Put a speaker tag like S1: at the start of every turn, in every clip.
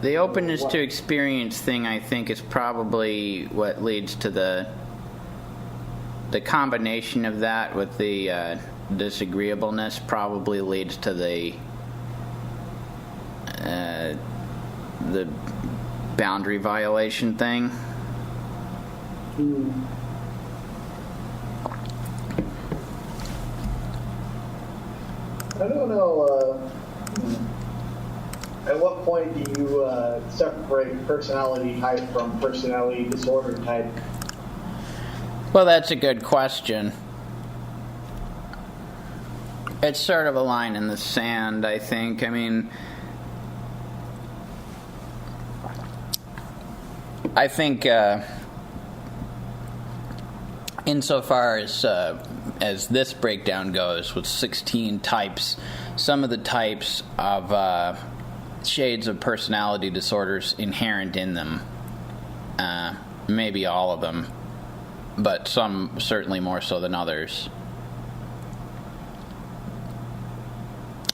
S1: The openness to experience thing, I think, is probably what leads to the combination of that with the disagreeableness probably leads to the boundary violation thing.
S2: I don't know. At what point do you separate personality type from personality disorder type?
S1: Well, that's a good question. It's sort of a line in the sand, I think. I mean, I think insofar as this breakdown goes, with 16 types, some of the types of shades of personality disorders inherent in them, maybe all of them, but some certainly more so than others.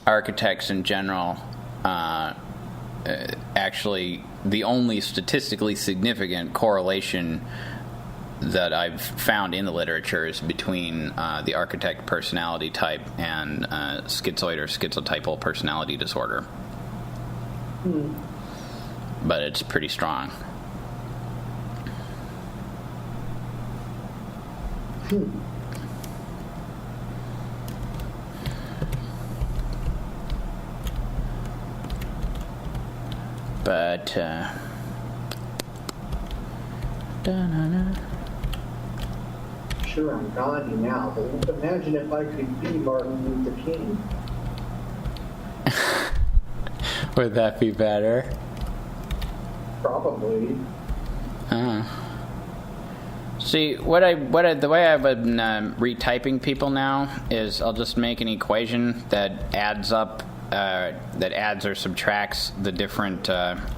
S1: Architects in general, actually, the only statistically significant correlation that I've found in the literature is between the architect personality type and schizoid or schizotypal personality disorder. But it's pretty strong. But
S2: Sure, I'm Gandhi now, but imagine if I could be Martin Luther King.
S1: would that be better?
S2: Probably.
S1: See, the way I've been retyping people now is I'll just make an equation that adds up, that adds or subtracts the different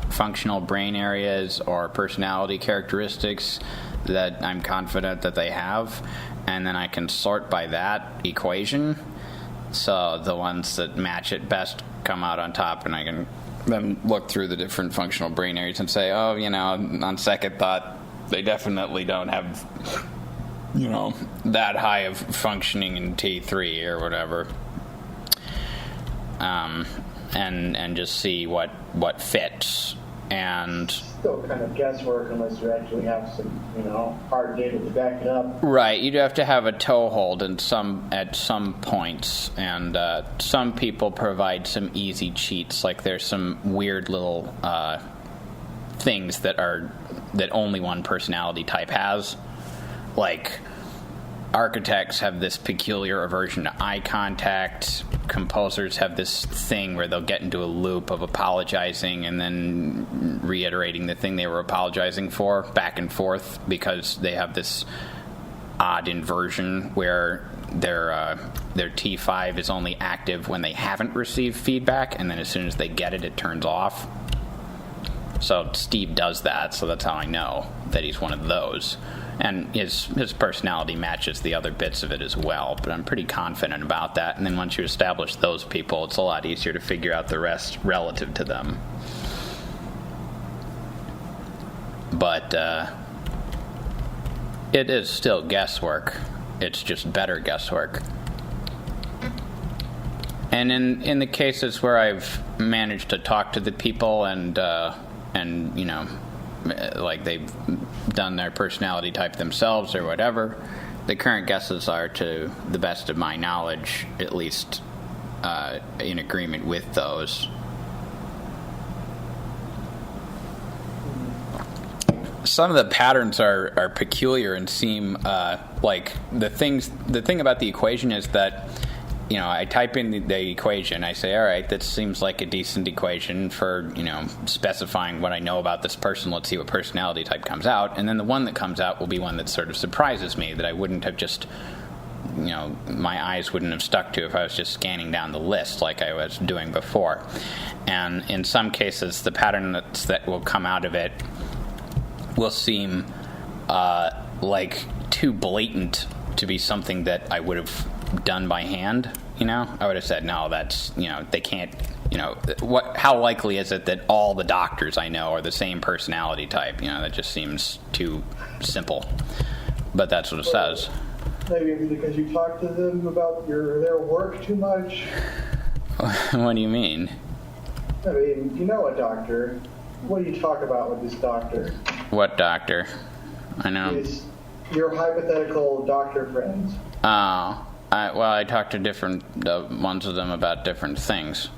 S1: functional brain areas or personality characteristics that I'm confident that they have, and then I can sort by that equation. So the ones that match it best come out on top, and I can then look through the different functional brain areas and say, oh, on second thought, they definitely don't have, that high of functioning in T3 or whatever. And just see what fits. And
S2: still kind of guesswork unless you actually have some, hard data to back it up.
S1: Right, you'd have to have a toehold at some points, and some people provide some easy cheats. Like there's some weird little things that only one personality type has. Like architects have this peculiar aversion to eye contact. Composers have this thing where they'll get into a loop of apologizing and then reiterating the thing they were apologizing for back and forth because they have this odd inversion where their T5 is only active when they haven't received feedback, and then as soon as they get it, it turns off. So Steve does that, so that's how I know that he's one of those. And his personality matches the other bits of it as well, but I'm pretty confident about that. And then once you establish those people, it's a lot easier to figure out the rest relative to them. But it is still guesswork. It's just better guesswork. And in the cases where I've managed to talk to the people and like they've done their personality type themselves or whatever, the current guesses are, to the best of my knowledge, at least in agreement with those. Some of the patterns are peculiar and seem like the thing about the equation is that I type in the equation. I say, all right, that seems like a decent equation for, specifying what I know about this person. Let's see what personality type comes out. And then the one that comes out will be one that sort of surprises me, that I wouldn't have just, my eyes wouldn't have stuck to if I was just scanning down the list like I was doing before. And in some cases, the pattern that will come out of it will seem like too blatant to be something that I would have done by hand. I would have said, no, that's, they can't how likely is it that all the doctors I know are the same personality type? That just seems too simple. But that's what it says.
S2: Maybe because you talk to them about their work too much.
S1: What do you mean?
S2: I mean, a doctor. What do you talk about with this doctor?
S1: What doctor? I know.
S2: Your hypothetical doctor friends.
S1: Oh. I talk to different ones of them about different things.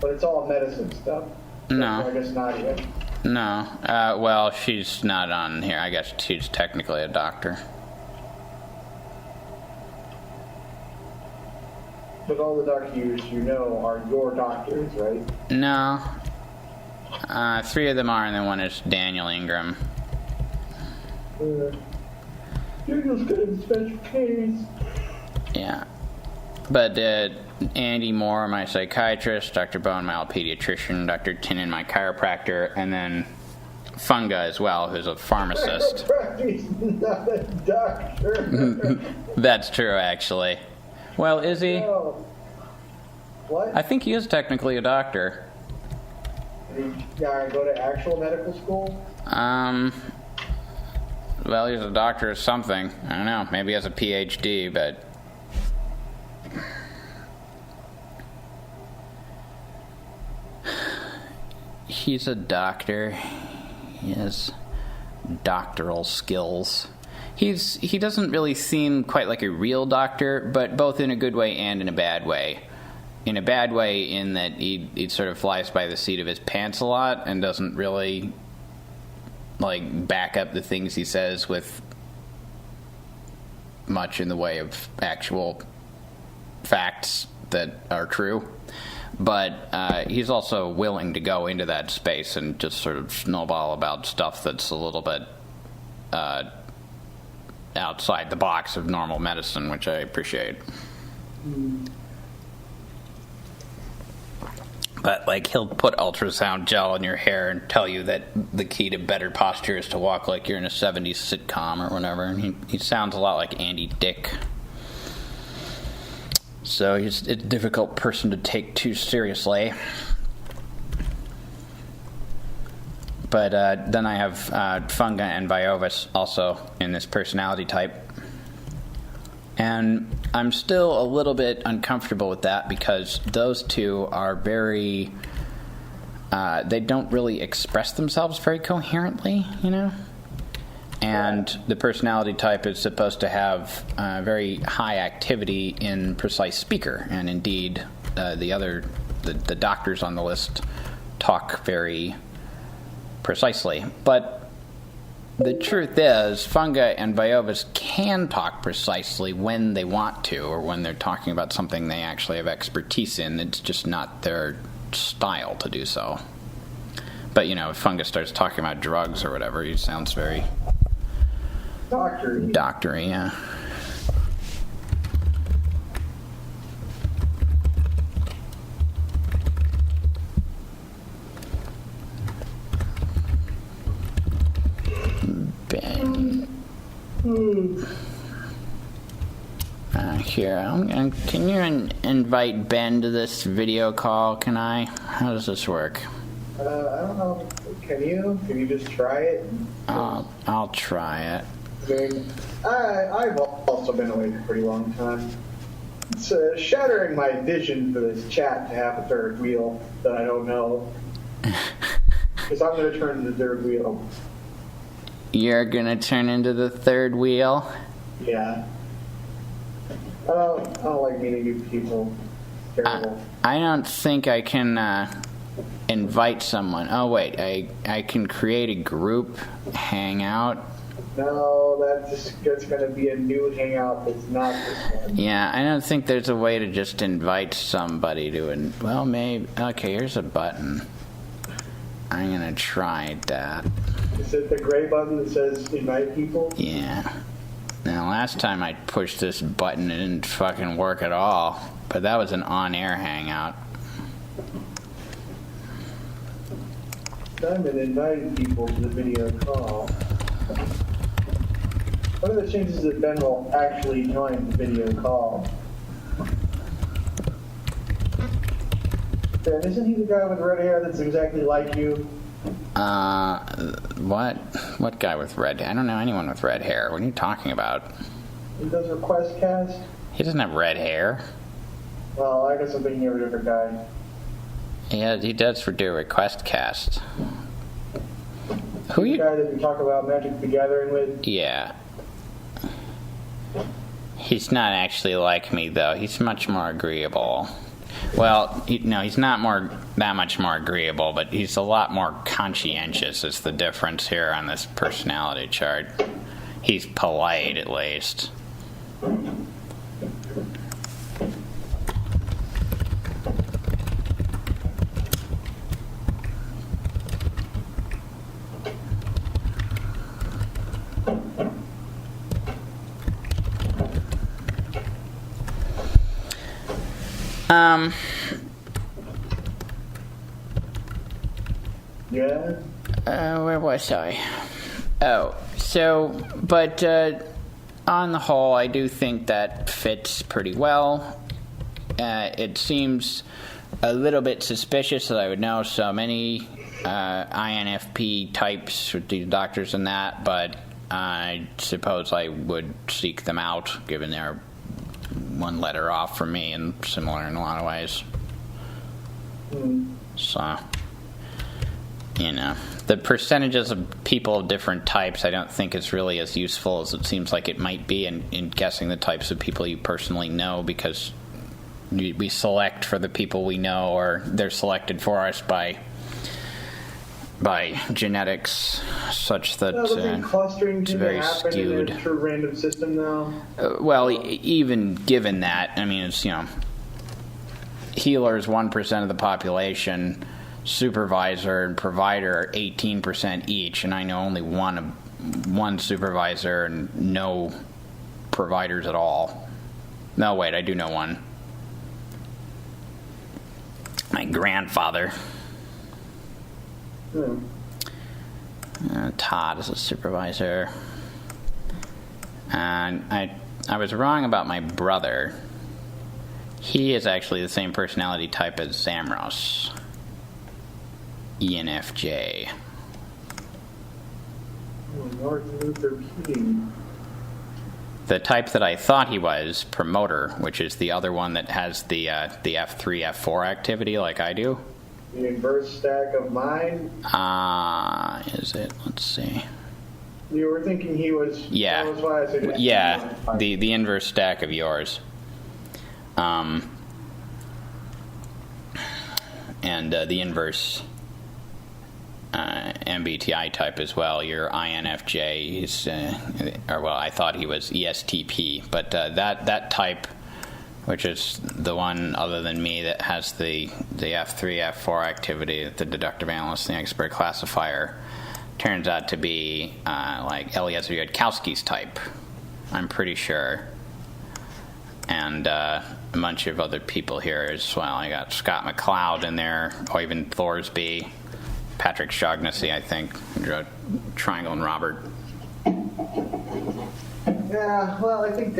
S2: But it's all medicine stuff.
S1: No.
S2: So I guess not yet.
S1: No. Well, she's not on here. I guess she's technically a doctor.
S2: But all the doctors are your doctors, right?
S1: No. 3 of them are, and then one is Daniel Ingram.
S2: Daniel's got a special case.
S1: Yeah. But Andy Moore, my psychiatrist, Dr. Bone, my pediatrician, Dr. Tinnen, my chiropractor, and then Funga as well, who's a pharmacist.
S2: He's not a doctor.
S1: That's true, actually. Well, is he?
S2: No. What?
S1: I think he is technically a doctor.
S2: Did he go to actual medical school?
S1: Well, he's a doctor of something. I don't know. Maybe he has a PhD, but... He's a doctor. He has doctoral skills. He doesn't really seem quite like a real doctor, but both in a good way and in a bad way. In a bad way in that he sort of flies by the seat of his pants a lot and doesn't really back up the things he says with much in the way of actual facts that are true. But he's also willing to go into that space and just sort of snowball about stuff that's a little bit outside the box of normal medicine, which I appreciate. But he'll put ultrasound gel in your hair and tell you that the key to better posture is to walk like you're in a 70s sitcom or whatever. And he sounds a lot like Andy Dick. So he's a difficult person to take too seriously. But then I have Funga and Viovis also in this personality type. And I'm still a little bit uncomfortable with that because those two are very... they don't really express themselves very coherently, And the personality type is supposed to have very high activity in precise speaker. And indeed, the doctors on the list talk very precisely. But the truth is, Funga and Viovis can talk precisely when they want to, or when they're talking about something they actually have expertise in. It's just not their style to do so. But, if Funga starts talking about drugs or whatever, he sounds very... Doctory, yeah. Ben. Here, can you invite Ben to this video call? Can I? How does this work?
S2: I don't know. Can you? Can you just try it?
S1: I'll try it.
S2: I've also been away for a pretty long time. It's shattering my vision for this chat to have a third wheel that I don't know. Because I'm going to turn into the third wheel.
S1: You're going to turn into the third wheel?
S2: Yeah. I don't like meeting new people. Terrible.
S1: I don't think I can invite someone. Oh, wait. I can create a group hangout.
S2: No, that's going to be a new hangout that's not this one.
S1: Yeah, I don't think there's a way to just invite somebody to well, maybe. Okay, here's a button. I'm going to try that.
S2: Is it the gray button that says invite people?
S1: Yeah. Now, last time I pushed this button, it didn't fucking work at all. But that was an on-air hangout.
S2: I've been inviting people to the video call. What are the chances that Ben will actually join the video call? And isn't he the guy with red hair that's exactly like you?
S1: What? What guy with red hair? I don't know anyone with red hair. What are you talking about?
S2: He does request cast?
S1: He doesn't have red hair.
S2: Well, I guess I'm thinking of a different guy.
S1: Yeah, he does do request cast. Who
S2: The
S1: you?
S2: guy that you talk about Magic the Gathering with?
S1: Yeah. He's not actually like me, though. He's much more agreeable. Well, he's not that much more agreeable, but he's a lot more conscientious is the difference here on this personality chart. He's polite, at least.
S2: Yeah?
S1: Where was I? Oh, so, but on the whole, I do think that fits pretty well. It seems a little bit suspicious that I would know so many INFP types with these doctors and that, but I suppose I would seek them out, given they're one letter off from me and similar in a lot of ways. So, the percentages of people of different types I don't think is really as useful as it seems like it might be in guessing the types of people you personally know, because we select for the people we know, or they're selected for us by genetics, such that
S2: clustering
S1: it's very skewed.
S2: In a true random system, though.
S1: Well, even given that, I mean, it's healer is 1% of the population, supervisor and provider are 18% each, and I know only one supervisor and no providers at all. No, wait, I do know one. My grandfather. Todd is a supervisor. And I was wrong about my brother. He is actually the same personality type as Zamros. ENFJ.
S2: Martin Luther King.
S1: The type that I thought he was, promoter, which is the other one that has the F3, F4 activity like I do.
S2: The inverse stack of mine?
S1: Is it? Let's see.
S2: You were thinking he was...
S1: Yeah.
S2: That was why I said
S1: yeah, the inverse stack of yours. And the inverse MBTI type as well. Your INFJ is... I thought he was ESTP, but that type... which is the one other than me that has the F3, F4 activity, the deductive analyst, the expert classifier, turns out to be like Eliezer Yudkowsky's type, I'm pretty sure. And a bunch of other people here as well. I got Scott McCloud in there, Oyvind Thorsby, Patrick Shaughnessy, I think, Triangle and Robert.
S2: Yeah, well, I think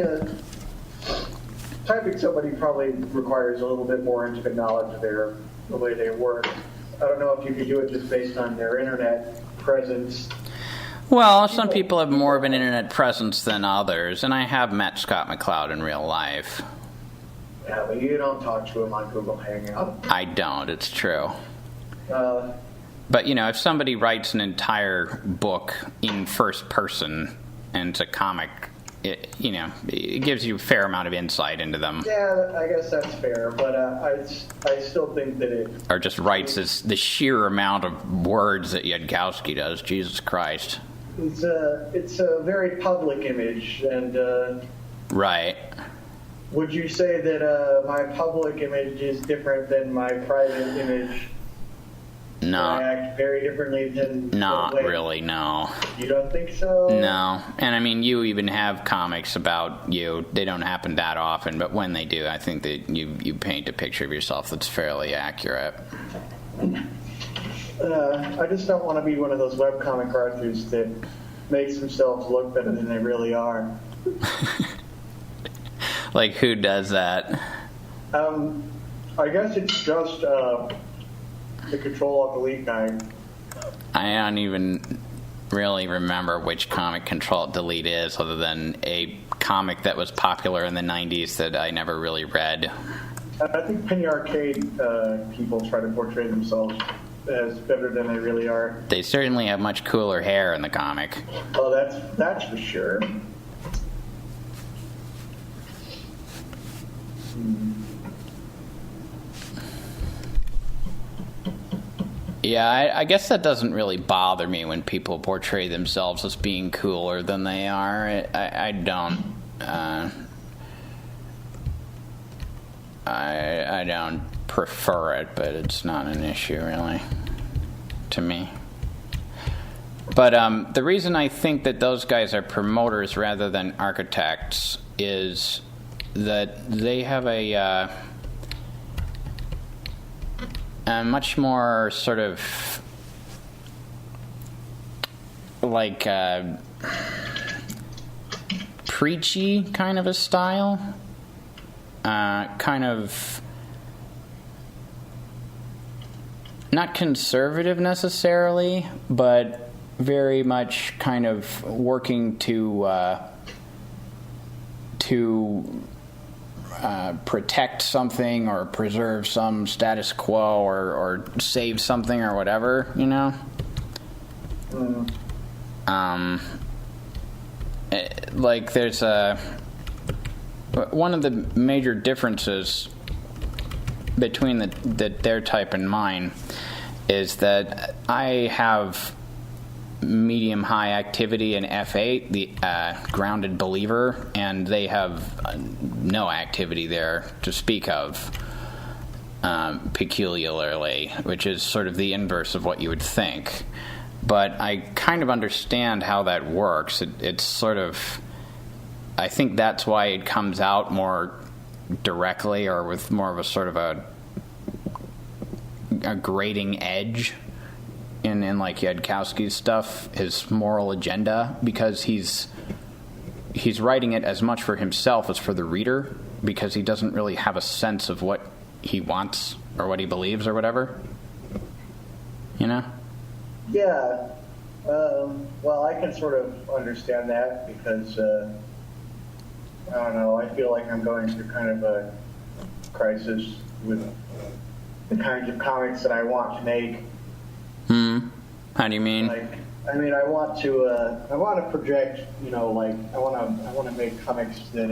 S2: typing somebody probably requires a little bit more intimate knowledge of the way they work. I don't know if you could do it just based on their internet presence.
S1: Well, some people have more of an internet presence than others, and I have met Scott McCloud in real life.
S2: Yeah, but you don't talk to him on Google Hangout.
S1: I don't, it's true.
S2: But,
S1: if somebody writes an entire book in first person and it's a comic, it gives you a fair amount of insight into them.
S2: Yeah, I guess that's fair, but I still think that it...
S1: Or just writes the sheer amount of words that Yudkowsky does. Jesus Christ.
S2: It's a very public image, and...
S1: right.
S2: Would you say that my public image is different than my private image?
S1: No.
S2: I act very differently than...
S1: Not really, no.
S2: You don't think so?
S1: No. And I mean, you even have comics about you. They don't happen that often, but when they do, I think that you paint a picture of yourself that's fairly accurate.
S2: I just don't want to be one of those webcomic authors that makes themselves look better than they really are.
S1: Like, who does that?
S2: I guess it's just the Control Alt Delete guy.
S1: I don't even really remember which comic Control Delete is, other than a comic that was popular in the 90s that I never really read.
S2: I think Penny Arcade people try to portray themselves as better than they really are.
S1: They certainly have much cooler hair in the comic.
S2: Oh, that's for sure.
S1: Yeah, I guess that doesn't really bother me when people portray themselves as being cooler than they are. I don't. I don't prefer it, but it's not an issue really to me. But the reason I think that those guys are promoters rather than architects is that they have a much more sort of like preachy kind of a style. Kind of not conservative necessarily, but very much kind of working to protect something or preserve some status quo or save something or whatever, you know? Like there's one of the major differences between their type and mine is that I have medium-high activity in F8, the grounded believer, and they have no activity there to speak of, peculiarly, which is sort of the inverse of what you would think. But I kind of understand how that works. It's sort of... I think that's why it comes out more directly or with more of a sort of a grating edge in like Yudkowsky's stuff, his moral agenda, because he's writing it as much for himself as for the reader, because he doesn't really have a sense of what he wants or what he believes or whatever. You know?
S2: Yeah. Well, I can sort of understand that because... I don't know, I feel like I'm going through kind of a crisis with the kinds of comics that I want to make.
S1: How do you mean?
S2: Like, I mean, I want to project, you know, like, I want to make comics that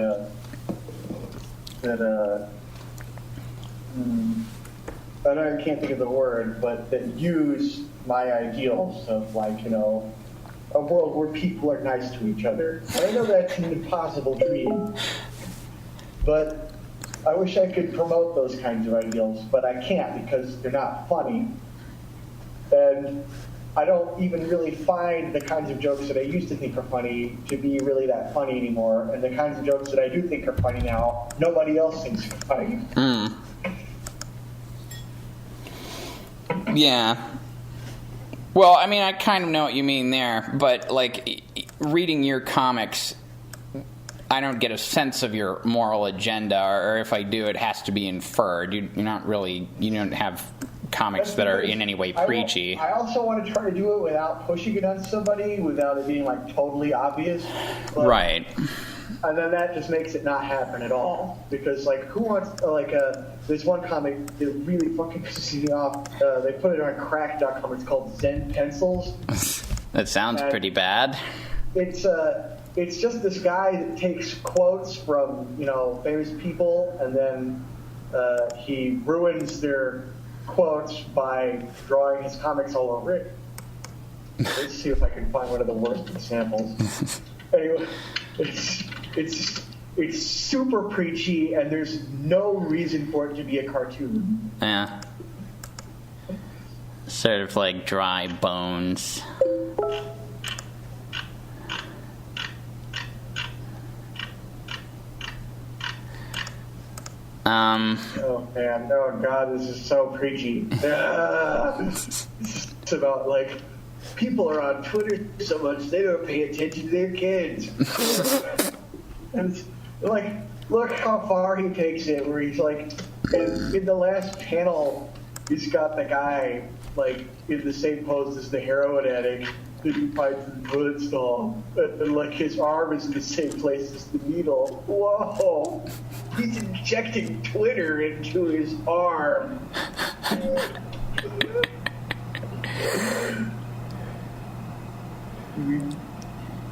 S2: I can't think of the word, but that use my ideals of, like, you know, a world where people are nice to each other. I know that's an impossible dream, but I wish I could promote those kinds of ideals, but I can't because they're not funny. And I don't even really find the kinds of jokes that I used to think are funny to be really that funny anymore. And the kinds of jokes that I do think are funny now, nobody else thinks are funny.
S1: Yeah. Well, I mean, I kind of know what you mean there, but, like, reading your comics, I don't get a sense of your moral agenda, or if I do, it has to be inferred. You don't have comics that are in any way preachy.
S2: I also want to try to do it without pushing it on somebody, without it being, like, totally obvious.
S1: Right.
S2: And then that just makes it not happen at all. Because, like, who wants, there's one comic that really fucking pisses me off. They put it on crack.com. It's called Zen Pencils.
S1: That sounds pretty bad.
S2: It's just this guy that takes quotes from, you know, famous people, and then he ruins their quotes by drawing his comics all over it. Let's see if I can find one of the worst examples. Anyway, it's super preachy, and there's no reason for it to be a cartoon.
S1: Yeah. Sort of like Dry Bones.
S2: Oh man, oh god, this is so preachy. It's about, like, people are on Twitter so much they don't pay attention to their kids. And it's like, look how far he takes it, where he's like, in the last panel, he's got the guy, like, in the same pose as the heroin addict that he finds in the toilet stall. And, like, his arm is in the same place as the needle. Whoa! He's injecting Twitter into his arm.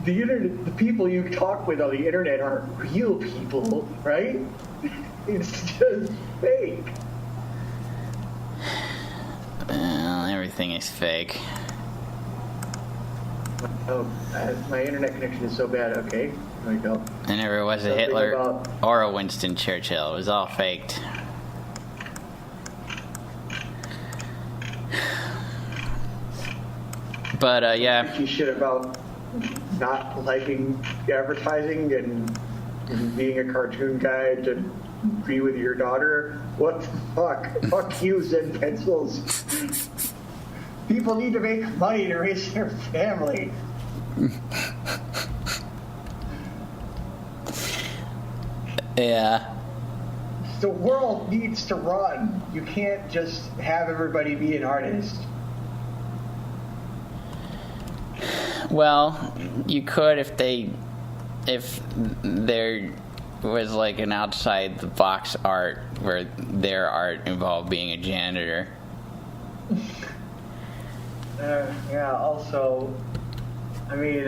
S2: The internet, the people you talk with on the internet aren't real people, right? It's just fake.
S1: Well, everything is fake.
S2: Oh, my internet connection is so bad. Okay, there we go.
S1: There never was a Hitler or a Winston Churchill. It was all faked. But, yeah.
S2: You shit about not liking advertising and being a cartoon guy to be with your daughter. What the fuck? Fuck you, Zen Pencils. People need to make money to raise their family.
S1: Yeah.
S2: The world needs to run. You can't just have everybody be an artist.
S1: Well, you could if there was like an outside the box art where their art involved being a janitor.
S2: Yeah, also, I mean,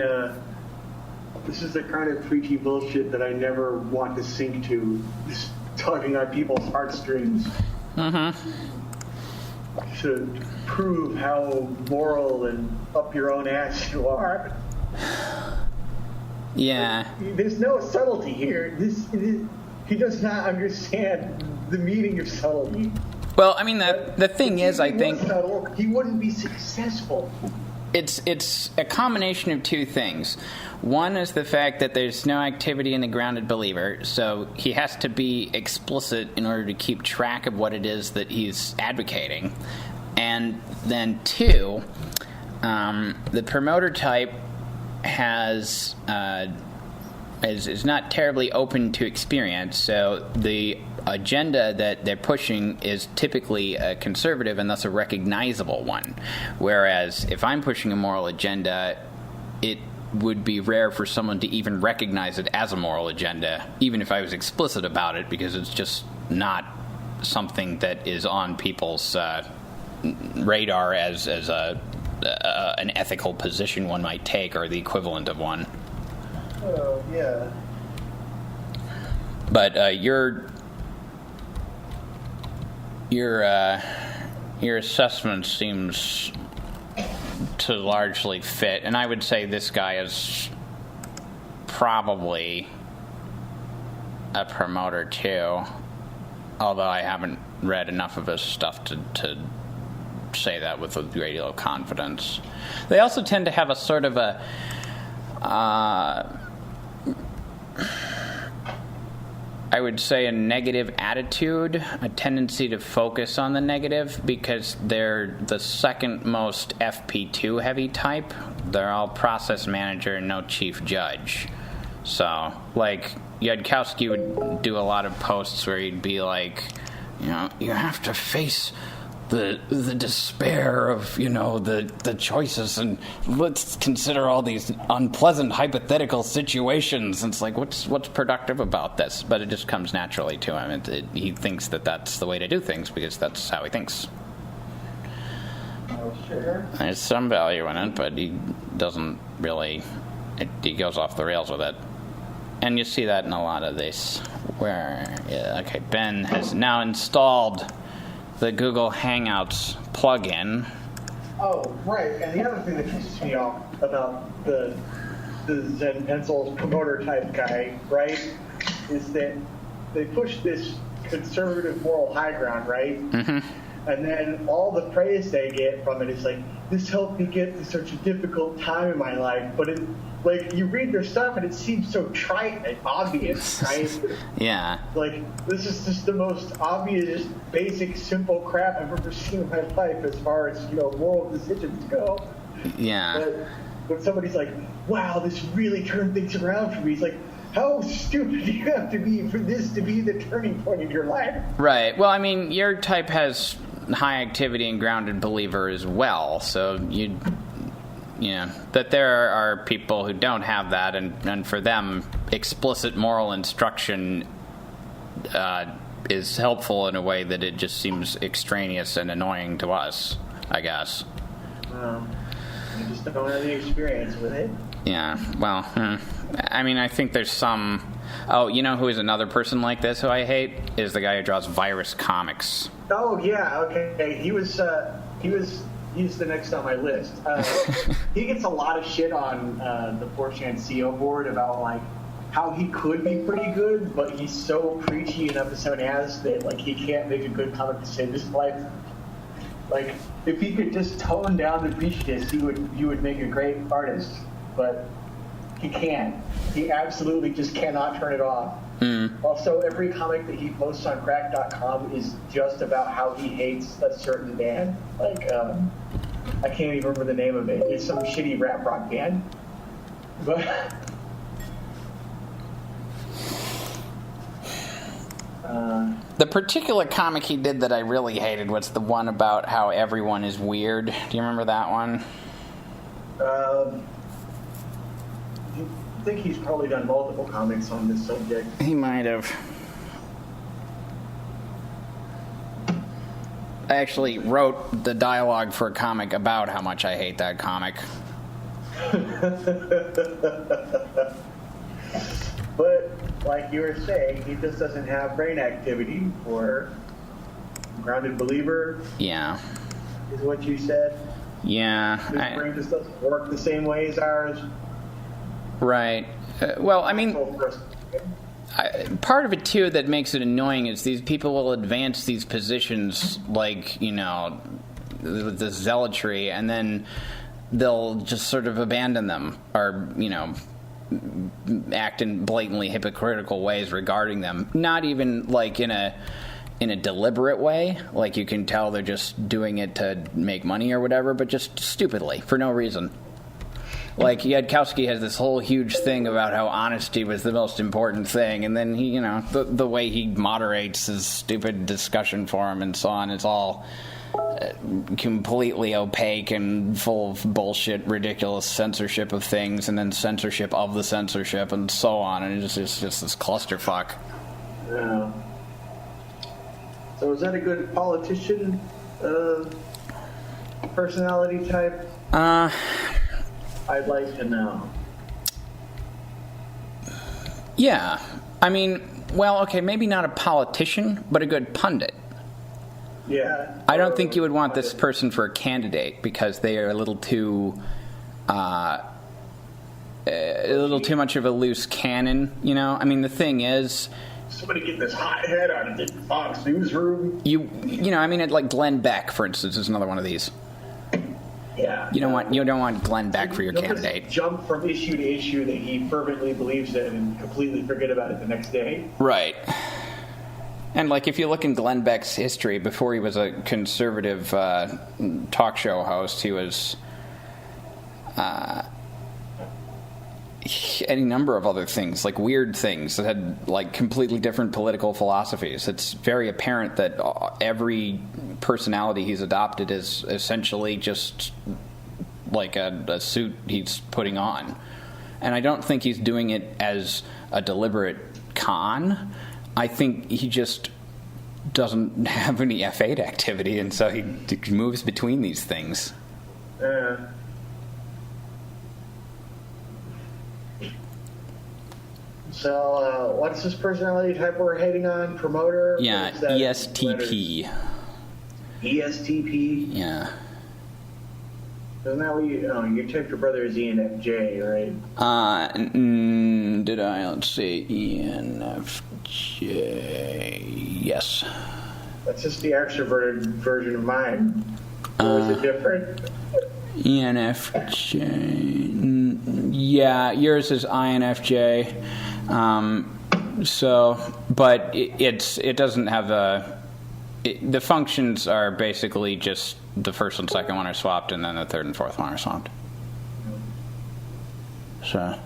S2: this is the kind of preachy bullshit that I never want to sink to, just tugging on people's heartstrings. To prove how moral and up your own ass you are.
S1: Yeah.
S2: There's no subtlety here. He does not understand the meaning of subtlety.
S1: Well, I mean, the thing is, I think
S2: subtle, he wouldn't be successful.
S1: It's a combination of two things. One is the fact that there's no activity in the grounded believer, so he has to be explicit in order to keep track of what it is that he's advocating. And then two, the promoter type is not terribly open to experience, so the agenda that they're pushing is typically a conservative and thus a recognizable one. Whereas if I'm pushing a moral agenda, it would be rare for someone to even recognize it as a moral agenda, even if I was explicit about it, because it's just not something that is on people's radar as an ethical position one might take, or the equivalent of one.
S2: Oh, yeah.
S1: But your assessment seems to largely fit, and I would say this guy is probably a promoter too, although I haven't read enough of his stuff to say that with a great deal of confidence. They also tend to have a sort of a I would say a negative attitude, a tendency to focus on the negative, because they're the second most FP2 heavy type. They're all process manager and no chief judge. So, like, Yudkowsky would do a lot of posts where he'd be like, you know, you have to face the despair of, you know, the choices, and let's consider all these unpleasant hypothetical situations. And it's like, what's productive about this? But it just comes naturally to him. He thinks that that's the way to do things because that's how he thinks.
S2: Oh, sure.
S1: There's some value in it, but he doesn't really. He goes off the rails with it. And you see that in a lot of this. Okay, Ben has now installed the Google Hangouts plugin.
S2: Oh, right. And the other thing that pisses me off about the Zen Pencils promoter type guy, right, is that they push this conservative moral high ground, right? Mm-hmm. And then all the praise they get from it is like, this helped me get through such a difficult time in my life. But like, you read their stuff and it seems so trite and obvious, right?
S1: Yeah.
S2: Like, this is just the most obvious, basic, simple crap I've ever seen in my life as far as, you know, moral decisions go.
S1: Yeah.
S2: But when somebody's like, wow, this really turned things around for me, it's like, How stupid do you have to be for this to be the turning point in your life?
S1: Right. Well, I mean, your type has high activity and grounded believer as well, so that there are people who don't have that, and for them, explicit moral instruction is helpful in a way that it just seems extraneous and annoying to us, I guess.
S2: I just don't have the experience with it.
S1: Yeah, well, I mean, I think there's some... Oh, you know who is another person like this who I hate? Is the guy who draws virus comics.
S2: Oh, yeah, okay. He's the next on my list. He gets a lot of shit on the 4chan CO board about, like, how he could be pretty good, but he's so preachy and episode-ass that, like, he can't make a good comic to save his life. Like, if he could just tone down the preachiness, he would make a great artist. But he can't. He absolutely just cannot turn it off. Also, every comic that he posts on crack.com is just about how he hates a certain band. Like, I can't even remember the name of it. It's some shitty rap rock band. But...
S1: the particular comic he did that I really hated was the one about how everyone is weird. Do you remember that one?
S2: I think he's probably done multiple comics on this subject.
S1: He might have. I actually wrote the dialogue for a comic about how much I hate that comic.
S2: But, like you were saying, he just doesn't have brain activity for grounded believer.
S1: Yeah.
S2: Is what you said?
S1: Yeah.
S2: His brain just doesn't work the same way as ours.
S1: Right. Well, I mean, part of it, too, that makes it annoying is these people will advance these positions, like, with the zealotry, and then they'll just sort of abandon them or, act in blatantly hypocritical ways regarding them. Not even, like, in a deliberate way, like you can tell they're just doing it to make money or whatever, but just stupidly, for no reason. Like, Yudkowsky has this whole huge thing about how honesty was the most important thing, and then he, the way he moderates his stupid discussion forum and so on, it's all completely opaque and full of bullshit, ridiculous censorship of things, and then censorship of the censorship, and so on, and it's just this clusterfuck.
S2: Yeah. So is that a good politician personality type? I'd like to know.
S1: Yeah. I mean, well, okay, maybe not a politician, but a good pundit.
S2: Yeah.
S1: I don't think you would want this person for a candidate because they are a little too much of a loose cannon, I mean, the thing is...
S2: Somebody get this hot head out of the Fox newsroom.
S1: Like Glenn Beck, for instance, is another one of these.
S2: Yeah.
S1: You don't want Glenn Beck for your candidate.
S2: Jump from issue to issue that he fervently believes in and completely forget about it the next day.
S1: Right. And, like, if you look in Glenn Beck's history, before he was a conservative talk show host, he was any number of other things, like weird things that had, like, completely different political philosophies. It's very apparent that every personality he's adopted is essentially just like a suit he's putting on. And I don't think he's doing it as a deliberate con. I think he just doesn't have any F8 activity, and so he moves between these things.
S2: So, what's this personality type we're hating on? Promoter?
S1: Yeah, ESTP.
S2: ESTP?
S1: Yeah.
S2: Isn't that what you typed your brother as ENFJ, right?
S1: Did I? Let's see. ENFJ. Yes.
S2: That's just the extroverted version of mine. Or is it different?
S1: ENFJ. Yeah, yours is INFJ. But it doesn't have the functions are basically just the first and second one are swapped, and then the third and fourth one are swapped. So,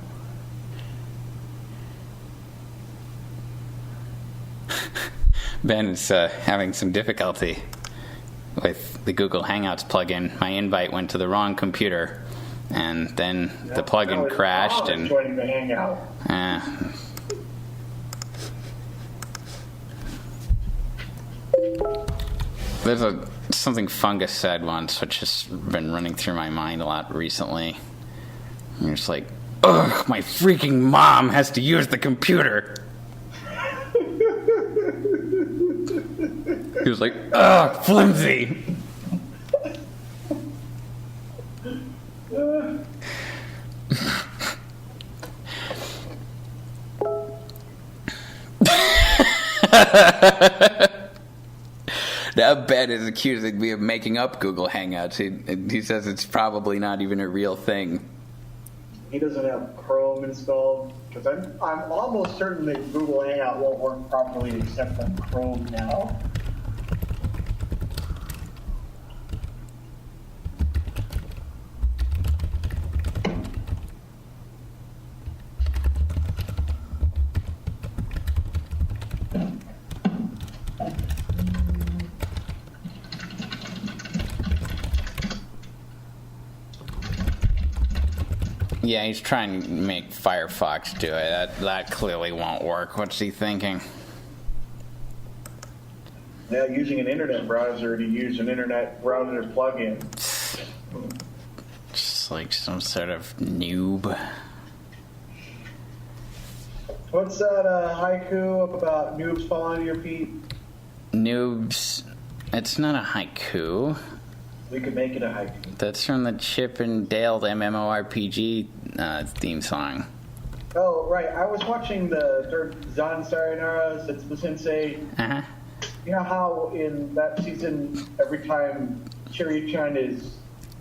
S1: Ben is having some difficulty with the Google Hangouts plugin. My invite went to the wrong computer, and then the plugin crashed. And
S2: joining the Hangout.
S1: There's something Fungus said once, which has been running through my mind a lot recently. And you're just like, ugh, my freaking mom has to use the computer. He was like, ugh, flimsy. Now Ben is accusing me of making up Google Hangouts. He says it's probably not even a real thing.
S2: He doesn't have Chrome installed, because I'm almost certain that Google Hangout won't work properly except on Chrome now.
S1: Yeah, he's trying to make Firefox do it. That clearly won't work. What's he thinking?
S2: Yeah, using an internet browser to use an internet browser plugin.
S1: Just like some sort of noob.
S2: What's that haiku about noobs falling to your feet?
S1: Noobs. It's not a haiku.
S2: We could make it a haiku.
S1: That's from the Chip and Dale MMORPG theme song.
S2: Oh, right. I was watching the Zan Sayonara Setsubu Sensei.
S1: Uh-huh.
S2: You know how in that season, every time Cherry-chan is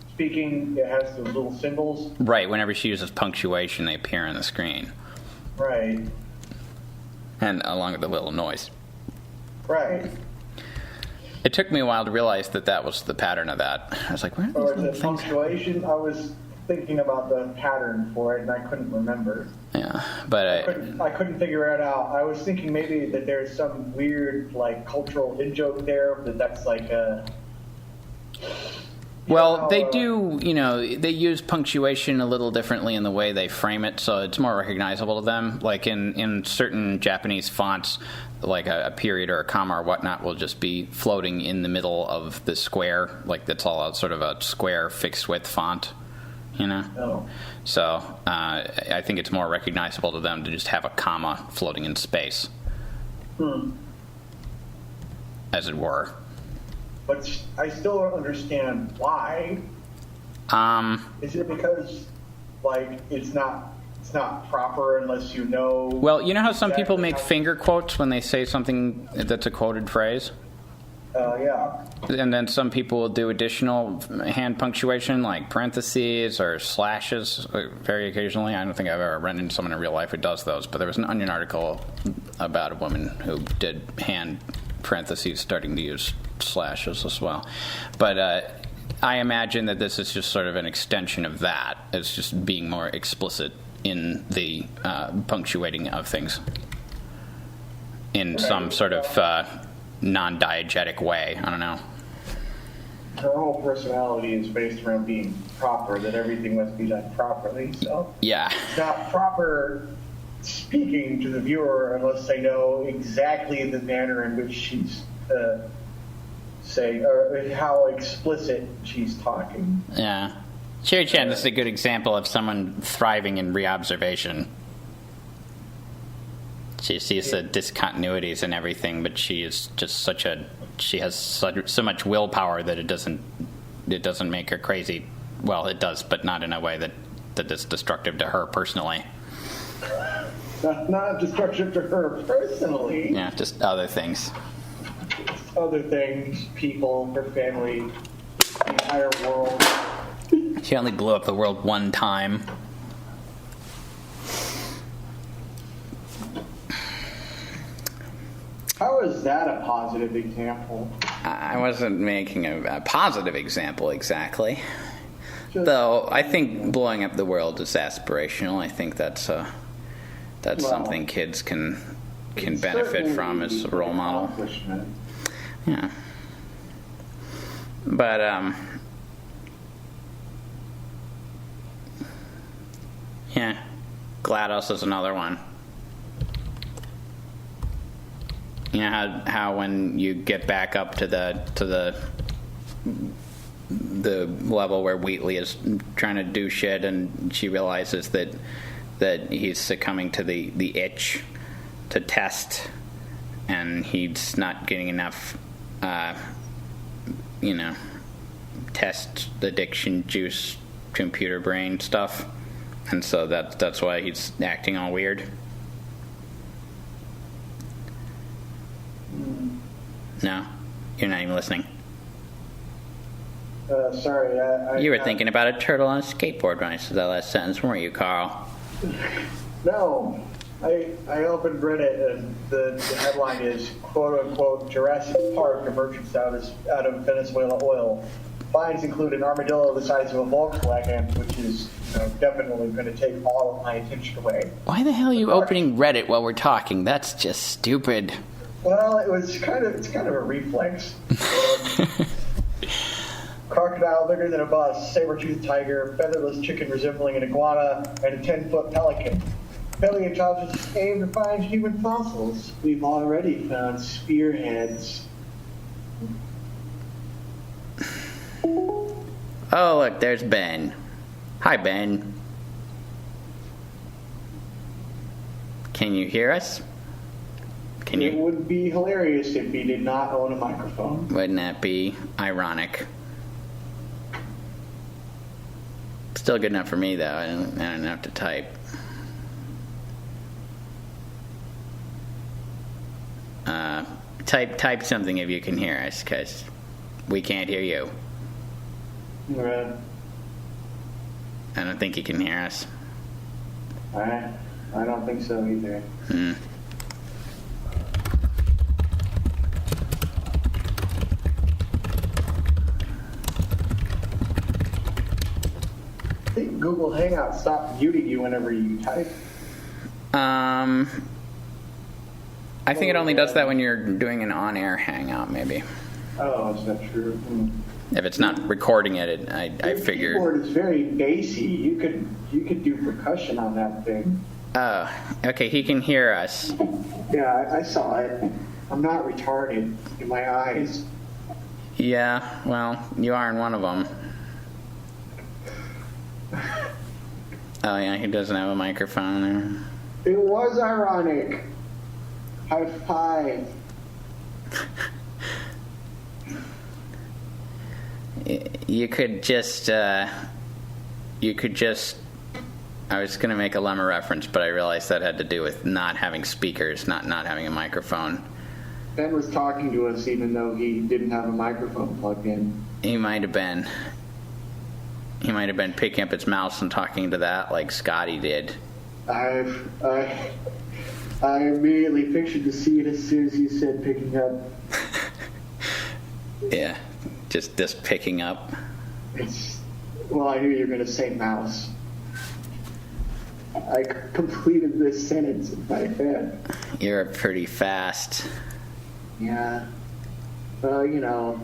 S2: speaking, it has those little symbols?
S1: Right, whenever she uses punctuation, they appear on the screen.
S2: Right.
S1: And along with the little noise.
S2: Right.
S1: It took me a while to realize that was the pattern of that. I was like, where are these
S2: Or
S1: little
S2: the
S1: things?
S2: punctuation, I was thinking about the pattern for it, and I couldn't remember.
S1: Yeah, but
S2: I couldn't figure it out. I was thinking maybe that there's some weird, like, cultural in-joke there, that that's like a...
S1: Well, they do, they use punctuation a little differently in the way they frame it, so it's more recognizable to them. Like in certain Japanese fonts, like a period or a comma or whatnot will just be floating in the middle of the square, like that's all sort of a square fixed width font,
S2: Oh.
S1: So I think it's more recognizable to them to just have a comma floating in space, as it were.
S2: But I still don't understand why. Is it because, like, it's not proper unless you know?
S1: Well, you know how some people make
S2: how...
S1: finger quotes when they say something that's a quoted phrase?
S2: Yeah.
S1: And then some people will do additional hand punctuation, like parentheses or slashes, very occasionally. I don't think I've ever run into someone in real life who does those, but there was an Onion article about a woman who did hand parentheses starting to use slashes as well. But I imagine that this is just sort of an extension of that. It's just being more explicit in the punctuating of things in some sort of non-diegetic way. I don't know.
S2: Her whole personality is based around being proper, that everything must be done properly. So
S1: Yeah.
S2: it's not proper speaking to the viewer unless they know exactly the manner in which she's saying, or how explicit she's talking.
S1: Yeah. Cherry-chan is a good example of someone thriving in reobservation. She sees the discontinuities and everything, but she is just she has so much willpower that it doesn't make her crazy. Well, it does, but not in a way that is destructive to her personally.
S2: Not destructive to her personally.
S1: Yeah, just other things.
S2: Other things, people, her family, the entire world.
S1: She only blew up the world one time.
S2: How is that a positive example?
S1: I wasn't making a positive example exactly.
S2: Just,
S1: Though I think blowing up the world is aspirational. I think that's something kids can can benefit from as a role model. Yeah. But yeah, GLaDOS is another one. You know how when you get back up to the level where Wheatley is trying to do shit, and she realizes that he's succumbing to the itch to test, and he's not getting enough, test addiction juice, computer brain stuff, and so that's why he's acting all weird. No, you're not even listening.
S2: Sorry,
S1: you were thinking about a turtle on a skateboard when I said that last sentence, weren't you, Carl?
S2: No, I opened Reddit and the headline is "quote unquote Jurassic Park emergence out of Venezuela oil." Finds include an armadillo the size of a Volkswagen, which is definitely going to take all of my attention away.
S1: Why the hell are you opening Reddit while we're talking? That's just stupid.
S2: Well, it's kind of a reflex. Crocodile bigger than a bus, saber-toothed tiger, featherless chicken resembling an iguana, and a 10-foot pelican. Paleontologists aim to find human fossils. We've already found spearheads.
S1: Oh, look, there's Ben. Hi, Ben. Can you hear us?
S2: It would be hilarious if he did not own a microphone.
S1: Wouldn't that be ironic? Still good enough for me, though. I don't have to type. Type something if you can hear us, because we can't hear you.
S2: Right.
S1: I don't think you can hear us.
S2: I don't think so either. I think Google Hangout stopped muting you whenever you type.
S1: I think it only does that when you're doing an on-air hangout, maybe.
S2: Oh, is that true?
S1: If it's not recording it, I figure.
S2: The keyboard is very bassy. You could do percussion on that thing.
S1: Oh, okay. He can hear us.
S2: Yeah, I saw it. I'm not retarded in my eyes.
S1: Yeah, well, you are in one of them. Oh yeah, he doesn't have a microphone.
S2: It was ironic. High five.
S1: You could just. I was going to make a Lemma reference, but I realized that had to do with not having speakers, not having a microphone.
S2: Ben was talking to us even though he didn't have a microphone plugged in.
S1: He might have been. He might have been picking up his mouse and talking to that like Scotty did.
S2: I immediately pictured the scene as soon as you said picking up.
S1: Yeah, just picking up.
S2: Well, I knew you were going to say mouse. I completed this sentence in my head.
S1: You're pretty fast.
S2: Yeah. Well,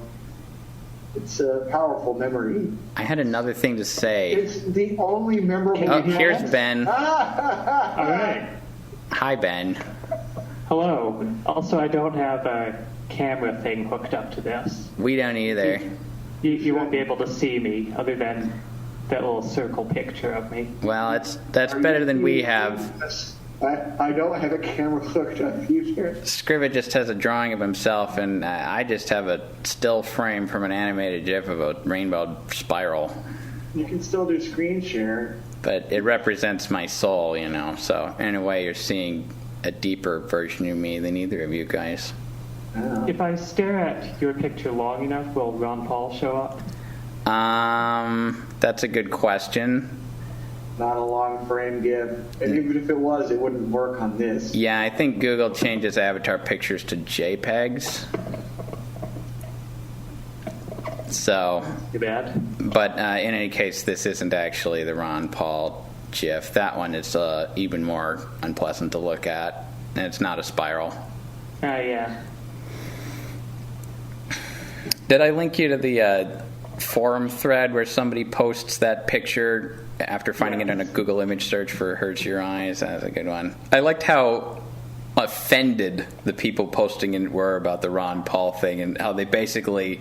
S2: it's a powerful memory.
S1: I had another thing to say.
S2: It's the only memorable...
S1: Oh, here's Ben.
S3: All right.
S1: Hi, Ben.
S3: Hello. Also, I don't have a camera thing hooked up to this.
S1: We don't either.
S3: You won't be able to see me other than that little circle picture of me.
S1: Well, that's better than we have.
S2: I don't have a camera hooked up either.
S1: Scribbit just has a drawing of himself, and I just have a still frame from an animated GIF of a rainbow spiral.
S2: You can still do screen share.
S1: But it represents my soul, so in a way you're seeing a deeper version of me than either of you guys.
S2: Oh.
S3: If I stare at your picture long enough, will Ron Paul show up?
S1: That's a good question.
S2: Not a long frame GIF. And even if it was, it wouldn't work on this.
S1: Yeah, I think Google changes avatar pictures to JPEGs. So,
S3: Too bad.
S1: But in any case, this isn't actually the Ron Paul GIF. That one is even more unpleasant to look at. and it's not a spiral.
S3: Yeah.
S1: Did I link you to the forum thread where somebody posts that picture after finding it in a Google image search for hurts your eyes? That's a good one. I liked how offended the people posting it were about the Ron Paul thing, and how they basically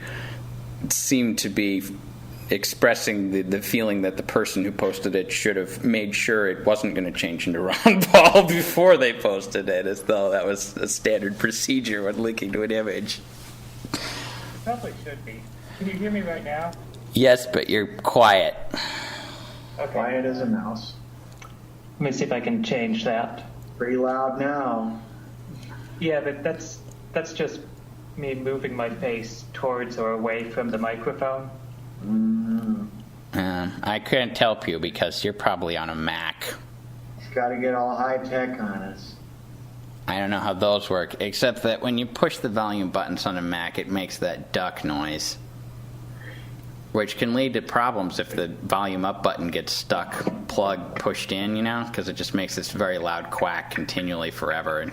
S1: seemed to be expressing the feeling that the person who posted it should have made sure it wasn't going to change into Ron Paul before they posted it, as though that was a standard procedure when linking to an image.
S3: Probably should be. Can you hear me right now?
S1: Yes, but you're quiet.
S3: Okay.
S2: Quiet as a mouse.
S3: Let me see if I can change that.
S2: Pretty loud now.
S3: Yeah, but that's just me moving my face towards or away from the microphone.
S1: I couldn't help you because you're probably on a Mac.
S2: It's got to get all high tech on us.
S1: I don't know how those work, except that when you push the volume buttons on a Mac, it makes that duck noise, which can lead to problems if the volume up button gets stuck, plug pushed in, because it just makes this very loud quack continually forever.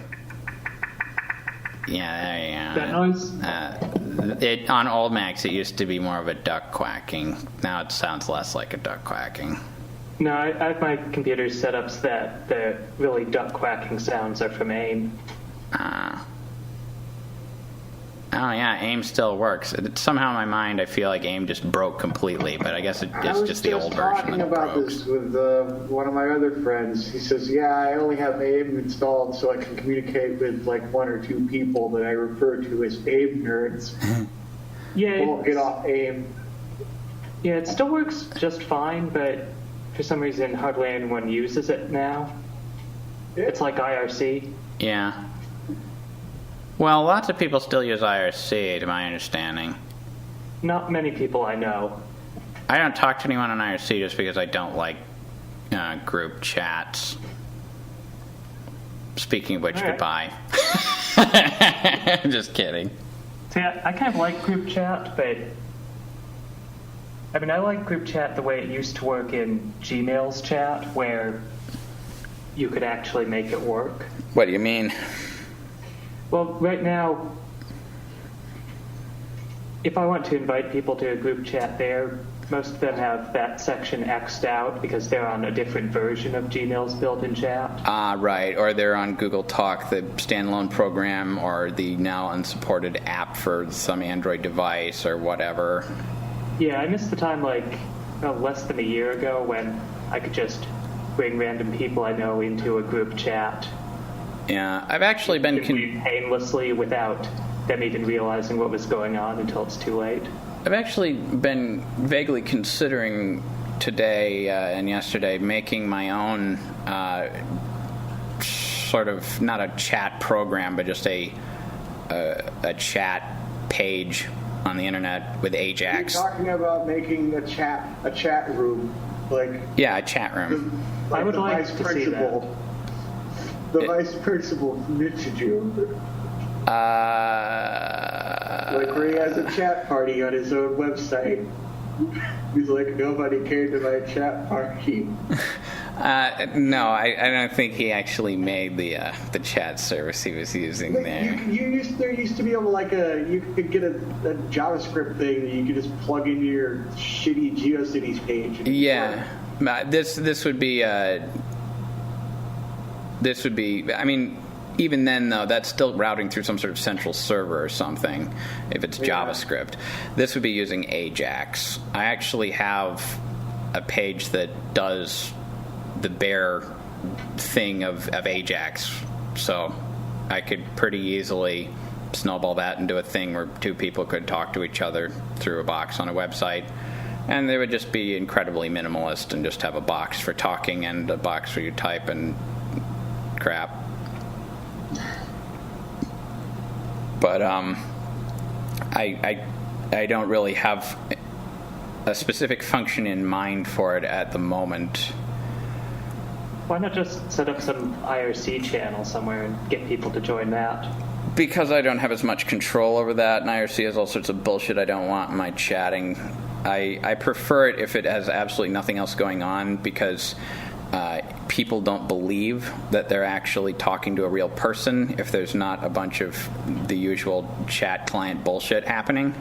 S1: Yeah,
S3: That noise?
S1: On old Macs, it used to be more of a duck quacking. Now it sounds less like a duck quacking.
S3: No, I have my computer set up so that the really duck quacking sounds are from AIM.
S1: Oh yeah, AIM still works. Somehow in my mind, I feel like AIM just broke completely, but I guess it's just the old version that broke.
S2: I was talking about this with one of my other friends. He says, yeah, I only have AIM installed so I can communicate with like one or two people that I refer to as AIM nerds.
S3: Yeah,
S2: won't get off AIM.
S3: Yeah, it still works just fine, but for some reason hardly anyone uses it now.
S2: Yeah.
S3: It's like IRC.
S1: Yeah. Well, lots of people still use IRC, to my understanding.
S3: Not many people I know.
S1: I don't talk to anyone on IRC just because I don't like group chats. Speaking of which, goodbye. I'm just kidding.
S3: See, I kind of like group chat, but I mean, I like group chat the way it used to work in Gmail's chat, where you could actually make it work.
S1: What do you mean?
S3: Well, right now, if I want to invite people to a group chat there, most of them have that section X'd out because they're on a different version of Gmail's built-in chat.
S1: Right. Or they're on Google Talk, the standalone program, or the now unsupported app for some Android device or whatever.
S3: Yeah, I missed the time less than a year ago when I could just bring random people I know into a group chat.
S1: Yeah, I've actually been
S3: painlessly without them even realizing what was going on until it's too late.
S1: I've actually been vaguely considering today and yesterday making my own sort of not a chat program, but just a chat page on the internet with Ajax.
S2: You're talking about making a chat room, like
S1: a chat room.
S3: I would like to see that.
S2: The vice principal mentioned you. Like where he has a chat party on his own website. He's like, nobody came to my chat party.
S1: No, I don't think he actually made the chat service he was using there.
S2: There used to be you could get a JavaScript thing that you could just plug into your shitty GeoCities page.
S1: Yeah, this would be. I mean, even then, though, that's still routing through some sort of central server or something, if it's JavaScript. This would be using Ajax. I actually have a page that does the bare thing of Ajax, so I could pretty easily snowball that into a thing where two people could talk to each other through a box on a website. And they would just be incredibly minimalist and just have a box for talking and a box where you type and crap. But I don't really have a specific function in mind for it at the moment.
S3: Why not just set up some IRC channel somewhere and get people to join that?
S1: Because I don't have as much control over that, and IRC has all sorts of bullshit I don't want in my chatting. I prefer it if it has absolutely nothing else going on, because people don't believe that they're actually talking to a real person if there's not a bunch of the usual chat client bullshit happening.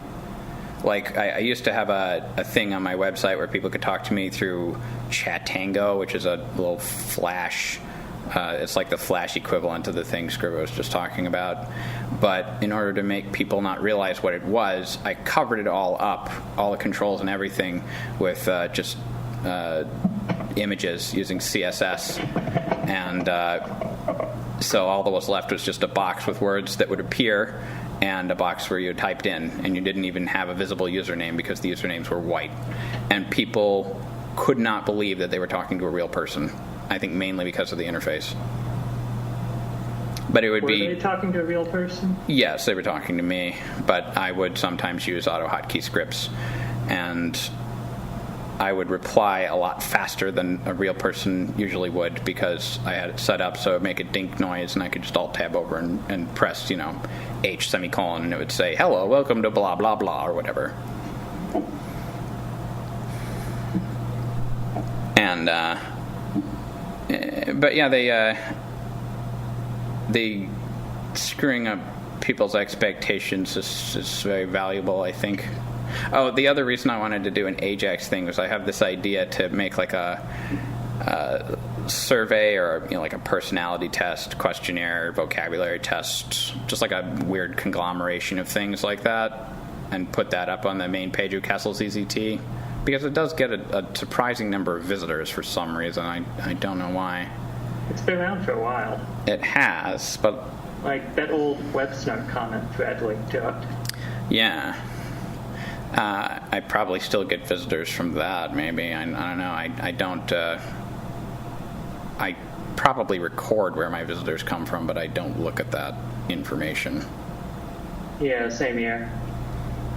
S1: Like, I used to have a thing on my website where people could talk to me through Chatango, which is a little Flash. It's like the Flash equivalent of the thing Scribbit was just talking about. But in order to make people not realize what it was, I covered it all up, all the controls and everything, with just images using CSS. And so all that was left was just a box with words that would appear and a box where you typed in, and you didn't even have a visible username because the usernames were white. And people could not believe that they were talking to a real person. I think mainly because of the interface. But it would be...
S3: Were they talking to a real person?
S1: Yes, they were talking to me, but I would sometimes use AutoHotkey scripts, and I would reply a lot faster than a real person usually would because I had it set up so it would make a dink noise, and I could just alt-tab over and press, H semicolon, and it would say, hello, welcome to blah, blah, blah, or whatever. And, but yeah, they screwing up people's expectations is very valuable, I think. Oh, the other reason I wanted to do an Ajax thing was I have this idea to make like a survey or like a personality test, questionnaire, vocabulary test, just like a weird conglomeration of things like that, and put that up on the main page of Castle's EZT, because it does get a surprising number of visitors for some reason. I don't know why.
S3: It's been around for a while.
S1: It has, but...
S3: Like that old WebSnark comment thread linked to it.
S1: Yeah. I probably still get visitors from that, maybe. I don't know. I don't... I probably record where my visitors come from, but I don't look at that information.
S3: Yeah, same here.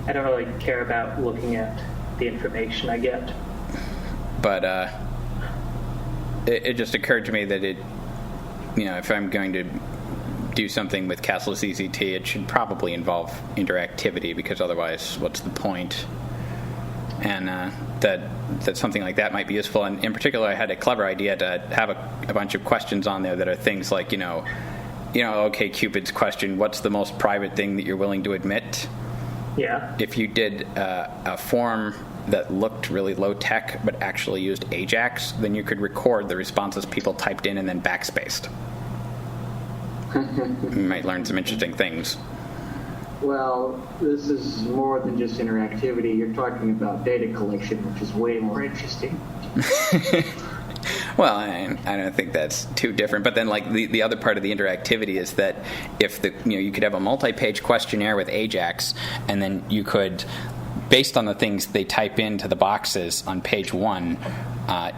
S3: I don't really care about looking at the information I get.
S1: But it just occurred to me that if I'm going to do something with Castle's EZT, it should probably involve interactivity, because otherwise, what's the point? And that something like that might be useful. And in particular, I had a clever idea to have a bunch of questions on there that are things like, OK Cupid's question, what's the most private thing that you're willing to admit?
S3: Yeah.
S1: If you did a form that looked really low-tech but actually used Ajax, then you could record the responses people typed in and then backspaced. You might learn some interesting things.
S4: Well, this is more than just interactivity. You're talking about data collection, which is way more interesting.
S1: Well, I don't think that's too different. But then, like, the other part of the interactivity is that if you could have a multi-page questionnaire with Ajax, and then you could, based on the things they type into the boxes on page 1,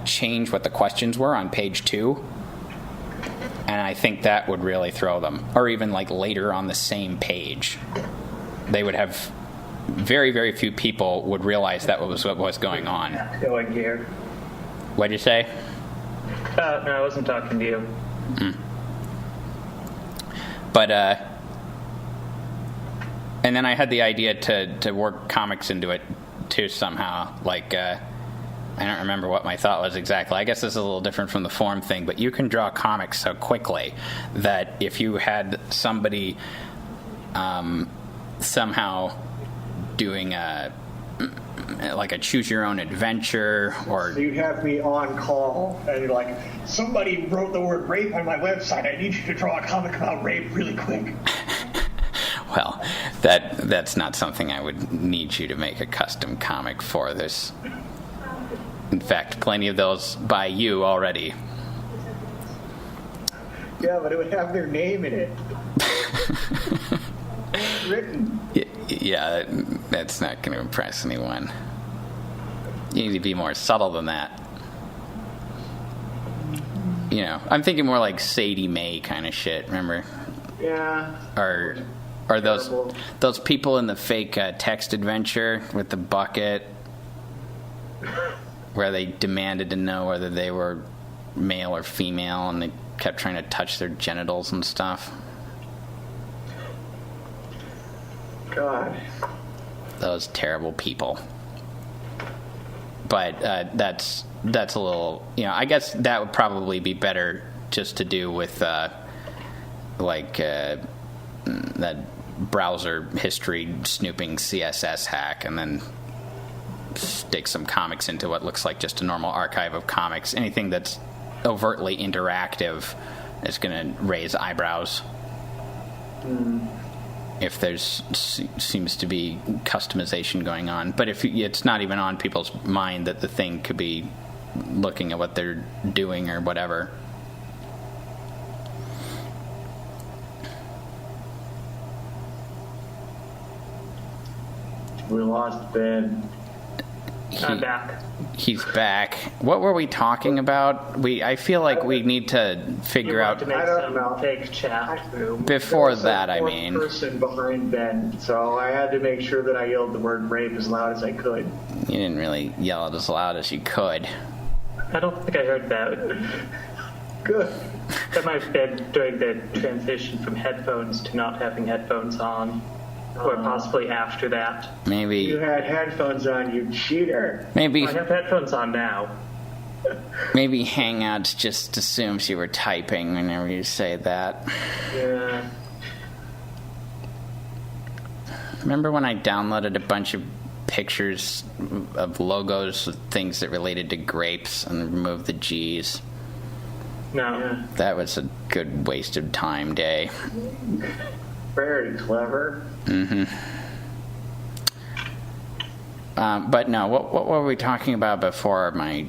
S1: change what the questions were on page 2. And I think that would really throw them. Or even like later on the same page, they would have very, very few people would realize that was what was going on.
S3: Going here.
S1: What'd you say?
S3: No, I wasn't talking to you.
S1: But and then I had the idea to work comics into it too somehow. Like I don't remember what my thought was exactly. I guess this is a little different from the form thing, but you can draw comics so quickly that if you had somebody somehow doing a choose your own adventure, or
S2: so you have me on call and you're like, somebody wrote the word rape on my website, I need you to draw a comic about rape really quick.
S1: Well, that's not something I would need you to make a custom comic for. There's, in fact, plenty of those by you already.
S2: Yeah, but it would have their name in it. Written.
S1: Yeah, that's not going to impress anyone. You need to be more subtle than that. I'm thinking more like Sadie Mae kind of shit, remember?
S2: Yeah.
S1: Or those people in the fake text adventure with the bucket where they demanded to know whether they were male or female, and they kept trying to touch their genitals and stuff.
S2: God.
S1: Those terrible people. but that's a little, I guess that would probably be better just to do with that browser history snooping CSS hack, and then stick some comics into what looks like just a normal archive of comics. Anything that's overtly interactive is going to raise eyebrows. If there's seems to be customization going on. But if it's not even on people's mind that the thing could be looking at what they're doing or whatever.
S5: We lost Ben.
S3: I'm back.
S1: He's back. What were we talking about? I feel like we need to figure out
S3: To make
S2: I don't
S3: some
S2: know.
S3: fake chat room.
S1: before
S5: There was
S1: that.
S5: a
S1: I
S5: fourth
S1: mean,
S5: person behind Ben, so I had to make sure that I yelled the word rape as loud as I could.
S1: you didn't really yell it as loud as you could.
S3: I don't think I heard that.
S5: Good.
S3: That might have been during the transition from headphones to not having headphones on. Or possibly after that.
S1: Maybe
S5: You had headphones on, you cheater.
S1: maybe
S3: I have headphones on now.
S1: maybe Hangouts just assumes you were typing whenever you say that.
S5: Yeah.
S1: Remember when I downloaded a bunch of pictures of logos with things that related to grapes and removed the G's?
S3: No.
S5: Yeah.
S1: That was a good waste of time day.
S5: Very clever.
S1: But no, what were we talking about before my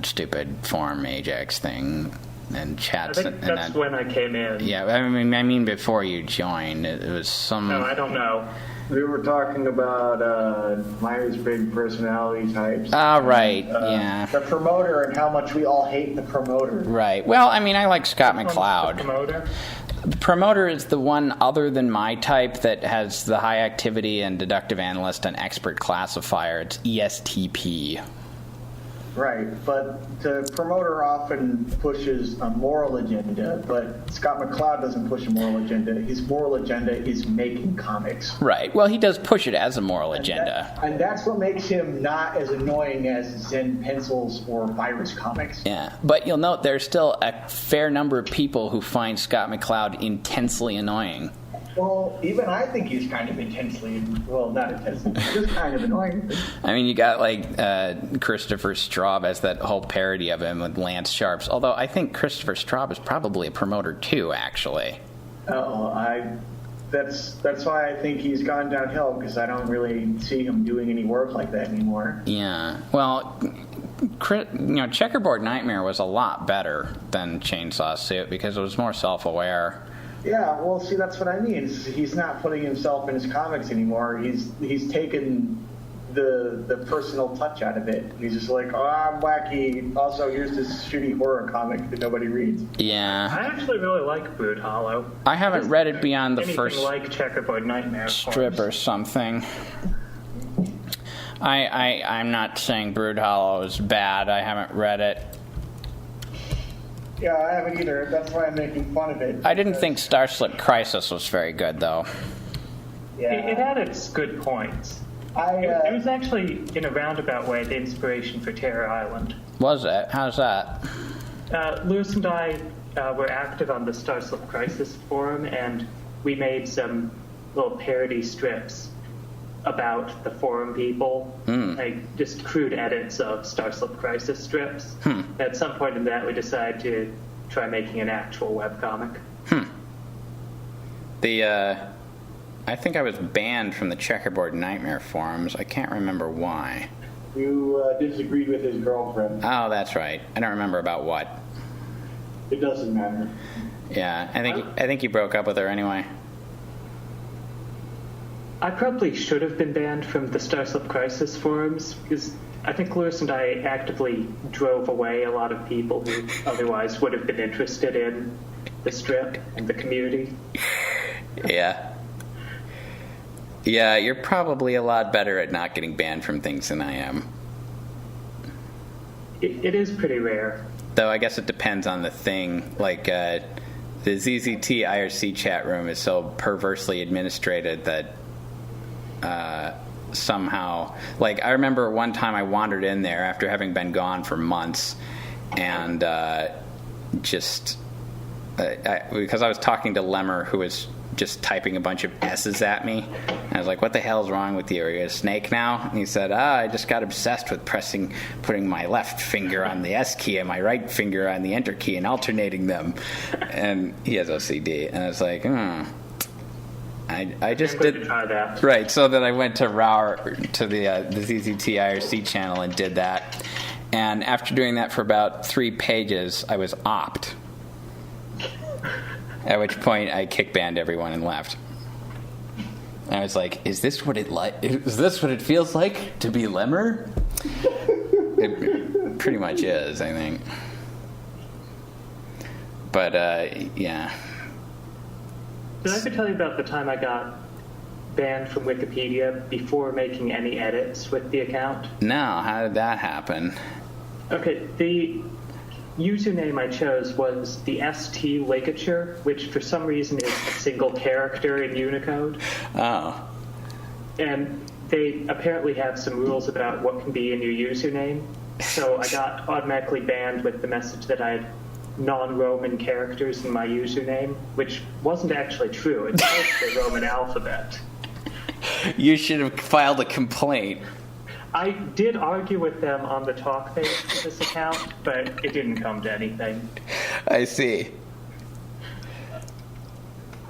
S1: stupid forum Ajax thing and
S3: I
S1: chats?
S3: think
S1: and
S3: that's when I came in.
S1: Yeah, I mean before you joined, it was some.
S3: No, I don't know.
S5: We were talking about Myers-Briggs personality types.
S1: Oh, right, yeah.
S2: The promoter and how much we all hate the promoter.
S1: Right. Well, I mean, I like Scott
S3: The
S1: McCloud.
S3: promoter.
S1: The promoter is the one other than my type that has the high activity and deductive analyst and expert classifier. It's ESTP.
S2: Right, but the promoter often pushes a moral agenda, but Scott McCloud doesn't push a moral agenda. His moral agenda is making comics.
S1: Right. Well, he does push it as a moral agenda.
S2: And that's what makes him not as annoying as Zen Pencils or Virus Comics.
S1: Yeah. But you'll note there's still a fair number of people who find Scott McCloud intensely annoying.
S2: Well, even I think he's kind of intensely, well, not intensely, just kind of annoying.
S1: I mean, you got Christopher Straub as that whole parody of him with Lance Sharps. Although I think Christopher Straub is probably a promoter too, actually.
S2: That's why I think he's gone downhill, because I don't really see him doing any work like that anymore.
S1: Yeah. Well, Checkerboard Nightmare was a lot better than Chainsaw Suit because it was more self-aware.
S2: Yeah, well, see, that's what I mean. He's not putting himself in his comics anymore. He's taken the personal touch out of it. He's just like, oh, I'm wacky. Also, here's this shitty horror comic that nobody reads.
S1: Yeah.
S3: I actually really like Brood Hollow.
S1: I haven't read it beyond the
S3: Anything
S1: first
S3: like Checkerboard Nightmare.
S1: strip or something. I'm not saying Brood Hollow is bad. I haven't read it.
S2: Yeah, I haven't either. That's why I'm making fun of it.
S1: I didn't think Starslip Crisis was very good, though.
S3: It
S2: Yeah.
S3: had its good points. It was actually, in a roundabout way, the inspiration for Terror Island.
S1: Was it? How's that?
S3: Lewis and I were active on the Starslip Crisis forum, and we made some little parody strips about the forum people, like just crude edits of Starslip Crisis strips. At some point in that, we decided to try making an actual webcomic.
S1: I think I was banned from the Checkerboard Nightmare forums. I can't remember why.
S2: You disagreed with his girlfriend.
S1: Oh, that's right. I don't remember about what.
S2: It doesn't matter.
S1: Yeah, I think you broke up with her anyway.
S3: I probably should have been banned from the Starslip Crisis forums, because I think Lewis and I actively drove away a lot of people who otherwise would have been interested in the strip and the community.
S1: Yeah. Yeah, you're probably a lot better at not getting banned from things than I am.
S3: It is pretty rare.
S1: Though I guess it depends on the thing. Like, the ZZT IRC chat room is so perversely administrated that somehow. Like, I remember one time I wandered in there after having been gone for months, and because I was talking to Lemmer, who was just typing a bunch of S's at me. And I was like, what the hell's wrong with you? Are you a snake now? And he said, I just got obsessed with putting my left finger on the S key and my right finger on the Enter key and alternating them. And he has OCD. And I was like, I just did
S3: try that.
S1: Right, so then I went to the ZZT IRC channel and did that. And after doing that for about 3 pages, I was opt. At which point I kick banned everyone and left. And I was like, is this what it feels like to be Lemmer? It pretty much is, I think. But yeah.
S3: Did I ever tell you about the time I got banned from Wikipedia before making any edits with the account?
S1: No, how did that happen?
S3: Okay, the username I chose was the ST ligature, which for some reason is a single character in Unicode.
S1: Oh.
S3: And they apparently have some rules about what can be in your username. So I got automatically banned with the message that I had non-Roman characters in my username, which wasn't actually true. It was the Roman alphabet.
S1: You should have filed a complaint.
S3: I did argue with them on the talk page for this account, but it didn't come to anything.
S1: I see.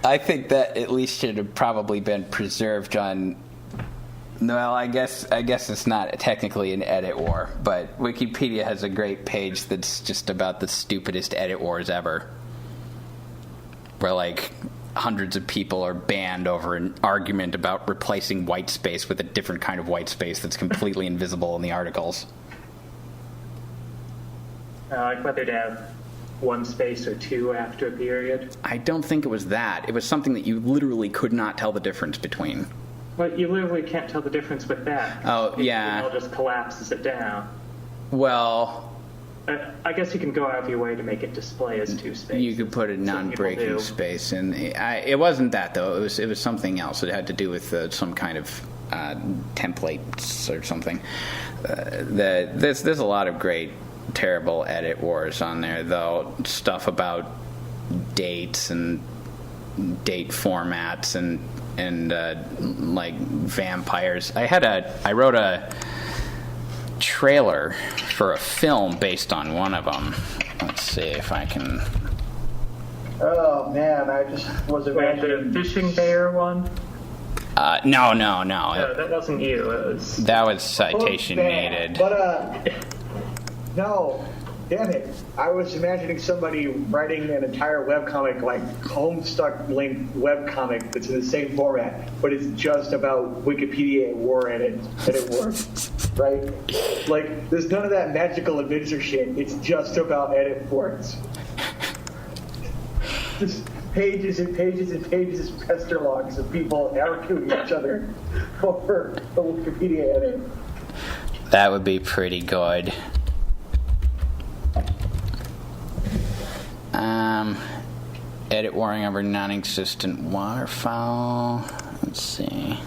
S1: I think that at least should have probably been preserved on. Well, I guess it's not technically an edit war, but Wikipedia has a great page that's just about the stupidest edit wars ever, where like hundreds of people are banned over an argument about replacing white space with a different kind of white space that's completely invisible in the articles.
S3: Like whether to have one space or two after a period.
S1: I don't think it was that. It was something that you literally could not tell the difference between.
S3: Well, you literally can't tell the difference with that.
S1: Oh, yeah.
S3: It all just collapses it down.
S1: Well,
S3: I guess you can go out of your way to make it display as two spaces.
S1: you could put a non-breaking space in. It wasn't that, though. It was something else. It had to do with some kind of templates or something. There's a lot of great, terrible edit wars on there, though. Stuff about dates and date formats and like vampires. I wrote a trailer for a film based on one of them. Let's see if I can.
S2: Oh man, I just was imagining
S3: the fishing bear one.
S1: No.
S3: No, that wasn't you.
S1: That was citation needed.
S2: But no, damn it! I was imagining somebody writing an entire webcomic, like Homestuck link webcomic, that's in the same format, but it's just about Wikipedia war edit works, right? Like, there's none of that magical adventure shit. It's just about edit words. Just pages and pages and pages of pester logs of people arguing each other over the Wikipedia edit.
S1: That would be pretty good. Edit warring over non-existent waterfowl. Let's see.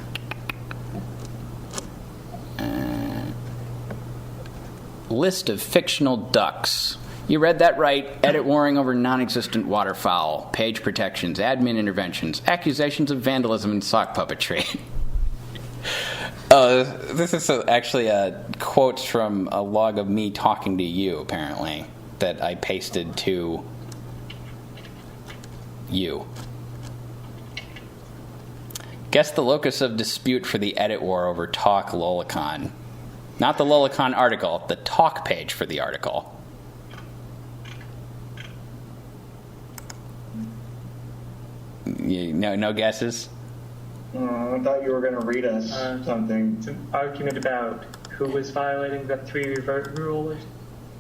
S1: List of fictional ducks. You read that right. Edit warring over non-existent waterfowl. Page protections. Admin interventions. Accusations of vandalism and sock puppetry. This is actually quotes from a log of me talking to you, apparently, that I pasted to you. Guess the locus of dispute for the edit war over Talk Lolicon. Not the Lolicon article, the talk page for the article. No guesses?
S2: I thought you were going to read us something.
S3: It's an argument about who was violating the 3 revert rule.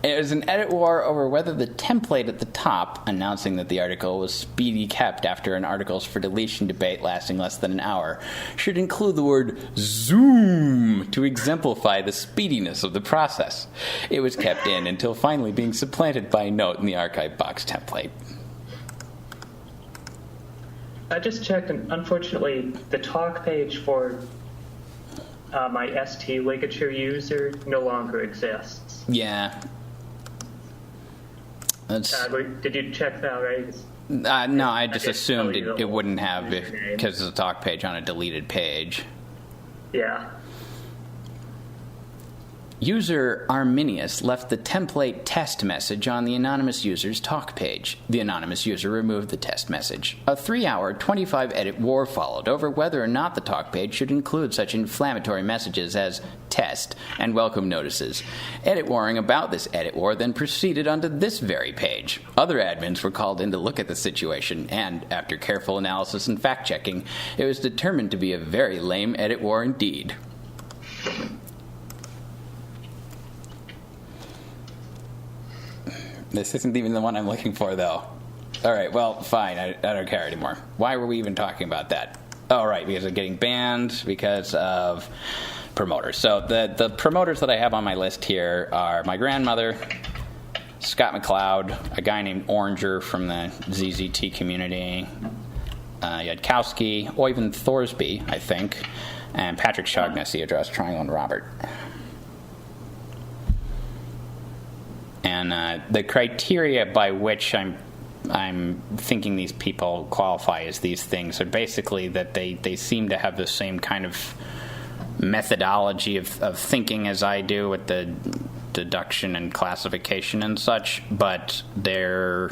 S1: It was an edit war over whether the template at the top, announcing that the article was speedy kept after an articles for deletion debate lasting less than an hour, should include the word Zoom to exemplify the speediness of the process. It was kept in until finally being supplanted by a note in the archive box template.
S3: I just checked, and unfortunately, the talk page for my ST ligature user no longer exists.
S1: Yeah. That's...
S3: Did you check that, right?
S1: no, I just assumed
S3: tell you
S1: it wouldn't have
S3: username.
S1: because it's a talk page on a deleted page.
S3: Yeah.
S1: User Arminius left the template test message on the anonymous user's talk page. The anonymous user removed the test message. A 3-hour, 25-edit war followed over whether or not the talk page should include such inflammatory messages as test and welcome notices. Edit warring about this edit war then proceeded onto this very page. Other admins were called in to look at the situation, and after careful analysis and fact-checking, it was determined to be a very lame edit war indeed. This isn't even the one I'm looking for, though. All right, well, fine. I don't care anymore. Why were we even talking about that? Oh, right, because of getting banned because of promoters. So the promoters that I have on my list here are my grandmother, Scott McLeod, a guy named Oranger from the ZZT community, Yudkowski, Oyvind Thorsby, I think, and Patrick Shaughnessy, who draws Triangle and Robert. And the criteria by which I'm thinking these people qualify as these things are basically that they seem to have the same kind of methodology of thinking as I do with the deduction and classification and such, but they're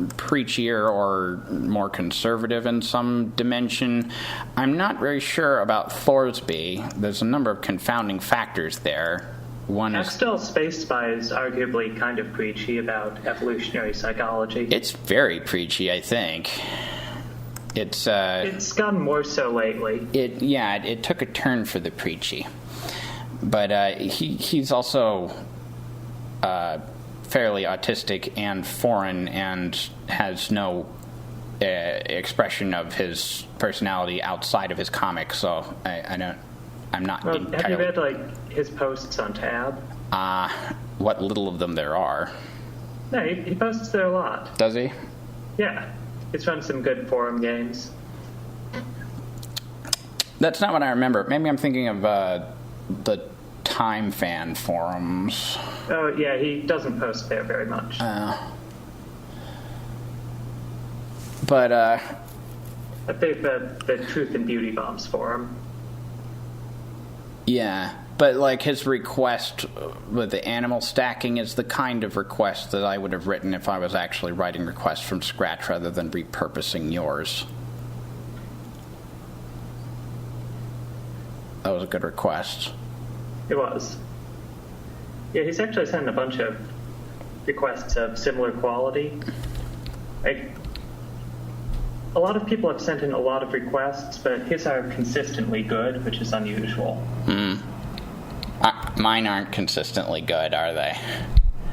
S1: preachier or more conservative in some dimension. I'm not very sure about Thorsby. There's a number of confounding factors there. One is
S3: Axtell Space Spy is arguably kind of preachy about evolutionary psychology.
S1: It's very preachy, I think. It's
S3: gotten more so lately.
S1: It took a turn for the preachy, but he's also fairly autistic and foreign and has no expression of his personality outside of his comics. So I'm not entirely...
S3: Have you read his posts on Tab?
S1: What little of them there are.
S3: No, he posts there a lot.
S1: Does he?
S3: Yeah. He's run some good forum games.
S1: That's not what I remember. Maybe I'm thinking of the Time Fan forums.
S3: Oh, yeah, he doesn't post there very much.
S1: But
S3: I think the Truth and Beauty Bombs forum.
S1: Yeah, but his request with the animal stacking is the kind of request that I would have written if I was actually writing requests from scratch rather than repurposing yours. That was a good request.
S3: It was. Yeah, he's actually sent a bunch of requests of similar quality. A lot of people have sent in a lot of requests, but his are consistently good, which is unusual.
S1: Mine aren't consistently good, are they?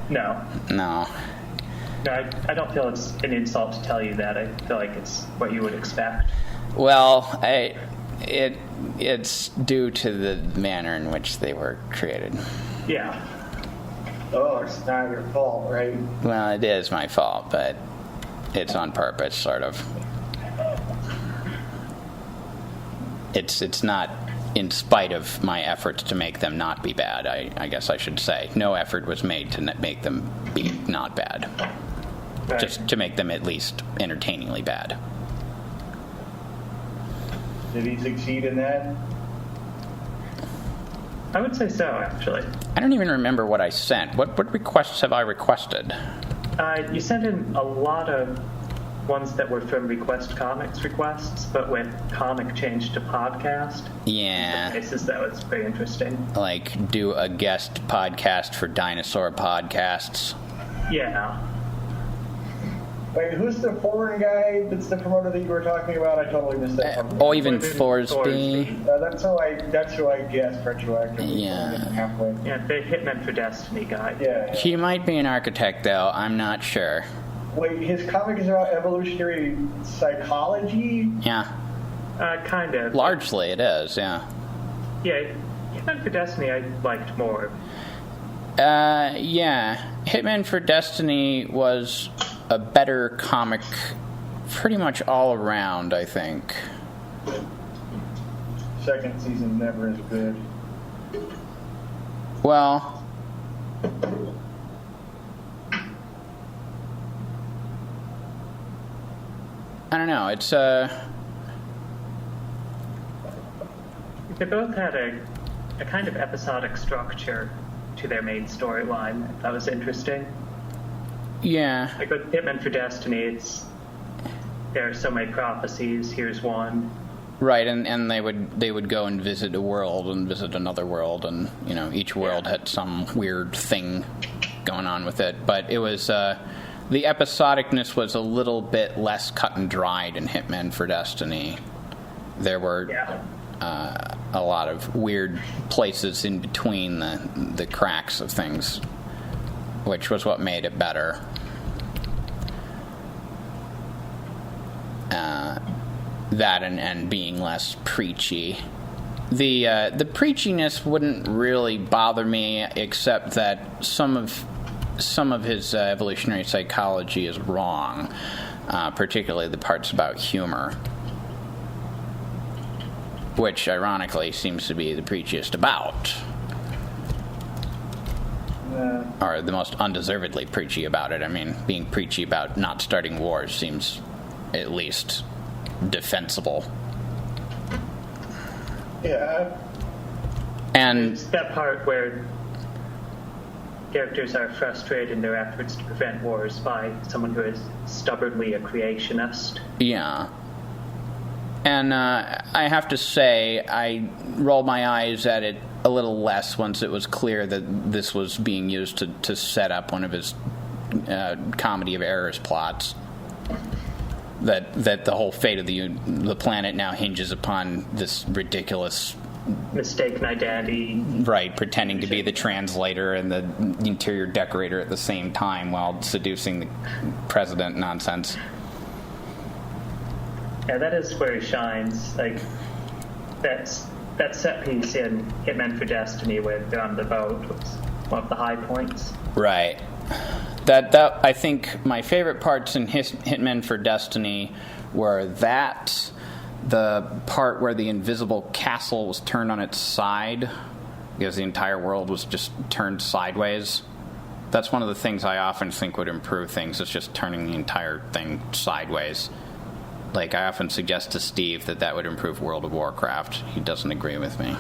S3: No.
S1: No.
S3: No, I don't feel it's an insult to tell you that. I feel like it's what you would expect.
S1: Well, it's due to the manner in which they were created.
S3: Yeah.
S2: Oh, it's not your fault, right?
S1: Well, it is my fault, but it's on purpose, sort of. It's not in spite of my efforts to make them not be bad, I guess I should say. No effort was made to make them be not bad.
S3: Right.
S1: Just to make them at least entertainingly bad.
S2: Did he succeed in that?
S3: I would say so, actually.
S1: I don't even remember what I sent. What requests have I requested?
S3: You sent in a lot of ones that were from Request Comics requests, but with comic changed to podcast.
S1: Yeah.
S3: Cases that was very interesting.
S1: Do a guest podcast for dinosaur podcasts.
S3: Yeah.
S2: Wait, who's the foreign guy that's the promoter that you were talking about? I totally missed that.
S1: Oyvind Thorsby.
S2: That's who I guessed retroactively.
S1: Yeah.
S2: Halfway.
S3: Yeah, the Hitman for Destiny guy.
S2: Yeah.
S1: He might be an architect, though. I'm not sure.
S2: Wait, his comic is about evolutionary psychology?
S1: Yeah.
S3: Kind of.
S1: Largely it is, yeah.
S3: Yeah, Hitman for Destiny I liked more.
S1: Yeah. Hitman for Destiny was a better comic pretty much all around, I think.
S2: second season's never as good.
S1: Well, I don't know. It's
S3: They both had a kind of episodic structure to their main storyline. That was interesting.
S1: yeah.
S3: Like with Hitman for Destiny, there are so many prophecies. Here's one.
S1: Right, and they would go and visit a world and visit another world, and each world had some weird thing going on with it. But it was the episodicness was a little bit less cut and dried in Hitman for Destiny. There were a lot of weird places in between the cracks of things, which was what made it better. That and being less preachy. The preachiness wouldn't really bother me, except that some of his evolutionary psychology is wrong, particularly the parts about humor, which ironically seems to be the preachiest about, or the most undeservedly preachy about it. I mean, being preachy about not starting wars seems at least defensible.
S2: Yeah.
S1: And
S3: It's that part where characters are frustrated in their efforts to prevent wars by someone who is stubbornly a creationist.
S1: yeah. And I have to say, I rolled my eyes at it a little less once it was clear that this was being used to set up one of his comedy of errors plots. That the whole fate of the planet now hinges upon this ridiculous
S3: Mistaken identity.
S1: right, pretending to be the translator and the interior decorator at the same time while seducing the president nonsense.
S3: Yeah, that is where he shines. Like that set piece in Hitman for Destiny where they're on the boat was one of the high points.
S1: Right. That I think my favorite parts in Hitman for Destiny were the part where the invisible castle was turned on its side because the entire world was just turned sideways. That's one of the things I often think would improve things, is just turning the entire thing sideways. Like, I often suggest to Steve that would improve World of Warcraft. He doesn't agree with me.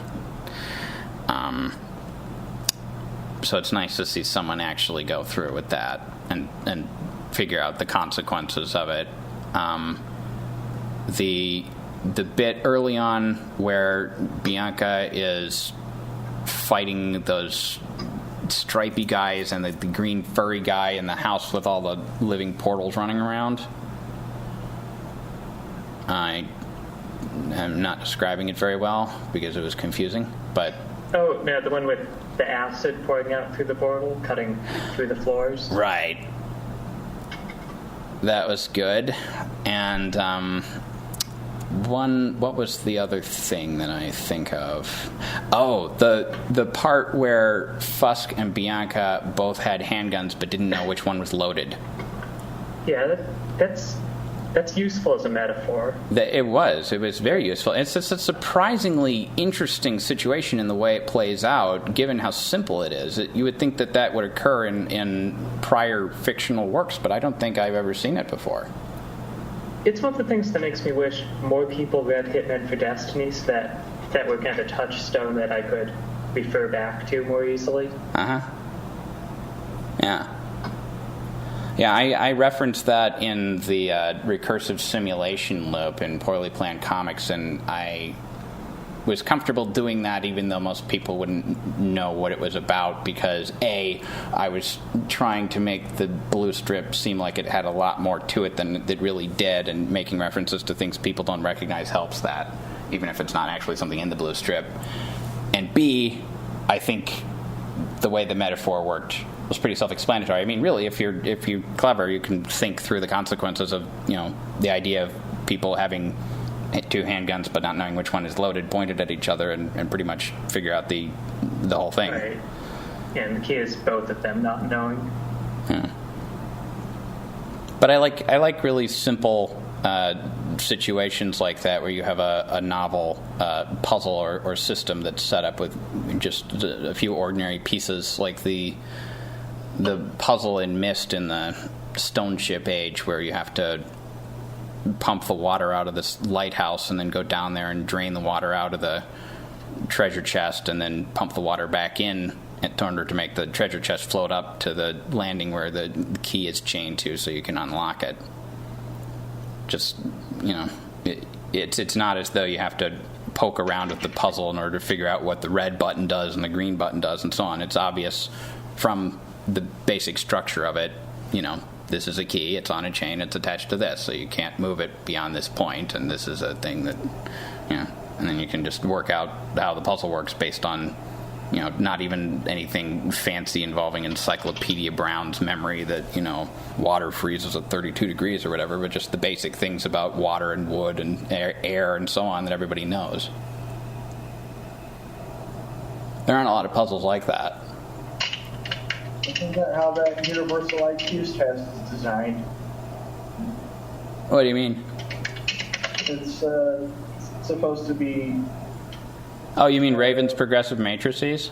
S1: So it's nice to see someone actually go through with that and figure out the consequences of it. The bit early on where Bianca is fighting those stripy guys and the green furry guy in the house with all the living portals running around. I am not describing it very well because it was confusing, but...
S3: Oh, no, the one with the acid pouring out through the portal, cutting through the floors.
S1: Right. That was good. And what was the other thing that I think of? Oh, the part where Fusk and Bianca both had handguns but didn't know which one was loaded.
S3: Yeah, that's useful as a metaphor.
S1: It was very useful. It's a surprisingly interesting situation in the way it plays out, given how simple it is. You would think that would occur in prior fictional works, but I don't think I've ever seen it before.
S3: It's one of the things that makes me wish more people read Hitman for Destiny, so that were kind of a touchstone that I could refer back to more easily.
S1: Uh-huh. Yeah. Yeah, I referenced that in the recursive simulation loop in Poorly Planned Comics, and I was comfortable doing that even though most people wouldn't know what it was about, because I was trying to make the blue strip seem like it had a lot more to it than it really did, and making references to things people don't recognize helps that, even if it's not actually something in the blue strip. And B, I think the way the metaphor worked was pretty self-explanatory. I mean, really, if you're clever, you can think through the consequences of, the idea of people having two handguns but not knowing which one is loaded, pointed at each other, and pretty much figure out the whole thing.
S3: Right. Yeah, and the key is both of them not knowing.
S1: Yeah. But I like really simple situations like that where you have a novel puzzle or system that's set up with just a few ordinary pieces, like the puzzle in Myst in the Stone Ship Age, where you have to pump the water out of this lighthouse and then go down there and drain the water out of the treasure chest and then pump the water back in order to make the treasure chest float up to the landing where the key is chained to so you can unlock it. Just, it's not as though you have to poke around with the puzzle in order to figure out what the red button does and the green button does and so on. It's obvious from the basic structure of it, this is a key, it's on a chain, it's attached to this, so you can't move it beyond this point, and this is a thing that, and then you can just work out how the puzzle works based on, not even anything fancy involving Encyclopedia Brown's memory that, water freezes at 32 degrees or whatever, but just the basic things about water and wood and air and so on that everybody knows. There aren't a lot of puzzles like that.
S2: Isn't that how that universal IQ test is designed?
S1: What do you mean?
S2: It's supposed to be...
S1: Oh, you mean Raven's progressive matrices?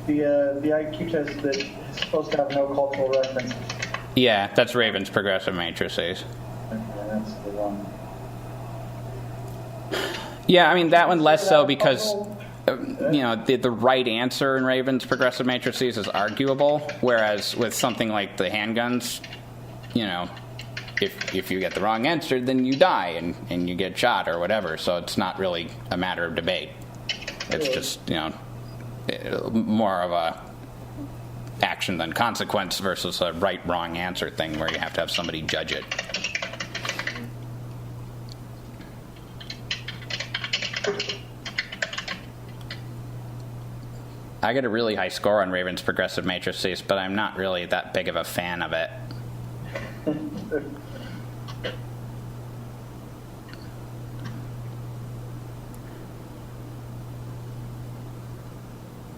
S2: The IQ test that is supposed to have no cultural references.
S1: Yeah, that's Raven's progressive matrices.
S2: Okay, that's the one.
S1: Yeah, I mean, that one less so because... the right answer in Raven's progressive matrices is arguable, whereas with something like the handguns, if you get the wrong answer, then you die and you get shot or whatever. So it's not really a matter of debate. It's just, more of a action than consequence versus a right-wrong answer thing where you have to have somebody judge it. I get a really high score on Raven's progressive matrices, but I'm not really that big of a fan of it.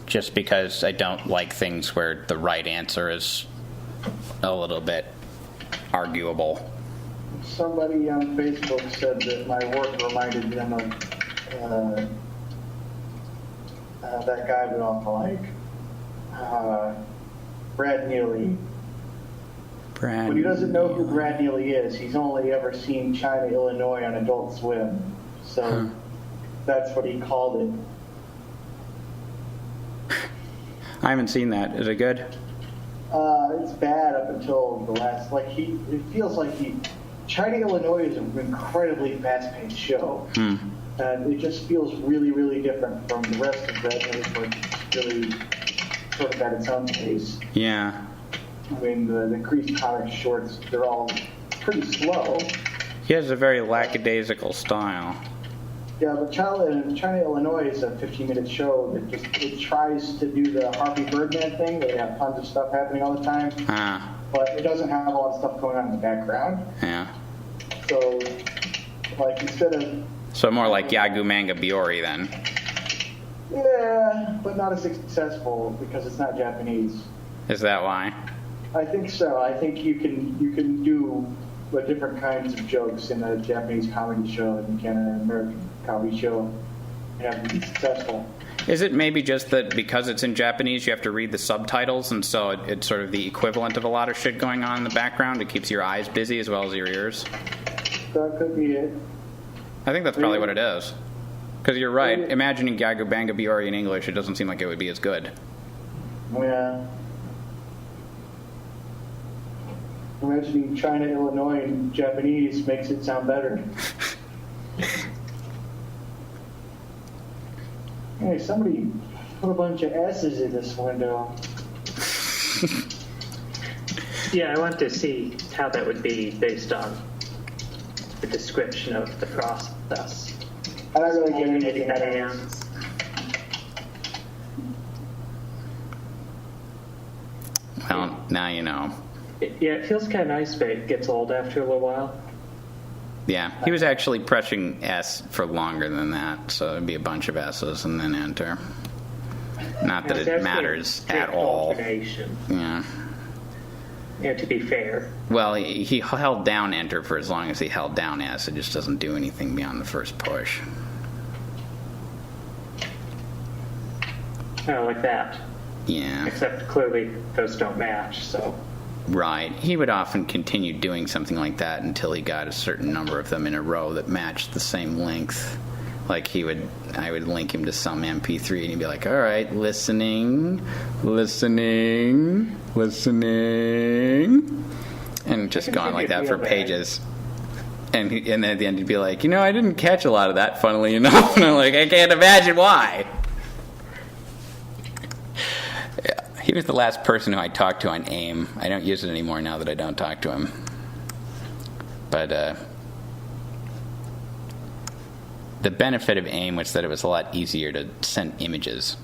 S1: Just because I don't like things where the right answer is a little bit arguable.
S2: Somebody on Facebook said that my work reminded them of that guy we all like, Brad Neely. But he doesn't know who Brad Neely is. He's only ever seen China, Illinois on Adult Swim. So that's what he called it.
S1: I haven't seen that. Is it good?
S2: It's bad up until the last, it feels like China, Illinois is an incredibly fast-paced show. And it just feels really, really different from the rest of Brad Neely's work. It's really sort of at its own pace.
S1: Yeah.
S2: I mean, the Crease comic shorts, they're all pretty slow.
S1: He has a very lackadaisical style.
S2: Yeah, but China, Illinois is a 15-minute show that it tries to do the Harvey Birdman thing, where they have tons of stuff happening all the time. But it doesn't have a lot of stuff going on in the background.
S1: Yeah.
S2: So, instead of...
S1: So more like Yagu Manga Biori then.
S2: Yeah, but not as successful because it's not Japanese.
S1: Is that why?
S2: I think so. I think you can do different kinds of jokes in a Japanese comedy show than you can in an American comedy show and have to be successful.
S1: Is it maybe just that because it's in Japanese you have to read the subtitles and so it's sort of the equivalent of a lot of shit going on in the background? It keeps your eyes busy as well as your ears?
S2: That could be it.
S1: I think that's probably what it is. Because you're right. Imagining Gagu Banga Biori in English, it doesn't seem like it would be as good.
S2: Yeah. Imagining China, Illinois in Japanese makes it sound better. Hey, somebody put a bunch of S's in this window.
S3: Yeah, I want to see how that would be based on the description of the process.
S2: I don't really get anything out of hands.
S1: Well, now you know.
S3: Yeah, it feels kind of nice, but it gets old after a little while.
S1: Yeah, he was actually pressing S for longer than that, so it'd be a bunch of S's and then enter. Not that it matters at all.
S3: Combination.
S1: Yeah.
S3: to be fair.
S1: Well, he held down enter for as long as he held down S. It just doesn't do anything beyond the first push.
S3: Oh, like that.
S1: Yeah.
S3: Except clearly those don't match, so.
S1: Right. He would often continue doing something like that until he got a certain number of them in a row that matched the same length. Like I would link him to some MP3 and he'd be like, all right, listening, and just going like that for pages. And then at the end he'd be like, I didn't catch a lot of that, funnily enough. And I'm like, I can't imagine why. Yeah, he was the last person who I talked to on AIM. I don't use it anymore now that I don't talk to him. But the benefit of AIM was that it was a lot easier to send images.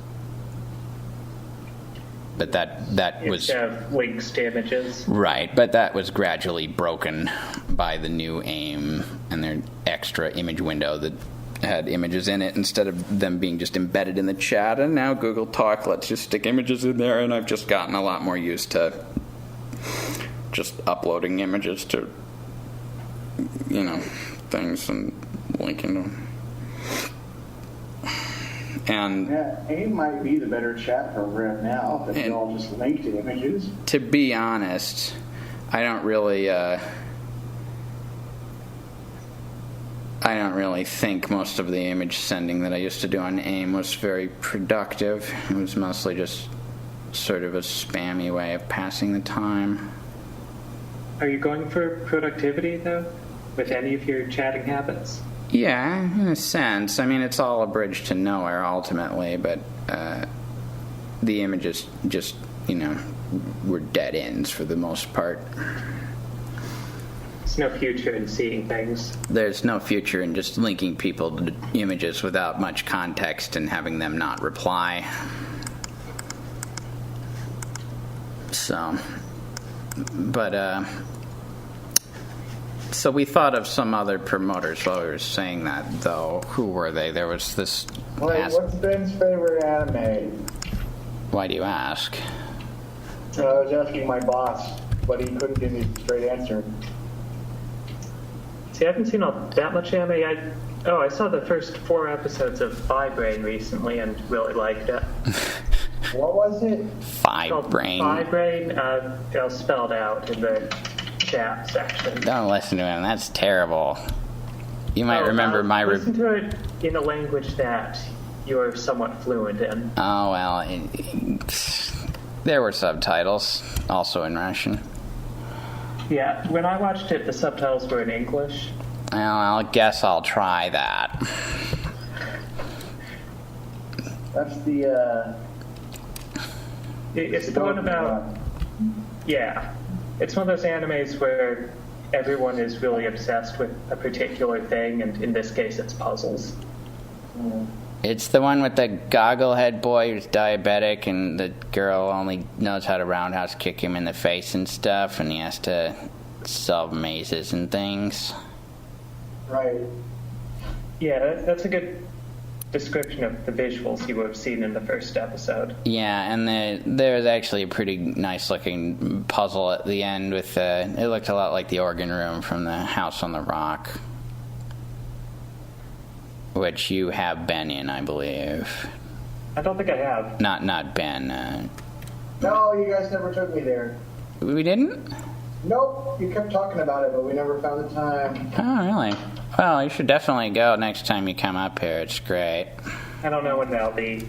S1: But that was
S3: links to images.
S1: Right, but that was gradually broken by the new AIM and their extra image window that had images in it instead of them being just embedded in the chat. And now Google Talk lets you stick images in there, and I've just gotten a lot more used to just uploading images to things and linking them. And
S2: yeah, AIM might be the better chat program now, but they all just link to images.
S1: To be honest, I don't really think most of the image sending that I used to do on AIM was very productive. It was mostly just sort of a spammy way of passing the time.
S3: Are you going for productivity, though, with any of your chatting habits?
S1: Yeah, in a sense. I mean, it's all a bridge to nowhere, ultimately, but the images just, were dead ends for the most part.
S3: There's no future in seeing things.
S1: There's no future in just linking people to images without much context and having them not reply. So, but, so we thought of some other promoters while we were saying that, though. Who were they? There was this...
S2: What's Ben's favorite anime?
S1: Why do you ask?
S2: I was asking my boss, but he couldn't give me a straight answer.
S3: See, I haven't seen that much anime. I saw the first 4 episodes of Fibrain recently and really liked it.
S2: What was it?
S1: Fibrain.
S3: Fibrain, I'll spell it out in the chat section.
S1: Don't listen to him. That's terrible. You might remember my...
S3: Listen to it in a language that you're somewhat fluent in.
S1: Oh, well, there were subtitles, also in Russian.
S3: Yeah, when I watched it, the subtitles were in English.
S1: Well, I guess I'll try that.
S2: That's the,
S3: It's the one about... Yeah. It's one of those animes where everyone is really obsessed with a particular thing, and in this case, it's puzzles.
S1: It's the one with the goggle-head boy who's diabetic, and the girl only knows how to roundhouse kick him in the face and stuff, and he has to solve mazes and things.
S2: right.
S3: Yeah, that's a good description of the visuals you would have seen in the first episode.
S1: Yeah, and there's actually a pretty nice-looking puzzle at the end with it looked a lot like the organ room from the House on the Rock, which you have been in, I believe.
S3: I don't think I have.
S1: Not Ben.
S2: No, you guys never took me there.
S1: We didn't?
S2: Nope, you kept talking about it, but we never found the time.
S1: Oh, really? Well, you should definitely go next time you come up here. It's great.
S3: I don't know when that'll be.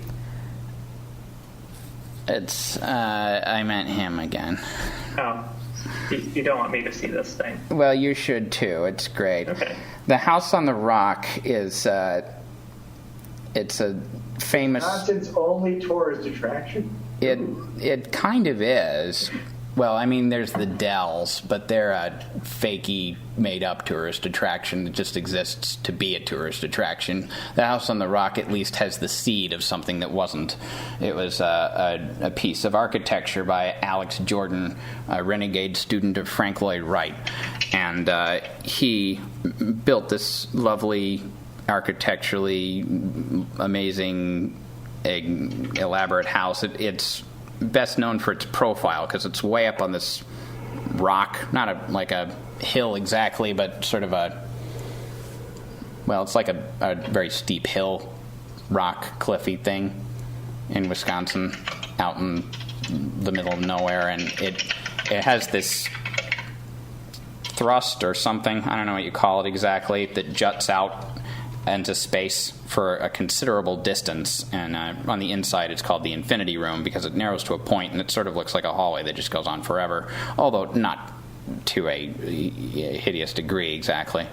S1: It's, I meant him again.
S3: Oh. You don't want me to see this thing.
S1: Well, you should too. It's great.
S3: Okay.
S1: The House on the Rock is, it's a famous...
S2: Wisconsin's only tourist attraction?
S1: It kind of is. Well, I mean, there's the Dells, but they're a fakey, made-up tourist attraction that just exists to be a tourist attraction. The House on the Rock at least has the seed of something that wasn't. It was a piece of architecture by Alex Jordan, a renegade student of Frank Lloyd Wright. And he built this lovely, architecturally amazing, elaborate house. It's best known for its profile because it's way up on this rock, not like a hill exactly, but sort of it's like a very steep hill, rock, cliffy thing in Wisconsin, out in the middle of nowhere, and it has this thrust or something, I don't know what you call it exactly, that juts out into space for a considerable distance, and on the inside it's called the infinity room because it narrows to a point and it sort of looks like a hallway that just goes on forever, although not to a hideous degree exactly.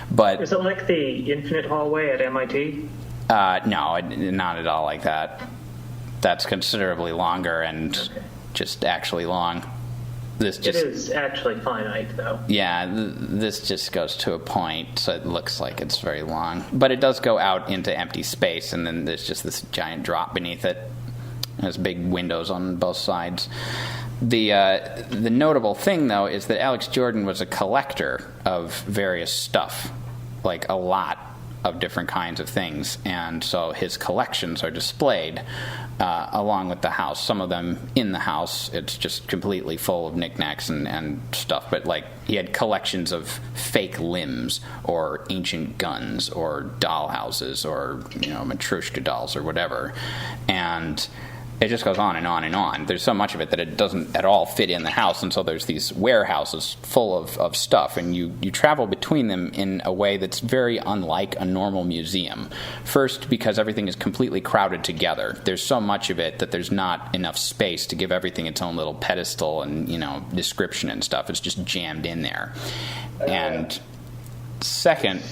S1: But
S3: is it like the infinite hallway at MIT?
S1: No, not at all like that. That's considerably longer and just actually long. It
S3: is actually finite, though.
S1: Yeah, this just goes to a point, so it looks like it's very long. But it does go out into empty space, and then there's just this giant drop beneath it. There's big windows on both sides. The notable thing, though, is that Alex Jordan was a collector of various stuff, like a lot of different kinds of things, and so his collections are displayed along with the house. Some of them in the house, it's just completely full of knickknacks and stuff, but like he had collections of fake limbs or ancient guns or dollhouses or Matryoshka dolls or whatever, and it just goes on and on and on. There's so much of it that it doesn't at all fit in the house, and so there's these warehouses full of stuff, and you travel between them in a way that's very unlike a normal museum. First, because everything is completely crowded together. There's so much of it that there's not enough space to give everything its own little pedestal and, description and stuff. It's just jammed in there. And second,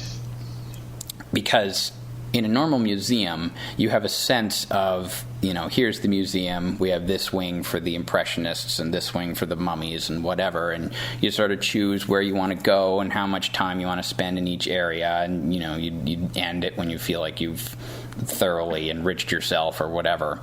S1: because in a normal museum, you have a sense of, here's the museum, we have this wing for the Impressionists and this wing for the mummies and whatever, and you sort of choose where you want to go and how much time you want to spend in each area, and, you end it when you feel like you've thoroughly enriched yourself or whatever.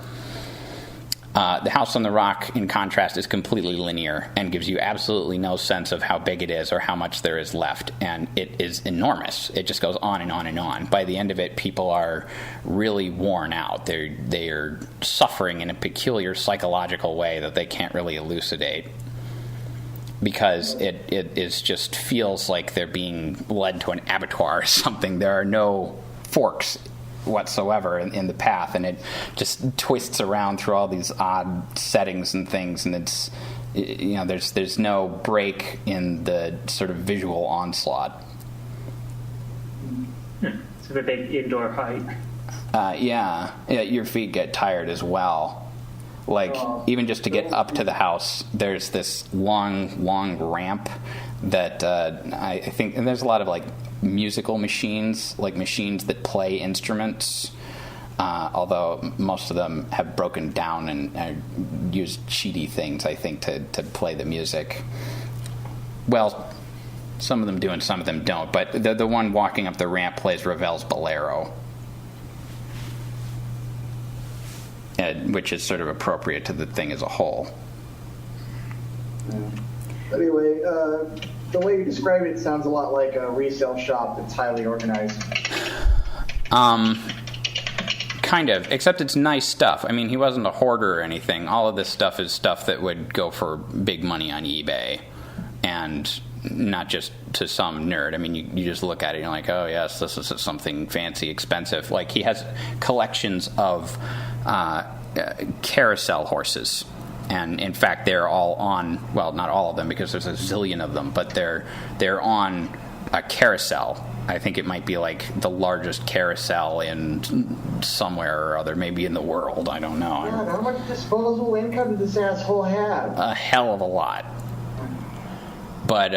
S1: The House on the Rock, in contrast, is completely linear and gives you absolutely no sense of how big it is or how much there is left. And it is enormous. It just goes on and on and on. By the end of it, people are really worn out. They are suffering in a peculiar psychological way that they can't really elucidate, because it is just feels like they're being led to an abattoir or something. There are no forks whatsoever in the path, and it just twists around through all these odd settings and things, and it's there's no break in the sort of visual onslaught.
S3: It's a big indoor hike.
S1: Yeah, your feet get tired as well. Like, even just to get up to the house, there's this long ramp that I think, and there's a lot of like musical machines, like machines that play instruments, although most of them have broken down and use cheaty things, I think, to play the music. Well, some of them do and some of them don't, but the one walking up the ramp plays Ravel's Bolero, which is sort of appropriate to the thing as a whole.
S2: Anyway, the way you describe it sounds a lot like a resale shop that's highly organized.
S1: Kind of, except it's nice stuff. I mean, he wasn't a hoarder or anything. All of this stuff is stuff that would go for big money on eBay, and not just to some nerd. I mean, you just look at it and you're like, oh yes, this is something fancy, expensive. Like, he has collections of carousel horses. And in fact, they're all on, well, not all of them because there's a zillion of them, but they're on a carousel. I think it might be like the largest carousel in somewhere or other, maybe in the world. I don't know.
S2: God, how much disposable income does this asshole have?
S1: A hell of a lot. But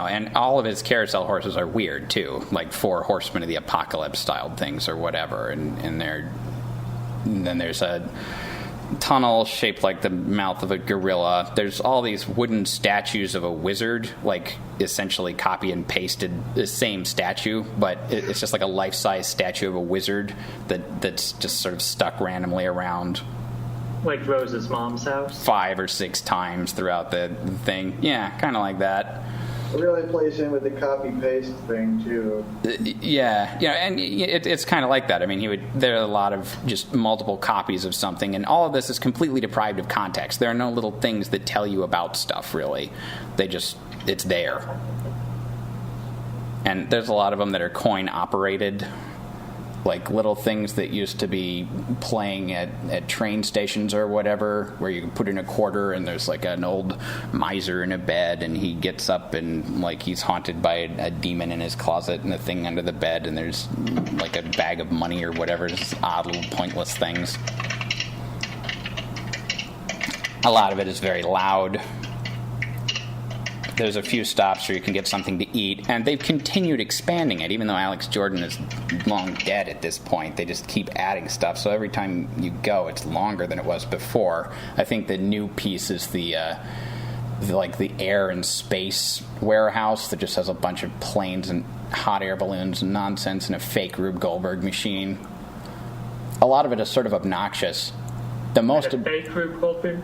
S1: and all of his carousel horses are weird too, like 4 Horsemen of the Apocalypse styled things or whatever, and then there's a tunnel shaped like the mouth of a gorilla. There's all these wooden statues of a wizard, like essentially copy and pasted the same statue, but it's just like a life-size statue of a wizard that's just sort of stuck randomly around.
S3: Like Rose's mom's house?
S1: 5 or 6 times throughout the thing. Yeah, kind of like that.
S2: It really plays in with the copy-paste thing, too.
S1: Yeah, and it's kind of like that. I mean, there are a lot of just multiple copies of something, and all of this is completely deprived of context. There are no little things that tell you about stuff, really. It's there. And there's a lot of them that are coin-operated, like little things that used to be playing at train stations or whatever, where you can put in a quarter and there's like an old miser in a bed and he gets up and like he's haunted by a demon in his closet and a thing under the bed and there's like a bag of money or whatever, just odd little pointless things. A lot of it is very loud. There's a few stops where you can get something to eat, and they've continued expanding it, even though Alex Jordan is long dead at this point. They just keep adding stuff, so every time you go, it's longer than it was before. I think the new piece is the air and space warehouse that just has a bunch of planes and hot air balloons and nonsense and a fake Rube Goldberg machine. A lot of it is sort of obnoxious.
S3: A fake Rube Goldberg?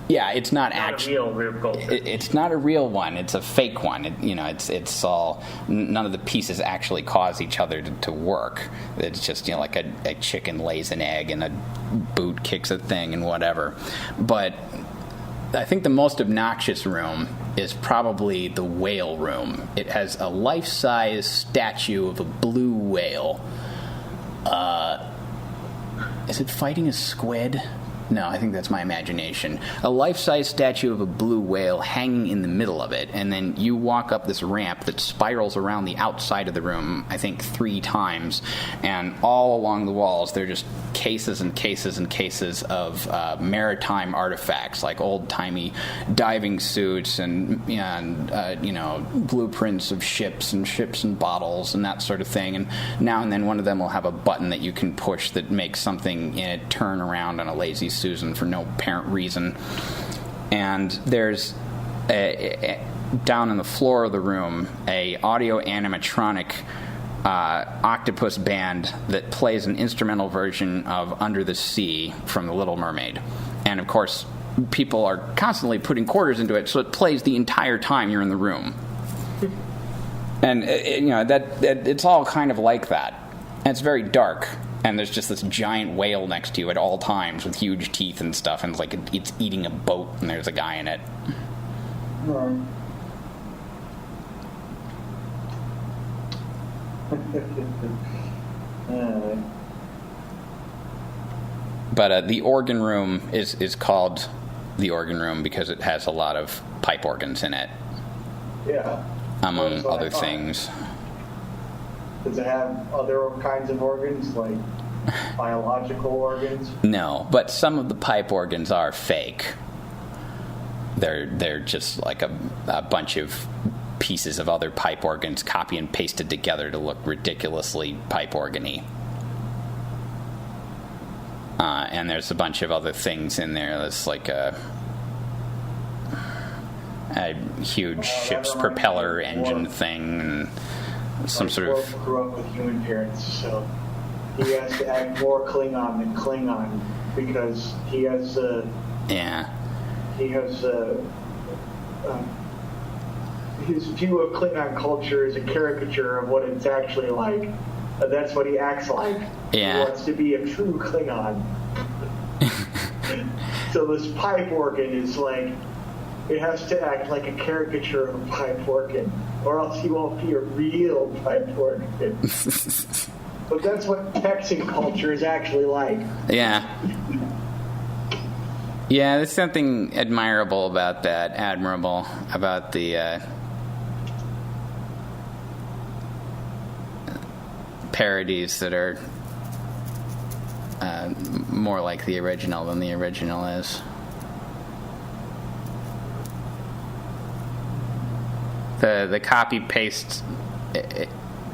S1: Yeah, it's not actually
S3: a real Rube Goldberg.
S1: It's not a real one. It's a fake one. It's all, none of the pieces actually cause each other to work. It's just like a chicken lays an egg and a boot kicks a thing and whatever. But I think the most obnoxious room is probably the whale room. It has a life-size statue of a blue whale. Is it fighting a squid? No, I think that's my imagination. A life-size statue of a blue whale hanging in the middle of it, and then you walk up this ramp that spirals around the outside of the room, I think 3 times, and all along the walls there are just cases and cases and cases of maritime artifacts, like old-timey diving suits and blueprints of ships and bottles and that sort of thing. And now and then one of them will have a button that you can push that makes something in it turn around on a lazy Susan for no apparent reason. And there's down on the floor of the room a audio animatronic octopus band that plays an instrumental version of Under the Sea from The Little Mermaid. And of course people are constantly putting quarters into it, so it plays the entire time you're in the room. And it's all kind of like that. And it's very dark. And there's just this giant whale next to you at all times with huge teeth and stuff, and it's like it's eating a boat, and there's a guy in it. But the organ room is called the organ room because it has a lot of pipe organs in it.
S2: Yeah.
S1: Among other things.
S2: Does it have other kinds of organs, like biological organs?
S1: No, but some of the pipe organs are fake. They're just like a bunch of pieces of other pipe organs copy and pasted together to look ridiculously pipe organ-y. And there's a bunch of other things in there. There's like a huge ship's propeller engine thing and some sort of...
S2: grew up with human parents, so he has to act more Klingon than Klingon because he has his view of Klingon culture is a caricature of what it's actually like. That's what he acts like.
S1: Yeah.
S2: He wants to be a true Klingon. So this pipe organ is like, it has to act like a caricature of a pipe organ, or else he won't be a real pipe organ. But that's what Texan culture is actually like.
S1: Yeah. Yeah, there's something admirable about that, admirable about the parodies that are more like the original than the original is. The copy paste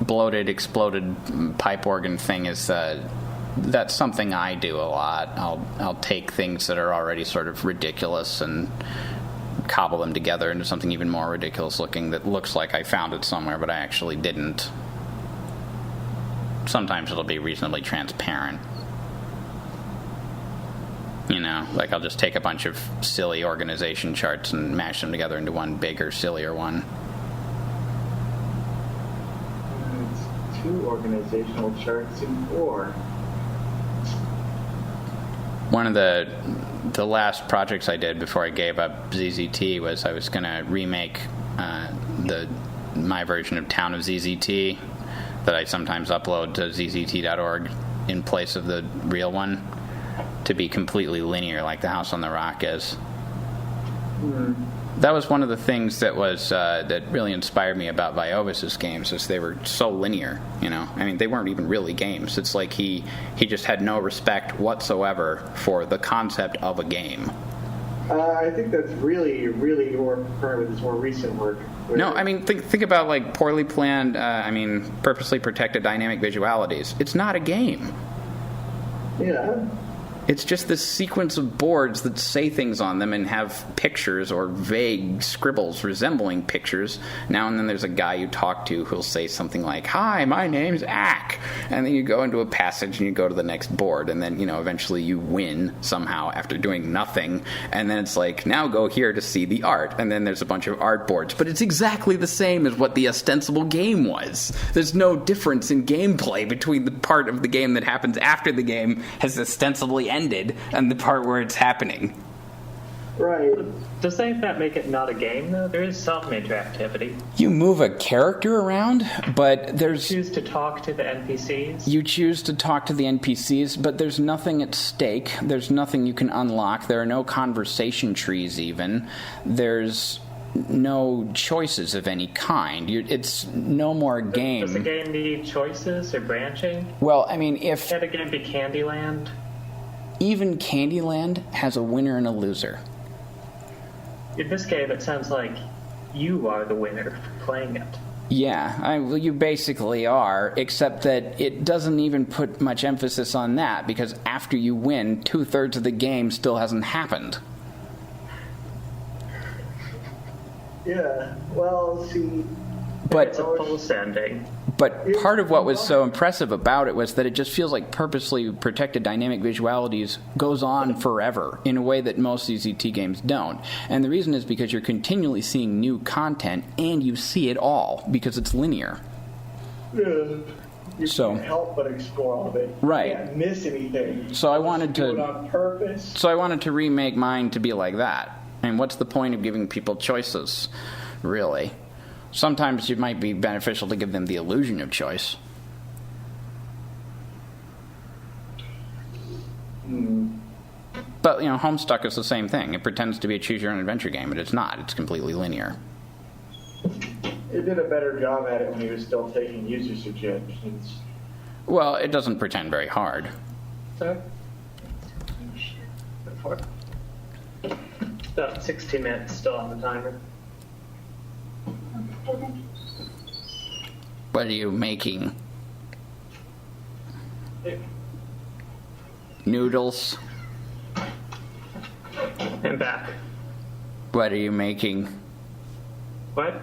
S1: bloated exploded pipe organ thing is that's something I do a lot. I'll take things that are already sort of ridiculous and cobble them together into something even more ridiculous looking that looks like I found it somewhere but I actually didn't. Sometimes it'll be reasonably transparent. Like I'll just take a bunch of silly organization charts and mash them together into one bigger, sillier one.
S5: 2 organizational charts in 4.
S1: One of the last projects I did before I gave up ZZT was I was going to remake my version of Town of ZZT that I sometimes upload to zzt.org in place of the real one to be completely linear like the House on the Rock is. That was one of the things that was that really inspired me about Viovis's games, is they were so linear. I mean, they weren't even really games. It's like he just had no respect whatsoever for the concept of a game.
S2: I think that's really, really more concurrent with his more recent work.
S1: No, I mean, think about like poorly planned, purposely protected dynamic visualities. It's not a game.
S2: Yeah.
S1: It's just this sequence of boards that say things on them and have pictures or vague scribbles resembling pictures. Now and then there's a guy you talk to who'll say something like, "Hi, my name's Ack." And then you go into a passage and you go to the next board. And then, eventually you win somehow after doing nothing. And then it's like, now go here to see the art. And then there's a bunch of art boards. But it's exactly the same as what the ostensible game was. There's no difference in gameplay between the part of the game that happens after the game has ostensibly ended and the part where it's happening.
S2: Right.
S3: Does that make it not a game, though? There is some interactivity.
S1: You move a character around, but there's...
S3: You choose to talk to the NPCs?
S1: You choose to talk to the NPCs, but there's nothing at stake. There's nothing you can unlock. There are no conversation trees, even. There's no choices of any kind. It's no more a game.
S3: Does the game need choices or branching?
S1: Well, I mean, if...
S3: Can the game be Candyland? Even
S1: Candyland has a winner and a loser.
S3: In this game, it sounds like you are the winner for playing it.
S1: Yeah, you basically are, except that it doesn't even put much emphasis on that, because after you win, 2/3 of the game still hasn't happened.
S2: Yeah, well, see...
S1: But
S3: it's a false ending.
S1: But part of what was so impressive about it was that it just feels like purposely protected dynamic visualities goes on forever in a way that most ZZT games don't. And the reason is because you're continually seeing new content and you see it all because it's linear.
S2: Yeah. You can't help but explore all of it.
S1: Right.
S2: You can't miss anything.
S1: So I wanted to
S2: do it on purpose.
S1: So I wanted to remake mine to be like that. And what's the point of giving people choices, really? Sometimes it might be beneficial to give them the illusion of choice. But, Homestuck is the same thing. It pretends to be a choose-your-own-adventure game, but it's not. It's completely linear.
S2: It did a better job at it when he was still taking user suggestions.
S1: Well, it doesn't pretend very hard.
S3: Sorry? About 16 minutes still on the timer.
S1: What are you making? Noodles?
S3: I'm back.
S1: What are you making?
S3: What?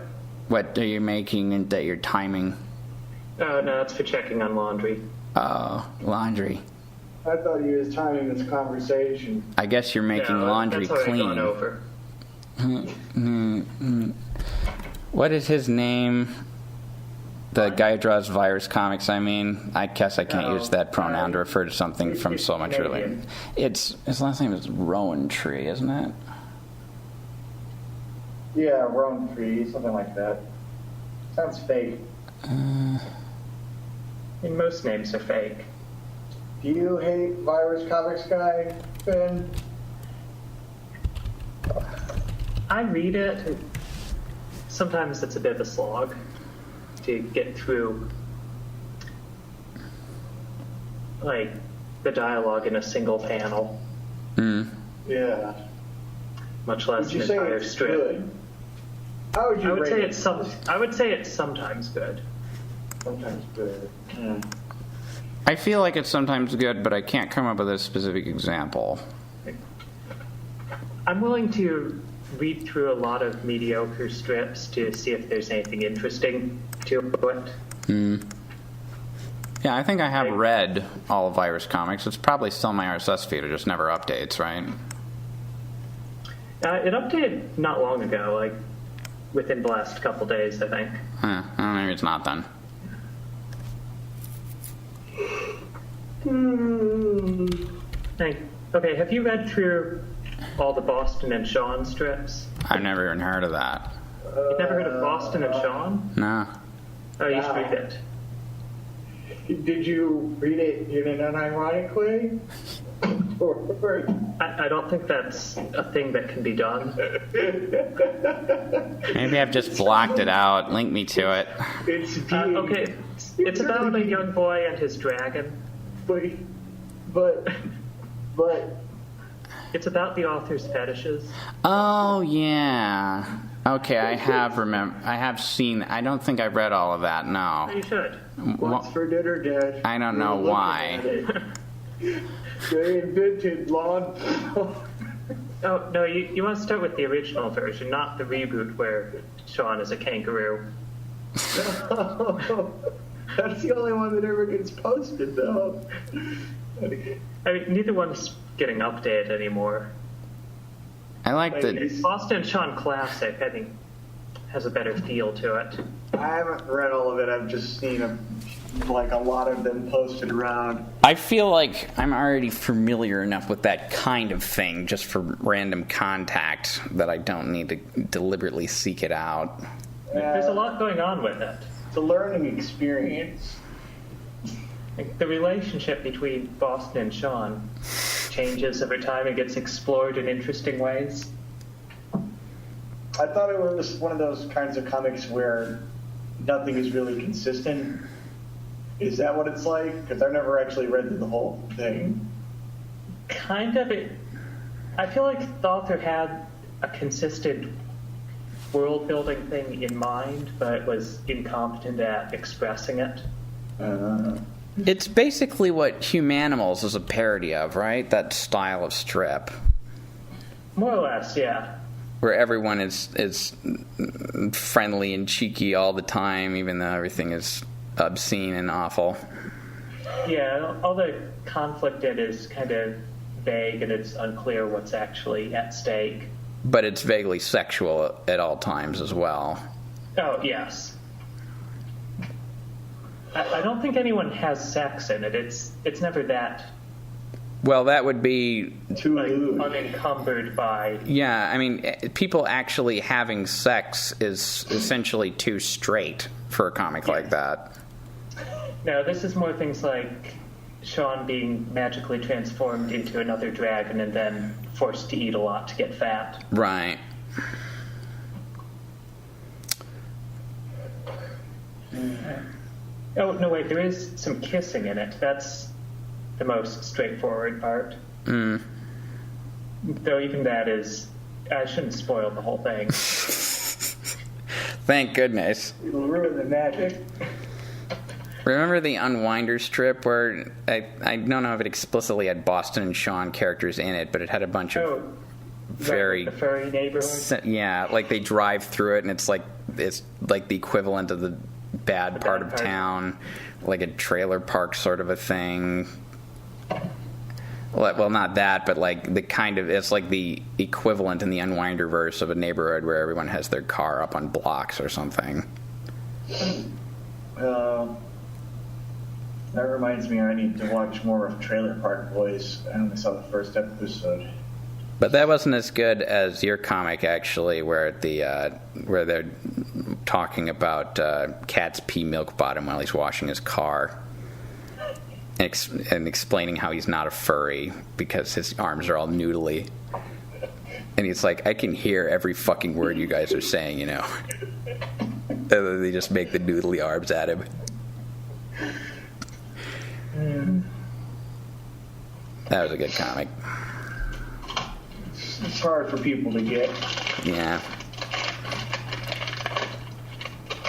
S1: What are you making that you're timing?
S3: Oh, no, that's for checking on laundry.
S1: Oh, laundry.
S2: I thought you was timing this conversation.
S1: I guess you're making laundry
S3: that's
S1: clean.
S3: Gone over.
S1: What is his name? The guy who draws virus comics, I mean. I guess I can't use that pronoun to refer to something from so much earlier. His last name is Rowan Tree, isn't it?
S2: Yeah, Rowan Tree, something like that. Sounds fake.
S3: Most names are fake.
S2: Do you hate Virus Comics guy, Ben?
S3: I read it. Sometimes it's a bit of a slog to get through, like, the dialogue in a single panel.
S2: Yeah.
S3: Much less an
S2: Would you say
S3: entire
S2: it's
S3: strip.
S2: good? How would you rate it?
S3: I would say it's sometimes good.
S2: Sometimes good.
S1: I feel like it's sometimes good, but I can't come up with a specific example.
S3: I'm willing to read through a lot of mediocre strips to see if there's anything interesting to it.
S1: Yeah, I think I have read all of Virus Comics. It's probably still my RSS feed. It just never updates, right?
S3: It updated not long ago, like within the last couple days, I think.
S1: Maybe it's not then.
S3: Okay, have you read through all the Boston and Sean strips?
S1: I've never even heard of that.
S3: You've never heard of Boston and Sean?
S1: No.
S3: Oh, you should read it.
S2: Did you read it in an unironic way?
S3: I don't think that's a thing that can be done.
S1: Maybe I've just blocked it out. Link me to it.
S2: It's
S3: Okay, it's about a young boy and his dragon.
S2: but
S3: It's about the author's fetishes.
S1: Oh, yeah. Okay, I have seen. I don't think I've read all of that. No.
S3: You should.
S2: what's for dinner, Dad?
S1: I don't know
S2: We're looking
S1: why.
S2: at it. They invented lawn.
S3: Oh, no, you want to start with the original version, not the reboot where Sean is a kangaroo.
S2: That's the only one that ever gets posted, though.
S3: I mean, neither one's getting updated anymore.
S1: I like the.
S3: The Boston Sean Classic, I think, has a better feel to it.
S2: I haven't read all of it. I've just seen a lot of them posted around.
S1: I feel like I'm already familiar enough with that kind of thing just for random contact that I don't need to deliberately seek it out.
S3: There's a lot going on with it.
S2: It's a learning experience.
S3: Like, the relationship between Boston and Sean changes every time it gets explored in interesting ways.
S2: I thought it was one of those kinds of comics where nothing is really consistent. Is that what it's like? Because I've never actually read the whole thing.
S3: Kind of. I feel like the author had a consistent world-building thing in mind, but was incompetent at expressing it.
S1: It's basically what Humanimals is a parody of, right? That style of strip.
S3: More or less, yeah.
S1: Where everyone is friendly and cheeky all the time, even though everything is obscene and awful.
S3: Yeah, all the conflict in it is kind of vague, and it's unclear what's actually at stake.
S1: But it's vaguely sexual at all times as well.
S3: Oh, yes. I don't think anyone has sex in it. It's never that
S1: Well, that would be
S3: unencumbered by.
S1: Yeah, I mean, people actually having sex is essentially too straight for a comic like that.
S3: No, this is more things like Sean being magically transformed into another dragon and then forced to eat a lot to get fat.
S1: Right.
S3: Oh, no, wait, there is some kissing in it. That's the most straightforward part.
S1: Mm.
S3: Though even that is... I shouldn't spoil the whole thing.
S1: Thank goodness.
S2: It'll ruin the magic.
S1: Remember the Unwinder strip where I don't know if it explicitly had Boston and Sean characters in it, but it had a bunch of very
S3: the furry neighborhood.
S1: Yeah, like they drive through it and it's like the equivalent of the bad part of town, like a trailer park sort of a thing. Well, not that, but like the kind of, it's like the equivalent in the Unwinder verse of a neighborhood where everyone has their car up on blocks or something.
S2: That reminds me, I need to watch more of Trailer Park Boys. I only saw the first episode.
S1: But that wasn't as good as your comic, actually, where where they're talking about Cat's pee milk bottom while he's washing his car, and explaining how he's not a furry because his arms are all noodly. And he's like, I can hear every fucking word you guys are saying, you know. And then they just make the noodly arms at him. That was a good comic.
S2: It's hard for people to get.
S1: Yeah.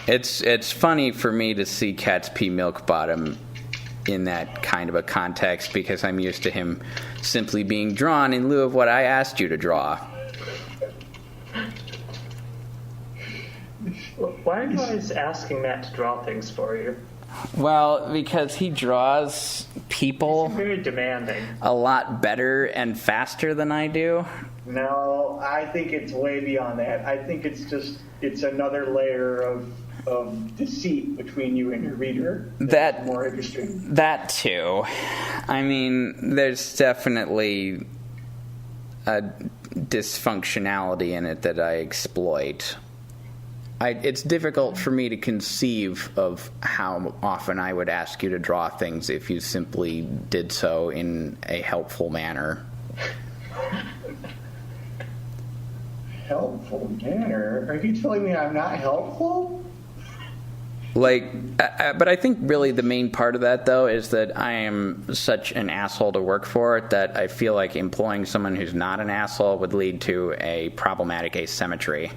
S1: It's funny for me to see Cat's pee milk bottom in that kind of a context because I'm used to him simply being drawn in lieu of what I asked you to draw.
S3: Why are you guys asking Matt to draw things for you?
S1: Well, because he draws people
S3: Very demanding.
S1: a lot better and faster than I do.
S2: No, I think it's way beyond that. I think it's another layer of deceit between you and your reader. That's more interesting.
S1: That too. I mean, there's definitely a dysfunctionality in it that I exploit. It's difficult for me to conceive of how often I would ask you to draw things if you simply did so in a helpful manner.
S2: Helpful manner? Are you telling me I'm not helpful?
S1: But I think really the main part of that, though, is that I am such an asshole to work for that I feel like employing someone who's not an asshole would lead to a problematic asymmetry.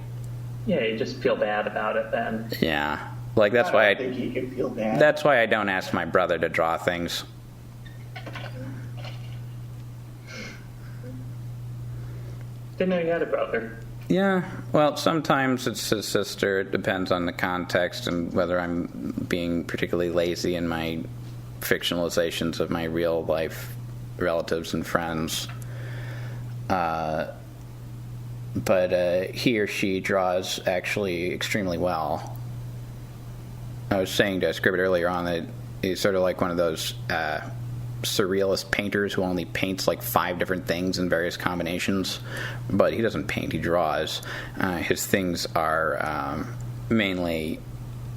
S3: Yeah, you just feel bad about it then.
S1: Yeah. That's why
S2: I think you can feel bad.
S1: That's why I don't ask my brother to draw things.
S3: Didn't know you had a brother.
S1: Yeah, well, sometimes it's his sister. It depends on the context and whether I'm being particularly lazy in my fictionalizations of my real life relatives and friends. But he or she draws actually extremely well. I was saying to Scribbit earlier on that he's sort of like one of those surrealist painters who only paints like 5 different things in various combinations, but he doesn't paint, he draws. His things are mainly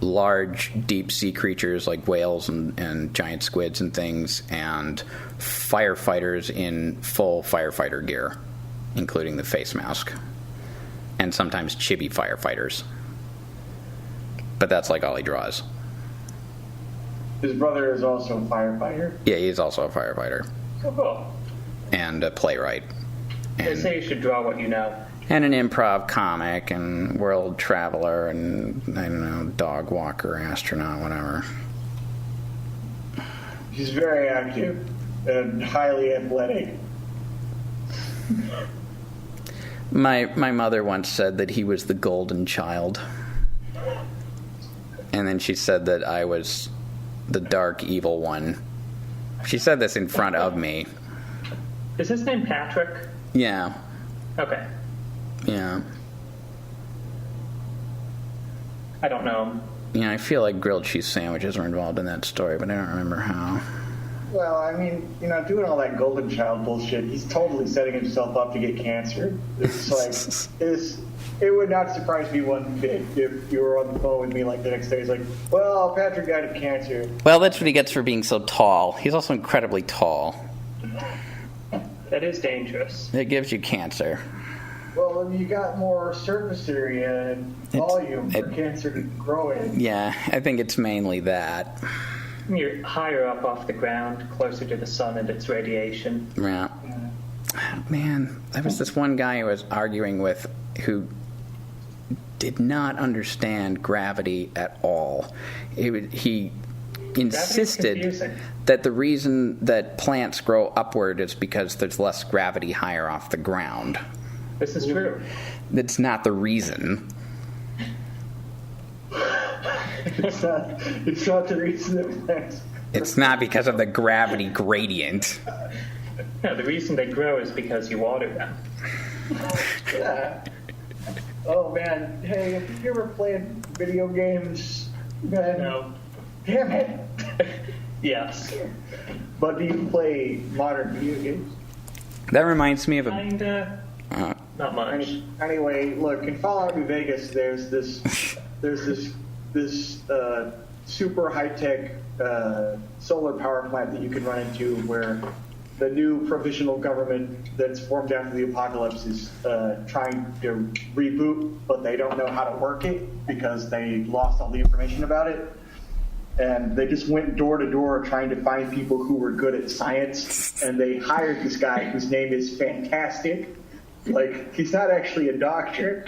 S1: large deep sea creatures like whales and giant squids and things, and firefighters in full firefighter gear, including the face mask, and sometimes chibi firefighters. But that's like all he draws.
S2: His brother is also a firefighter?
S1: Yeah, he's also a firefighter.
S3: Oh, cool.
S1: And a playwright.
S3: They say you should draw what you know.
S1: And an improv comic and world traveler and, I don't know, dog walker, astronaut, whatever.
S2: He's very active and highly athletic.
S1: My mother once said that he was the golden child. And then she said that I was the dark evil one. She said this in front of me.
S3: Is his name Patrick?
S1: Yeah.
S3: Okay.
S1: Yeah.
S3: I don't know him.
S1: Yeah, I feel like grilled cheese sandwiches are involved in that story, but I don't remember how.
S2: Well, I mean, doing all that golden child bullshit, he's totally setting himself up to get cancer. It's like, it would not surprise me one bit if you were on the phone with me like the next day. He's like, well, Patrick died of cancer.
S1: Well, that's what he gets for being so tall. He's also incredibly tall.
S3: That is dangerous.
S1: It gives you cancer.
S2: Well, you got more surface area and volume for cancer to grow in.
S1: Yeah, I think it's mainly that.
S3: You're higher up off the ground, closer to the sun and its radiation.
S1: Yeah. Man, there was this one guy I was arguing with who did not understand gravity at all. He insisted that the reason that plants grow upward is because there's less gravity higher off the ground.
S3: This is true.
S1: That's not the reason.
S2: It's not the reason that plants.
S1: It's not because of the gravity gradient.
S3: No, the reason they grow is because you water them.
S2: Yeah. Oh man, hey, have you ever played video games? Man,
S3: No.
S2: damn it.
S3: Yes.
S2: But do you play modern video games?
S1: That reminds me of a...
S3: Kinda. Not much.
S2: Anyway, look, in Fallout New Vegas, there's this super high-tech solar power plant that you can run into where the new provisional government that's formed after the apocalypse is trying to reboot, but they don't know how to work it because they lost all the information about it. And they just went door to door trying to find people who were good at science, and they hired this guy whose name is Fantastic. Like, he's not actually a doctor.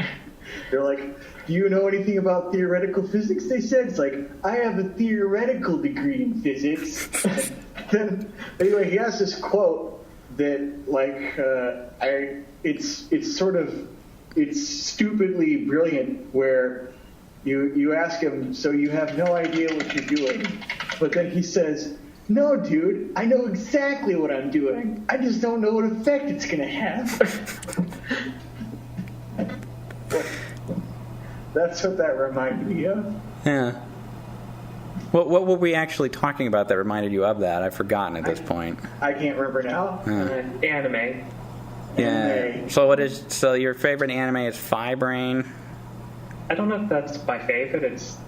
S2: They're like, do you know anything about theoretical physics? They said, it's like, I have a theoretical degree in physics. Then, anyway, he has this quote that, like, it's stupidly brilliant, where You ask him, so you have no idea what you're doing. But then he says, no, dude, I know exactly what I'm doing. I just don't know what effect it's going to have. That's what that reminded me of.
S6: Yeah. What were we actually talking about that reminded you of that? I've forgotten at this point.
S2: I can't remember now.
S3: Anime.
S6: Yeah. So your favorite anime is Fi-Brain?
S3: I don't know if that's my favorite. It's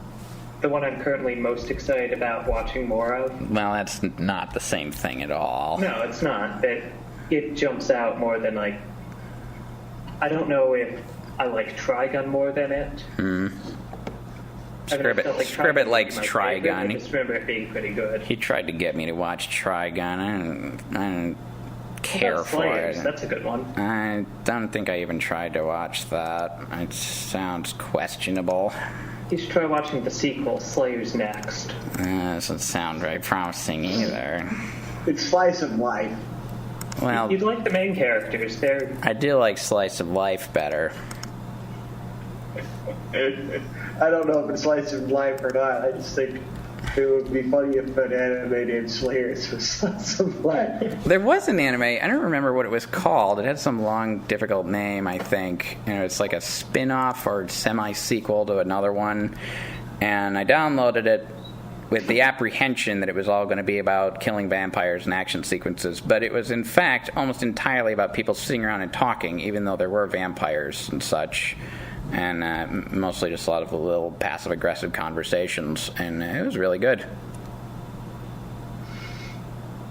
S3: the one I'm currently most excited about watching more of.
S6: Well, that's not the same thing at all.
S3: No, it's not. It jumps out more than, like... I don't know if I like Trigun more than it.
S6: Scribbit likes Trigun.
S3: I just remember it being pretty good.
S6: He tried to get me to watch Trigun. I didn't care for it.
S3: That's a good one.
S6: I don't think I even tried to watch that. It sounds questionable.
S3: You should try watching the sequel, Slayer's Next.
S6: Doesn't sound very promising either.
S2: It's slice of life.
S6: Well,
S3: You'd like the main characters.
S6: I do like Slice of Life better.
S2: I don't know if it's slice of life or not. I just think it would be funny if an anime named Slayers was slice of life.
S6: There was an anime. I don't remember what it was called. It had some long, difficult name, I think. It's like a spin-off or semi-sequel to another one. And I downloaded it with the apprehension that it was all going to be about killing vampires and action sequences. But it was, in fact, almost entirely about people sitting around and talking, even though there were vampires and such. And mostly just a lot of little passive-aggressive conversations. And it was really good.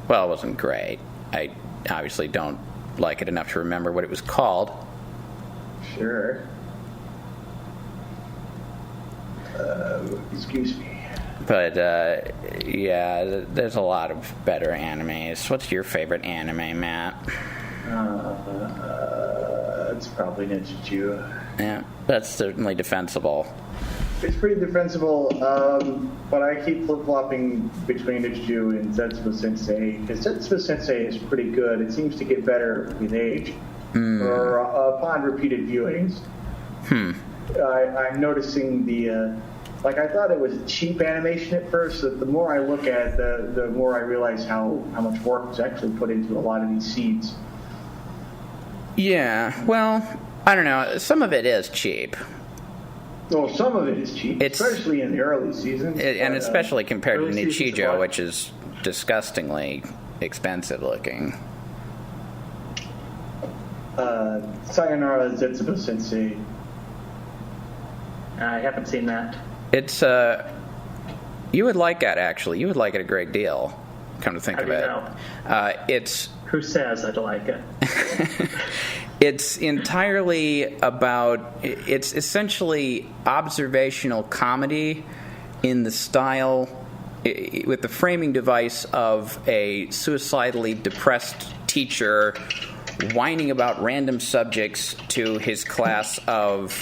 S6: Well, it wasn't great. I obviously don't like it enough to remember what it was called.
S2: Sure. Excuse me.
S6: But, yeah, there's a lot of better animes. What's your favorite anime, Matt?
S2: It's probably Ninja Jew.
S6: Yeah, that's certainly defensible.
S2: It's pretty defensible, but I keep flip-flopping between Ninja Jew and Zetsubo Sensei, because Zetsubo Sensei is pretty good. It seems to get better with age, or upon repeated viewings. I'm noticing I thought it was cheap animation at first, but the more I look at it, the more I realize how much work was actually put into a lot of these seeds.
S6: Yeah, well, I don't know. Some of it is cheap.
S2: Well, some of it is cheap, especially in the early seasons.
S6: And especially compared to
S2: early seasons
S6: Nichijou, which is disgustingly expensive looking.
S2: Sayonara Zetsubo Sensei.
S3: I haven't seen that.
S6: It's, you would like that, actually. You would like it a great deal, come to think of it. It's...
S3: Who says I'd like it?
S6: It's entirely about... It's essentially observational comedy in the style... with the framing device of a suicidally depressed teacher whining about random subjects to his class of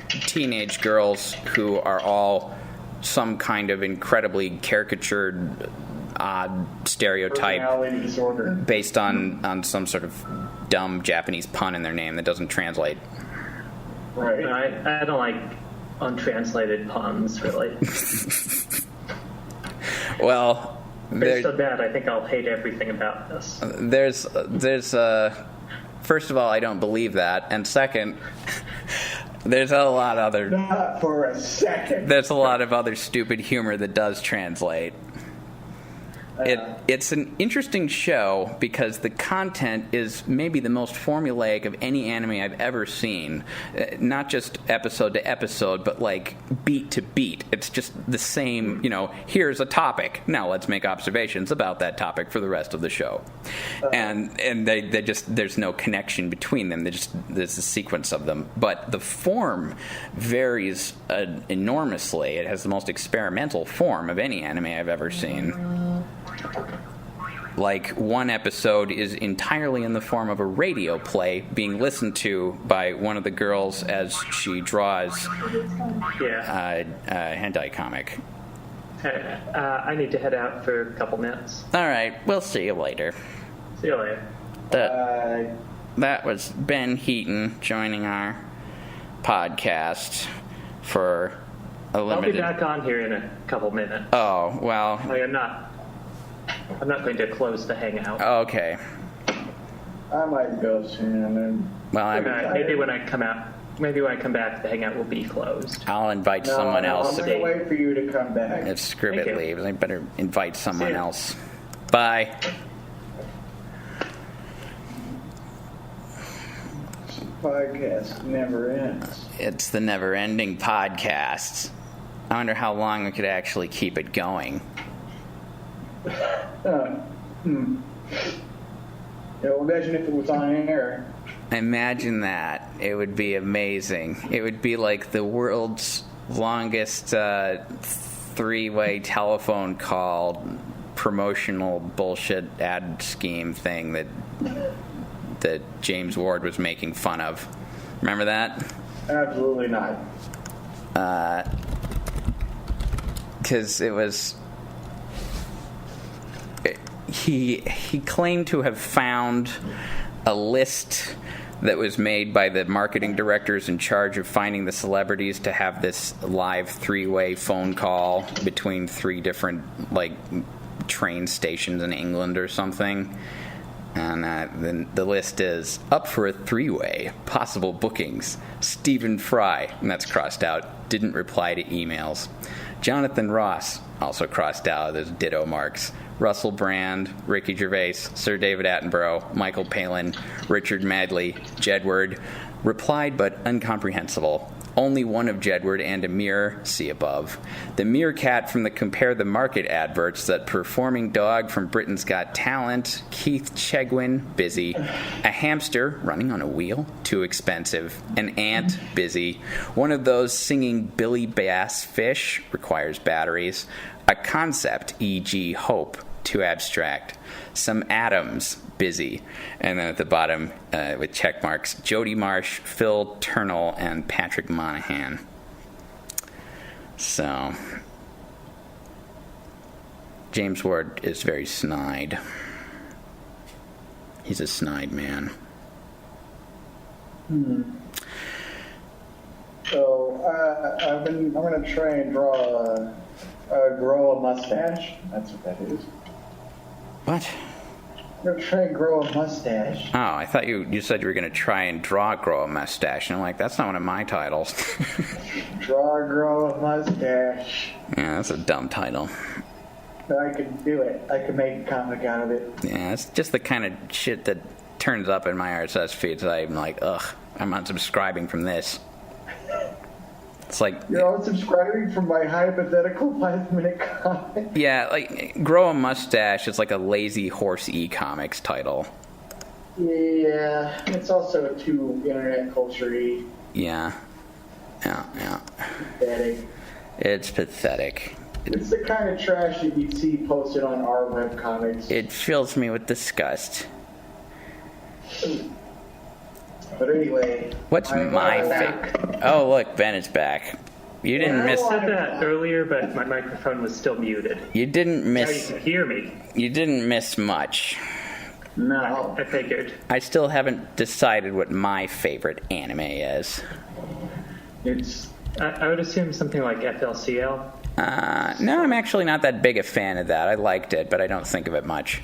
S6: teenage girls who are all some kind of incredibly caricatured odd stereotype based on some sort of dumb Japanese pun in their name that doesn't translate.
S2: Right.
S3: No, I don't like untranslated puns, really.
S6: Well,
S3: they're so bad, I think I'll hate everything about this.
S6: There's first of all, I don't believe that, and second, there's a lot of other...
S2: Not for a second.
S6: There's a lot of other stupid humor that does translate. It's an interesting show because the content is maybe the most formulaic of any anime I've ever seen. Not just episode to episode, but like beat to beat. It's just the same, here's a topic. Now let's make observations about that topic for the rest of the show. And they just, there's no connection between them. There's a sequence of them. But the form varies enormously. It has the most experimental form of any anime I've ever seen. Like, one episode is entirely in the form of a radio play being listened to by one of the girls as she draws a hentai comic.
S3: I need to head out for a couple minutes.
S6: All right, we'll see you later.
S3: See you later.
S6: That was Ben Heaton joining our podcast. for a
S3: I'll
S6: limited...
S3: be back on here in a couple minutes.
S6: Oh, well...
S3: Like, I'm not going to close the hangout.
S6: Okay.
S2: I might go soon.
S6: Well,
S3: Maybe when I come back, the hangout will be closed.
S6: I'll invite someone else.
S2: I'm going to wait for you to come back.
S6: If Scribbit leaves, I better invite someone
S3: See ya.
S6: else. Bye.
S2: Podcast never ends.
S6: It's the never-ending podcast. I wonder how long we could actually keep it going.
S2: Imagine if it was on air.
S6: Imagine that. It would be amazing. It would be like the world's longest three-way telephone call promotional bullshit ad scheme thing that James Ward was making fun of. Remember that?
S2: Absolutely not.
S6: Because it was... He claimed to have found a list that was made by the marketing directors in charge of finding the celebrities to have this live three-way phone call between three different, like, train stations in England or something. And then the list is up for a three-way, possible bookings. Stephen Fry, and that's crossed out, didn't reply to emails. Jonathan Ross, also crossed out, there's ditto marks. Russell Brand, Ricky Gervais, Sir David Attenborough, Michael Palin, Richard Madley, Jedward, replied but incomprehensible. Only one of Jedward and a mirror, see above. The meerkat from the Compare the Market adverts that performing dog from Britain's Got Talent, Keith Chegwin, busy. A hamster, running on a wheel, too expensive. An ant, busy. One of those singing Billy Bass fish, requires batteries. A concept, e.g. hope, too abstract. Some atoms, busy. And then at the bottom, with check marks, Jody Marsh, Phil Turnell, and Patrick Monahan. So, James Ward is very snide. He's a snide man.
S2: So, I'm going to try and grow a mustache. That's what that is.
S6: What?
S2: I'm going to try and grow a mustache.
S6: Oh, I thought you said you were going to try and grow a mustache. And I'm like, that's not one of my titles.
S2: Grow a mustache.
S6: Yeah, that's a dumb title.
S2: I can do it. I can make a comic out of it.
S6: Yeah, it's just the kind of shit that turns up in my RSS feeds that I'm like, ugh, I'm unsubscribing from this. It's like...
S2: You're unsubscribing from my hypothetical 5-minute comic?
S6: Yeah, like, grow a mustache is like a lazy horse e-comics title.
S2: Yeah, it's also too internet culture-y.
S6: Yeah.
S2: Pathetic.
S6: It's pathetic.
S2: It's the kind of trash that you'd see posted on our webcomics.
S6: It fills me with disgust.
S2: But anyway...
S6: What's my favorite? Oh, look, Ben is back. You didn't miss...
S3: I said that earlier, but my microphone was still muted.
S6: You didn't
S3: Now you
S6: miss...
S3: can hear me.
S6: You didn't miss much.
S2: No.
S3: I figured.
S6: I still haven't decided what my favorite anime is.
S2: It's...
S3: I would assume something like FLCL.
S6: No, I'm actually not that big a fan of that. I liked it, but I don't think of it much.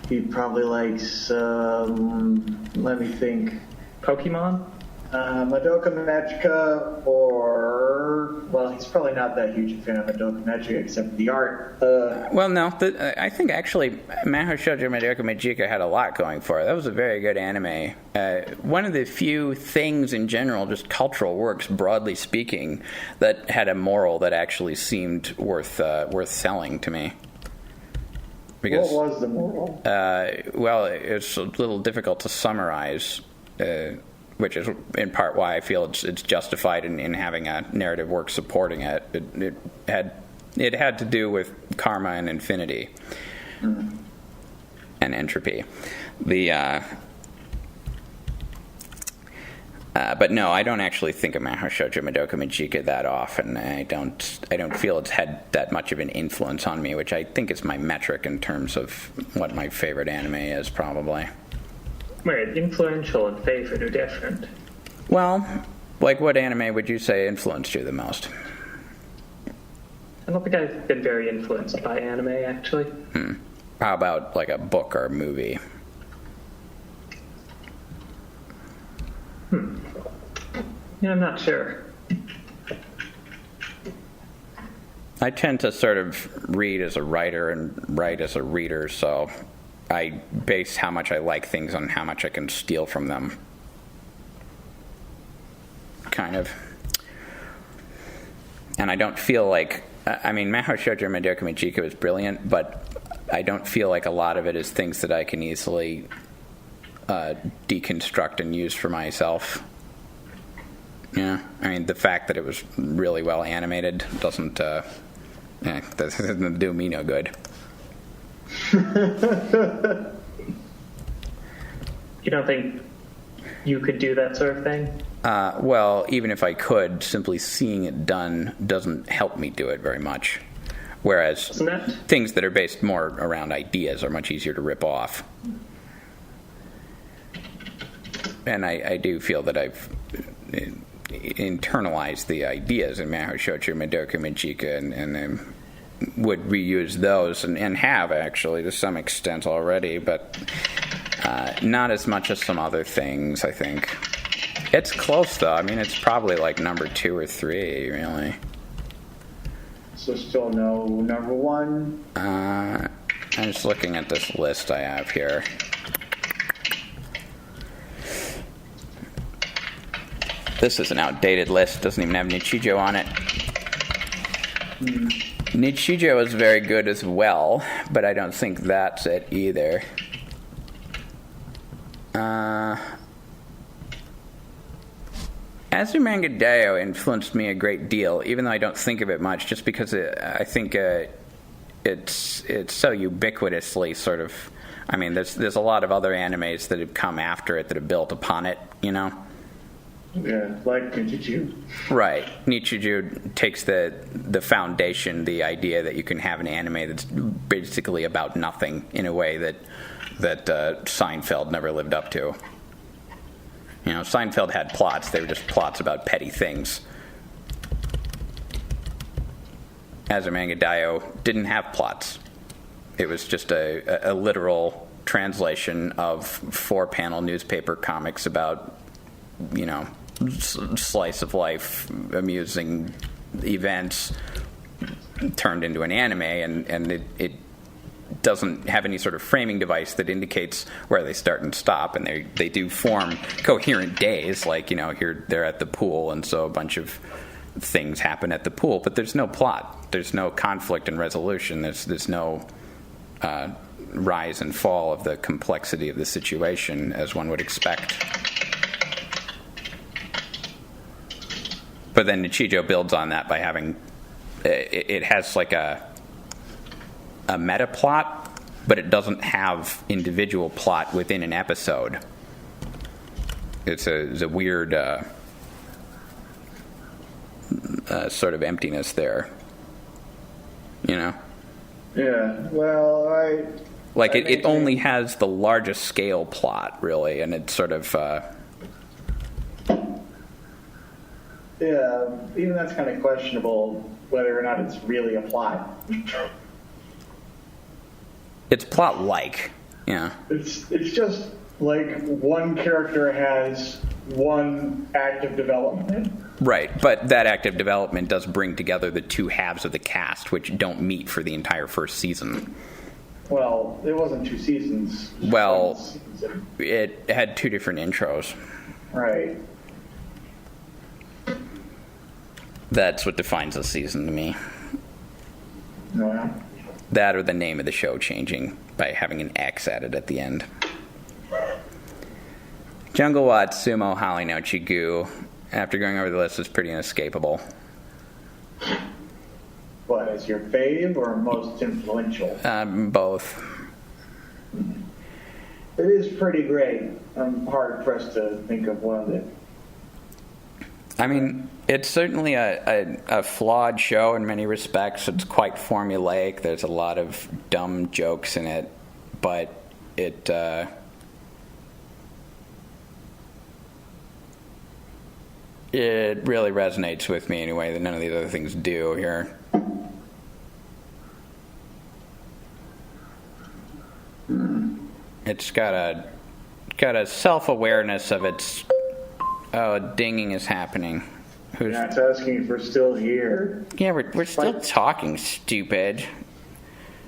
S2: He probably likes, let me think.
S3: Pokemon?
S2: Madoka Magica, or... Well, he's probably not that huge a fan of Madoka Magica, except for the art.
S6: Well, no. I think, actually, Mahou Shoujo Madoka Magica had a lot going for it. That was a very good anime. One of the few things in general, just cultural works, broadly speaking, that had a moral that actually seemed worth selling to me. Because,
S2: what was the moral?
S6: Well, it's a little difficult to summarize, which is in part why I feel it's justified in having a narrative work supporting it. It had to do with karma and infinity and entropy. But no, I don't actually think of Mahou Shoujo Madoka Magica that often. I don't feel it's had that much of an influence on me, which I think is my metric in terms of what my favorite anime is, probably.
S3: Wait, influential and favorite are different.
S6: Well, Like, what anime would you say influenced you the most?
S3: I don't think I've been very influenced by anime, actually.
S6: How about, like, a book or a movie?
S3: Yeah, I'm not sure.
S6: I tend to sort of read as a writer and write as a reader, so I base how much I like things on how much I can steal from them. Kind of. And I don't feel like... I mean, Mahou Shoujo Madoka Magica is brilliant, but I don't feel like a lot of it is things that I can easily deconstruct and use for myself. Yeah, I mean, the fact that it was really well animated doesn't do me no good.
S3: You don't think you could do that sort of thing?
S6: Well, even if I could, simply seeing it done doesn't help me do it very much. Whereas things that are based more around ideas are much easier to rip off. And I do feel that I've internalized the ideas in Mahou Shoujo Madoka Magica and would reuse those and have actually to some extent already, but not as much as some other things, I think. It's close though. I mean, it's probably like number 2 or 3, really.
S2: So still no number 1?
S6: I'm just looking at this list I have here. This is an outdated list. Doesn't even have Nichijou on it. Nichijou is very good as well, but I don't think that's it either. Azumanga Daioh influenced me a great deal, even though I don't think of it much, just because I think it's so ubiquitously sort of... I mean, there's a lot of other animes that have come after it that have built upon it, you know?
S2: Yeah, like Nichijou.
S6: Right. Nichijou takes the foundation, the idea that you can have an anime that's basically about nothing in a way that Seinfeld never lived up to. You know, Seinfeld had plots. They were just plots about petty things. Azumanga Daioh didn't have plots. It was just a literal translation of 4-panel newspaper comics about, you know, slice of life, amusing events turned into an anime, and it doesn't have any sort of framing device that indicates where they start and stop, and they do form coherent days, like, you know, here they're at the pool, and so a bunch of things happen at the pool, but there's no plot, there's no conflict and resolution, there's no rise and fall of the complexity of the situation as one would expect. But then Nichijou builds on that by having it has like a meta plot, but it doesn't have individual plot within an episode. It's a weird sort of emptiness there, you know?
S2: Yeah, well,
S6: it only has the largest scale plot, really, and it's sort of...
S2: Yeah, even that's kind of questionable whether or not it's really a plot.
S6: It's plot-like, yeah.
S2: It's just like one character has one active development.
S6: Right, but that active development does bring together the two halves of the cast, which don't meet for the entire first season.
S2: Well, it wasn't 2 seasons.
S6: Well, it had 2 different intros.
S2: Right.
S6: That's what defines a season to me.
S2: Yeah.
S6: That or the name of the show changing by having an X added at the end. Jungle Watch Sumo Hali no Chigu, after going over the list, is pretty inescapable.
S2: What, as your fave or most influential?
S6: Both.
S2: It is pretty great. I'm hard-pressed to think of one that...
S6: I mean, it's certainly a flawed show in many respects. It's quite formulaic. There's a lot of dumb jokes in it, but it it really resonates with me in a way that none of these other things do here. It's got a self-awareness of its. Oh, dinging is happening. Who's?
S5: That's asking if we're still here.
S6: Yeah, we're still talking, stupid.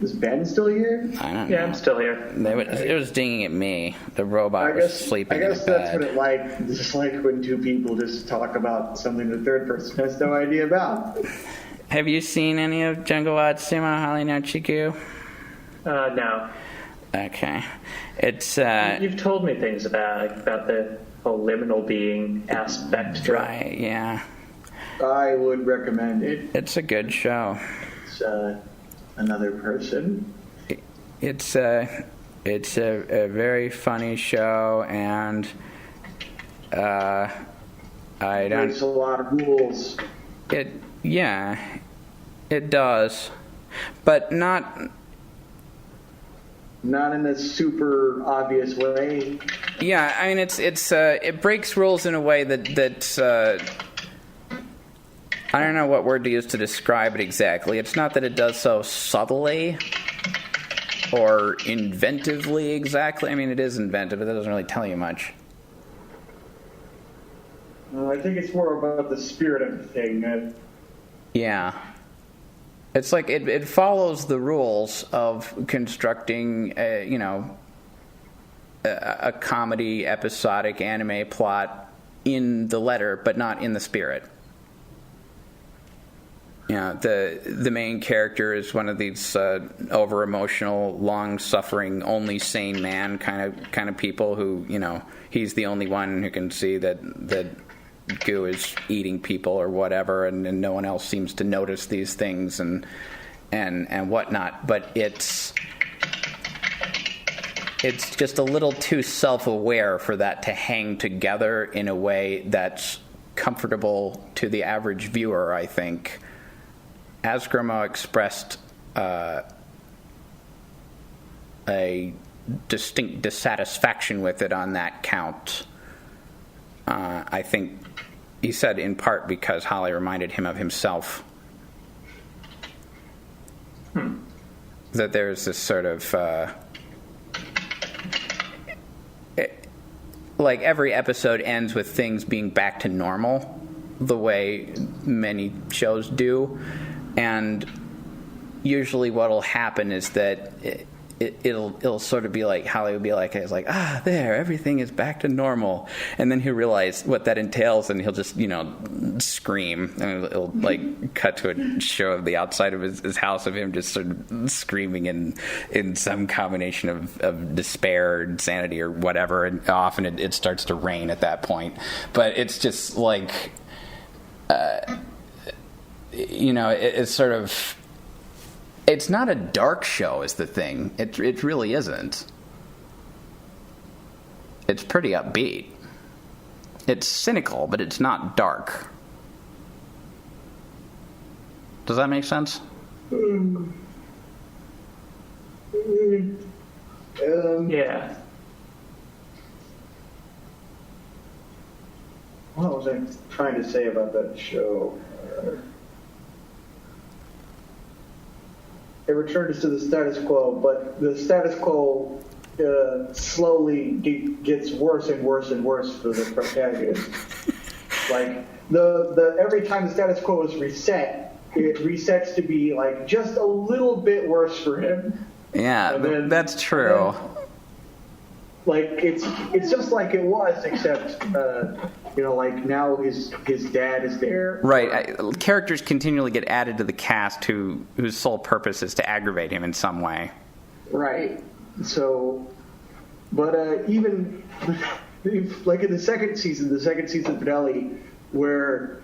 S5: Is Ben still here?
S6: I don't know.
S3: Yeah, I'm still here.
S6: It was dinging at me. The robot was sleeping in the
S5: that's
S6: bed.
S5: what it like. Just like when two people just talk about something the third person has no idea about.
S6: Have you seen any of Jungle Watsuma Hali no Chiku?
S3: No.
S6: Okay. It's
S3: You've told me things about the whole liminal being aspect.
S6: right, yeah.
S5: I would recommend it.
S6: It's a good show.
S5: It's another person.
S6: It's a very funny show, and I don't.
S5: There's a lot of rules.
S6: It does, but not.
S5: Not in a super obvious way.
S6: Yeah, I mean it breaks rules in a way that I don't know what word to use to describe it exactly. It's not that it does so subtly or inventively exactly. I mean, it is inventive, but that doesn't really tell you much.
S2: I think it's more about the spirit of the thing.
S6: Yeah. It's like it follows the rules of constructing, a comedy, episodic anime plot in the letter, but not in the spirit. Yeah, the main character is one of these over emotional, long suffering, only sane man kind of people who, he's the only one who can see that Goo is eating people or whatever, and no one else seems to notice these things and whatnot. But it's just a little too self-aware for that to hang together in a way that's comfortable to the average viewer, I think. Asgrimo expressed a distinct dissatisfaction with it on that count. I think he said in part because Holly reminded him of himself. That there's this sort of like every episode ends with things being back to normal the way many shows do, and usually what'll happen is that it'll sort of be like, Holly will be like, it's like, there, everything is back to normal. And then he'll realize what that entails, and he'll just, scream. And it'll like cut to a show of the outside of his house of him just sort of screaming in some combination of despair, insanity, or whatever. And often it starts to rain at that point. But it's just like, it's sort of... It's not a dark show is the thing. It really isn't. It's pretty upbeat. It's cynical, but it's not dark. Does that make sense?
S3: Yeah.
S2: What was I trying to say about that show? It returns to the status quo, but the status quo slowly gets worse and worse and worse for the protagonist. Like the every time the status quo is reset, it resets to be like just a little bit worse for him.
S6: Yeah, that's true.
S2: Like it's just like it was, except like now his dad is there.
S6: Right, characters continually get added to the cast whose sole purpose is to aggravate him in some way.
S2: Right. So, but even like in the second season finale, where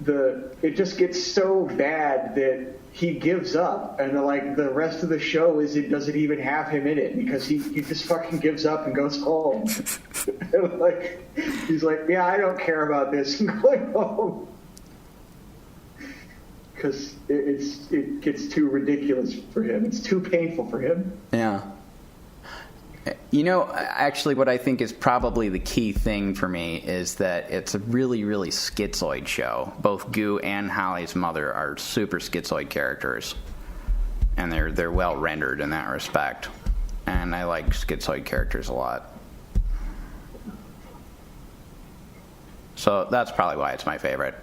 S2: it just gets so bad that he gives up, and the rest of the show it doesn't even have him in it because he just fucking gives up and goes home. He's like, yeah, I don't care about this. I'm going home because it gets too ridiculous for him. It's too painful for him.
S6: Yeah.
S1: You know, actually, what I think is probably the key thing for me is that it's a really, really schizoid show. Both Goo and Holly's mother are super schizoid characters, and they're well rendered in that respect. And I like schizoid characters a lot. So that's probably why it's my favorite.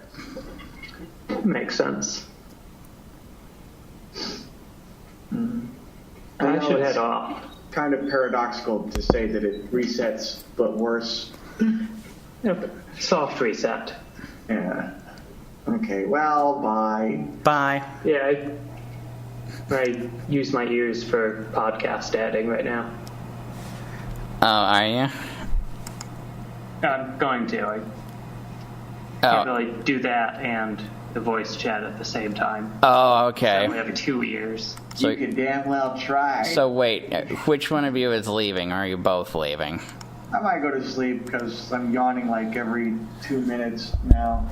S3: Makes sense.
S5: I
S3: I should
S5: know
S3: head
S5: it's
S3: off.
S5: kind of paradoxical to say that it resets, but worse.
S3: Yep. Soft reset.
S5: Yeah. Okay, well, bye.
S1: Bye.
S3: Yeah, I use my ears for podcast editing right now.
S1: Oh, are you?
S3: I'm going to. I can't really do that and the voice chat at the same time.
S1: Oh,
S3: I
S1: okay.
S3: only have 2 ears.
S1: So-
S5: you can damn well try.
S1: So wait, which one of you is leaving? Or are you both leaving?
S5: I might go to sleep because I'm yawning like every 2 minutes now.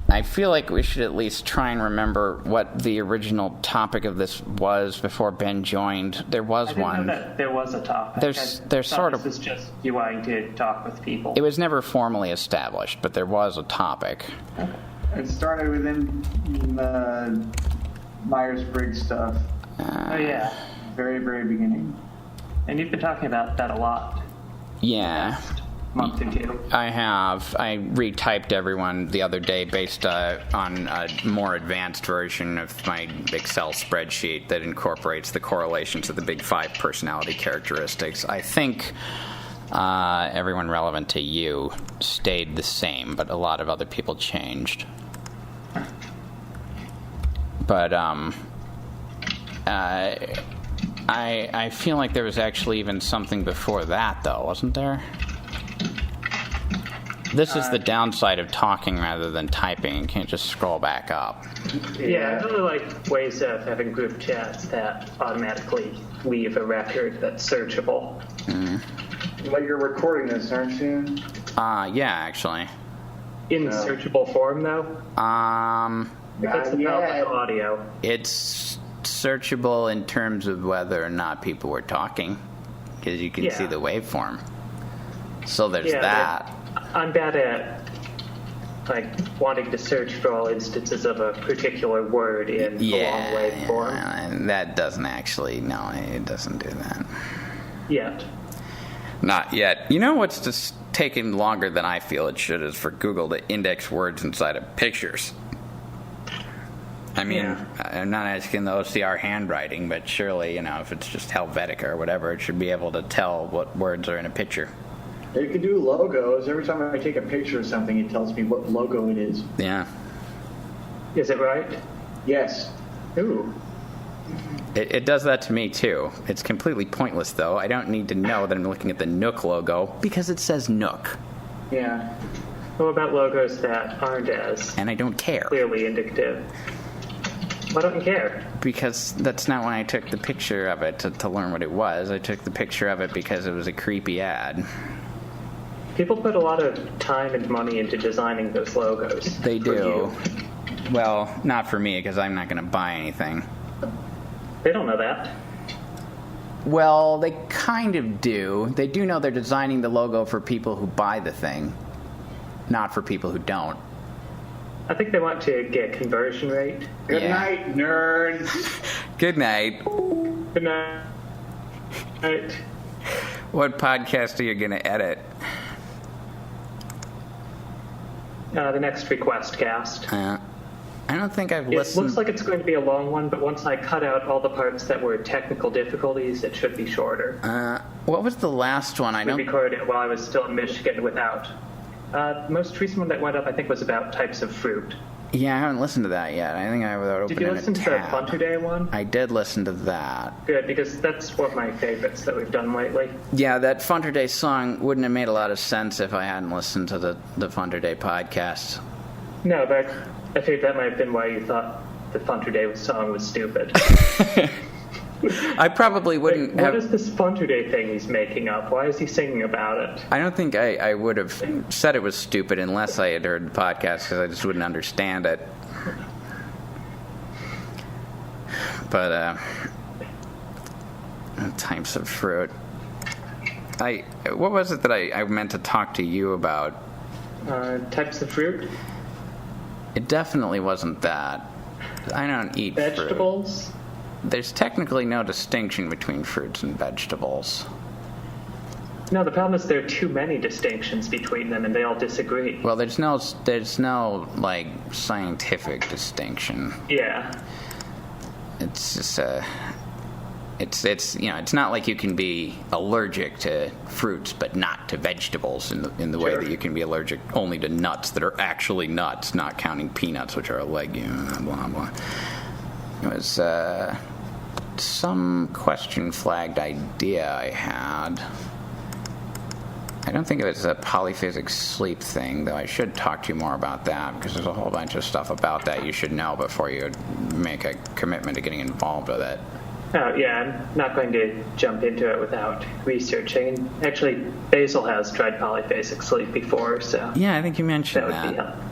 S1: I feel like we should at least try and remember what the original topic of this was before Ben joined. There was
S3: I didn't
S1: one.
S3: know that there was a topic.
S1: There's
S3: I thought
S1: sort of-
S3: This is just you wanting to talk with people.
S1: It was never formally established, but there was a topic.
S5: It started within the Myers-Briggs stuff,
S3: Oh, yeah.
S5: very, very beginning.
S3: And you've been talking about that a lot.
S1: Yeah.
S3: Month or two.
S1: I have. I retyped everyone the other day based on a more advanced version of my Excel spreadsheet that incorporates the correlations of the big 5 personality characteristics. I think everyone relevant to you stayed the same, but a lot of other people changed. But I feel like there was actually even something before that, though, wasn't there? This is the downside of talking rather than typing. You can't just scroll back up.
S3: Yeah, I really like ways of having group chats that automatically leave a record that's searchable.
S5: Well, you're recording this, aren't you?
S1: Yeah, actually.
S3: In searchable form, though? Because it's not like audio.
S1: It's searchable in terms of whether or not people were talking, because you can see the waveform. So there's that.
S3: I'm bad at wanting to search for all instances of a particular word in a long waveform.
S1: And that doesn't actually. No, it doesn't do that.
S3: Yet.
S1: Not yet. You know what's just taking longer than I feel it should is for Google to index words inside of pictures. I mean, I'm not asking the OCR handwriting, but surely, if it's just Helvetica or whatever, it should be able to tell what words are in a picture.
S5: It can do logos. Every time I take a picture of something, it tells me what logo it is.
S1: Yeah.
S3: Is it right?
S5: Yes.
S3: Ooh.
S1: It does that to me, too. It's completely pointless, though. I don't need to know that I'm looking at the Nook logo because it says Nook.
S5: Yeah.
S3: What about logos that aren't as
S1: And I don't care.
S3: clearly indicative? Why don't you care?
S1: Because that's not when I took the picture of it to learn what it was. I took the picture of it because it was a creepy ad.
S3: People put a lot of time and money into designing those logos.
S1: They
S3: for
S1: do.
S3: you.
S1: Well, not for me, because I'm not going to buy anything.
S3: They don't know that.
S1: Well, they kind of do. They do know they're designing the logo for people who buy the thing, not for people who don't.
S3: I think they want to get conversion rate.
S5: Good
S1: Yeah.
S5: night, nerds.
S1: Good night.
S3: Good night. Right.
S1: What podcast are you going to edit?
S3: The next request cast.
S1: I don't think I've
S3: It
S1: listened.
S3: looks like it's going to be a long one, but once I cut out all the parts that were technical difficulties, it should be shorter.
S1: What was the last one? I
S3: We
S1: don't.
S3: recorded it while I was still in Michigan without. The most recent one that went up, I think, was about types of fruit.
S1: Yeah, I haven't listened to that yet. I think I would open
S3: Did you
S1: in
S3: listen
S1: a
S3: to the
S1: tab.
S3: Fun Today one?
S1: I did listen to that.
S3: Good, because that's one of my favorites that we've done lately.
S1: Yeah, that Funter Day song wouldn't have made a lot of sense if I hadn't listened to the Funter Day podcast.
S3: No, but I think that might have been why you thought the Fun Today song was stupid.
S1: I probably wouldn't
S3: What
S1: have.
S3: is this Fun Today thing he's making up? Why is he singing about it?
S1: I don't think I would have said it was stupid unless I had heard the podcast, because I just wouldn't understand it. But
S6: Types of fruit. What was it that I meant to talk to you about?
S3: Types of fruit?
S6: It definitely wasn't that. I don't eat
S3: Vegetables?
S6: fruit. There's technically no distinction between fruits and vegetables.
S3: No, the problem is there are too many distinctions between them, and they all disagree.
S6: Well, there's no like scientific distinction.
S3: Yeah.
S6: It's just it's not like you can be allergic to fruits but not to vegetables in the way
S3: Sure.
S6: that you can be allergic only to nuts that are actually nuts, not counting peanuts, which are a legume. Blah blah. It was some question flagged idea I had. I don't think it was a polyphasic sleep thing, though I should talk to you more about that, because there's a whole bunch of stuff about that you should know before you make a commitment to getting involved with it.
S3: Oh, yeah, I'm not going to jump into it without researching. Actually, Basil has tried polyphasic sleep before, so...
S6: Yeah, I think you mentioned
S3: that would be helpful.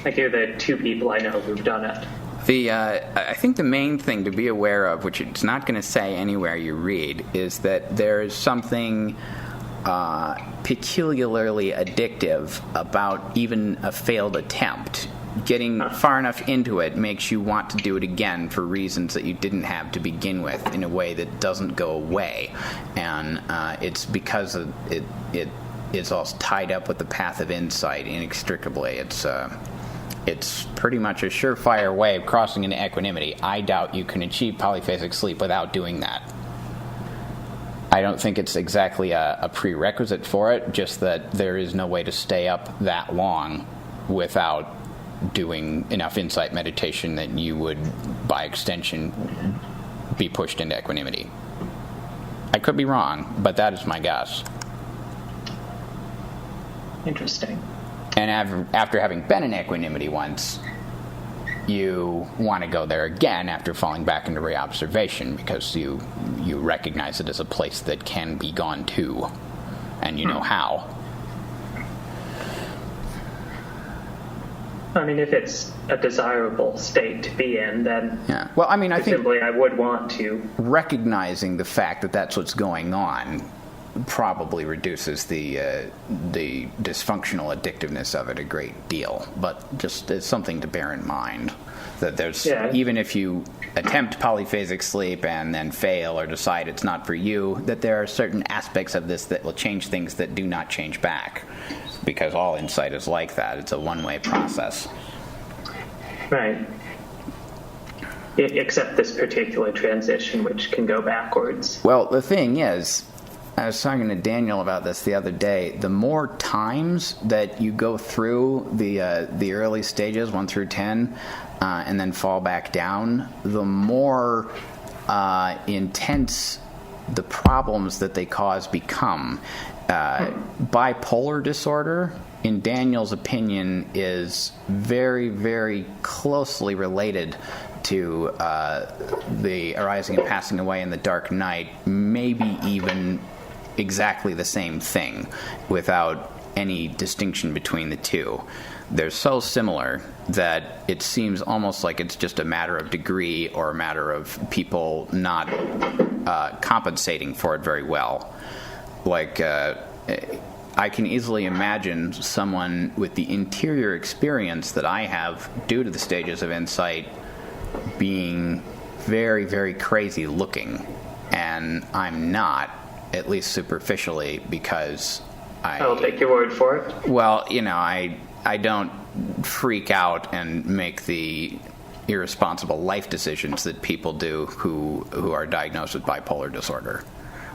S3: I hear the 2 people I know who've done it.
S6: I think the main thing to be aware of, which it's not going to say anywhere you read, is that there is something peculiarly addictive about even a failed attempt. Getting far enough into it makes you want to do it again for reasons that you didn't have to begin with in a way that doesn't go away. And it's because it's all tied up with the path of insight inextricably. It's pretty much a surefire way of crossing into equanimity. I doubt you can achieve polyphasic sleep without doing that. I don't think it's exactly a prerequisite for it, just that there is no way to stay up that long without doing enough insight meditation that you would, by extension, be pushed into equanimity. I could be wrong, but that is my guess.
S3: Interesting.
S6: And after having been in equanimity once, you want to go there again after falling back into reobservation, because you recognize it as a place that can be gone to, and you know how.
S3: I mean, if it's a desirable state to be in, then
S6: Yeah. Well, I mean, I think
S3: simply I would want to.
S6: recognizing the fact that that's what's going on probably reduces the dysfunctional addictiveness of it a great deal. But just it's something to bear in mind that there's even if you attempt polyphasic sleep and then fail or decide it's not for you, that there are certain aspects of this that will change things that do not change back, because all insight is like that. It's a one-way process.
S3: Right. Except this particular transition, which can go backwards.
S6: Well, the thing is, I was talking to Daniel about this the other day. The more times that you go through the early stages, 1 through 10, and then fall back down, the more intense the problems that they cause become. Bipolar disorder, in Daniel's opinion, is very, very closely related to the arising and passing away in the dark night, maybe even exactly the same thing, without any distinction between the two. They're so similar that it seems almost like it's just a matter of degree or a matter of people not compensating for it very well. Like, I can easily imagine someone with the interior experience that I have due to the stages of insight being very, very crazy looking, and I'm not, at least superficially, because
S3: I'll take your word for it.
S6: Well, I don't freak out and make the irresponsible life decisions that people do who are diagnosed with bipolar disorder.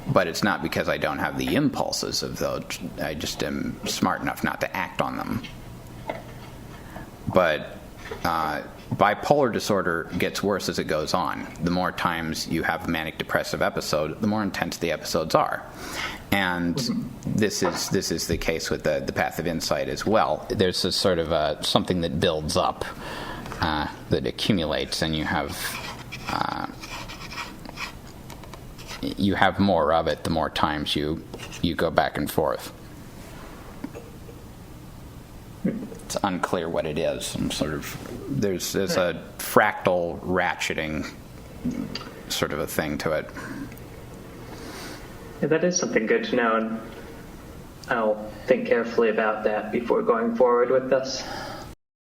S6: But it's not because I don't have the impulses of those. I just am smart enough not to act on them. But bipolar disorder gets worse as it goes on. The more times you have a manic depressive episode, the more intense the episodes are. And this is the case with the path of insight as well. There's a sort of something that builds up, that accumulates, and you have more of it the more times you go back and forth. It's unclear what it is. There's a fractal ratcheting sort of a thing to it.
S3: Yeah, that is something good to know, and I'll think carefully about that before going forward with this.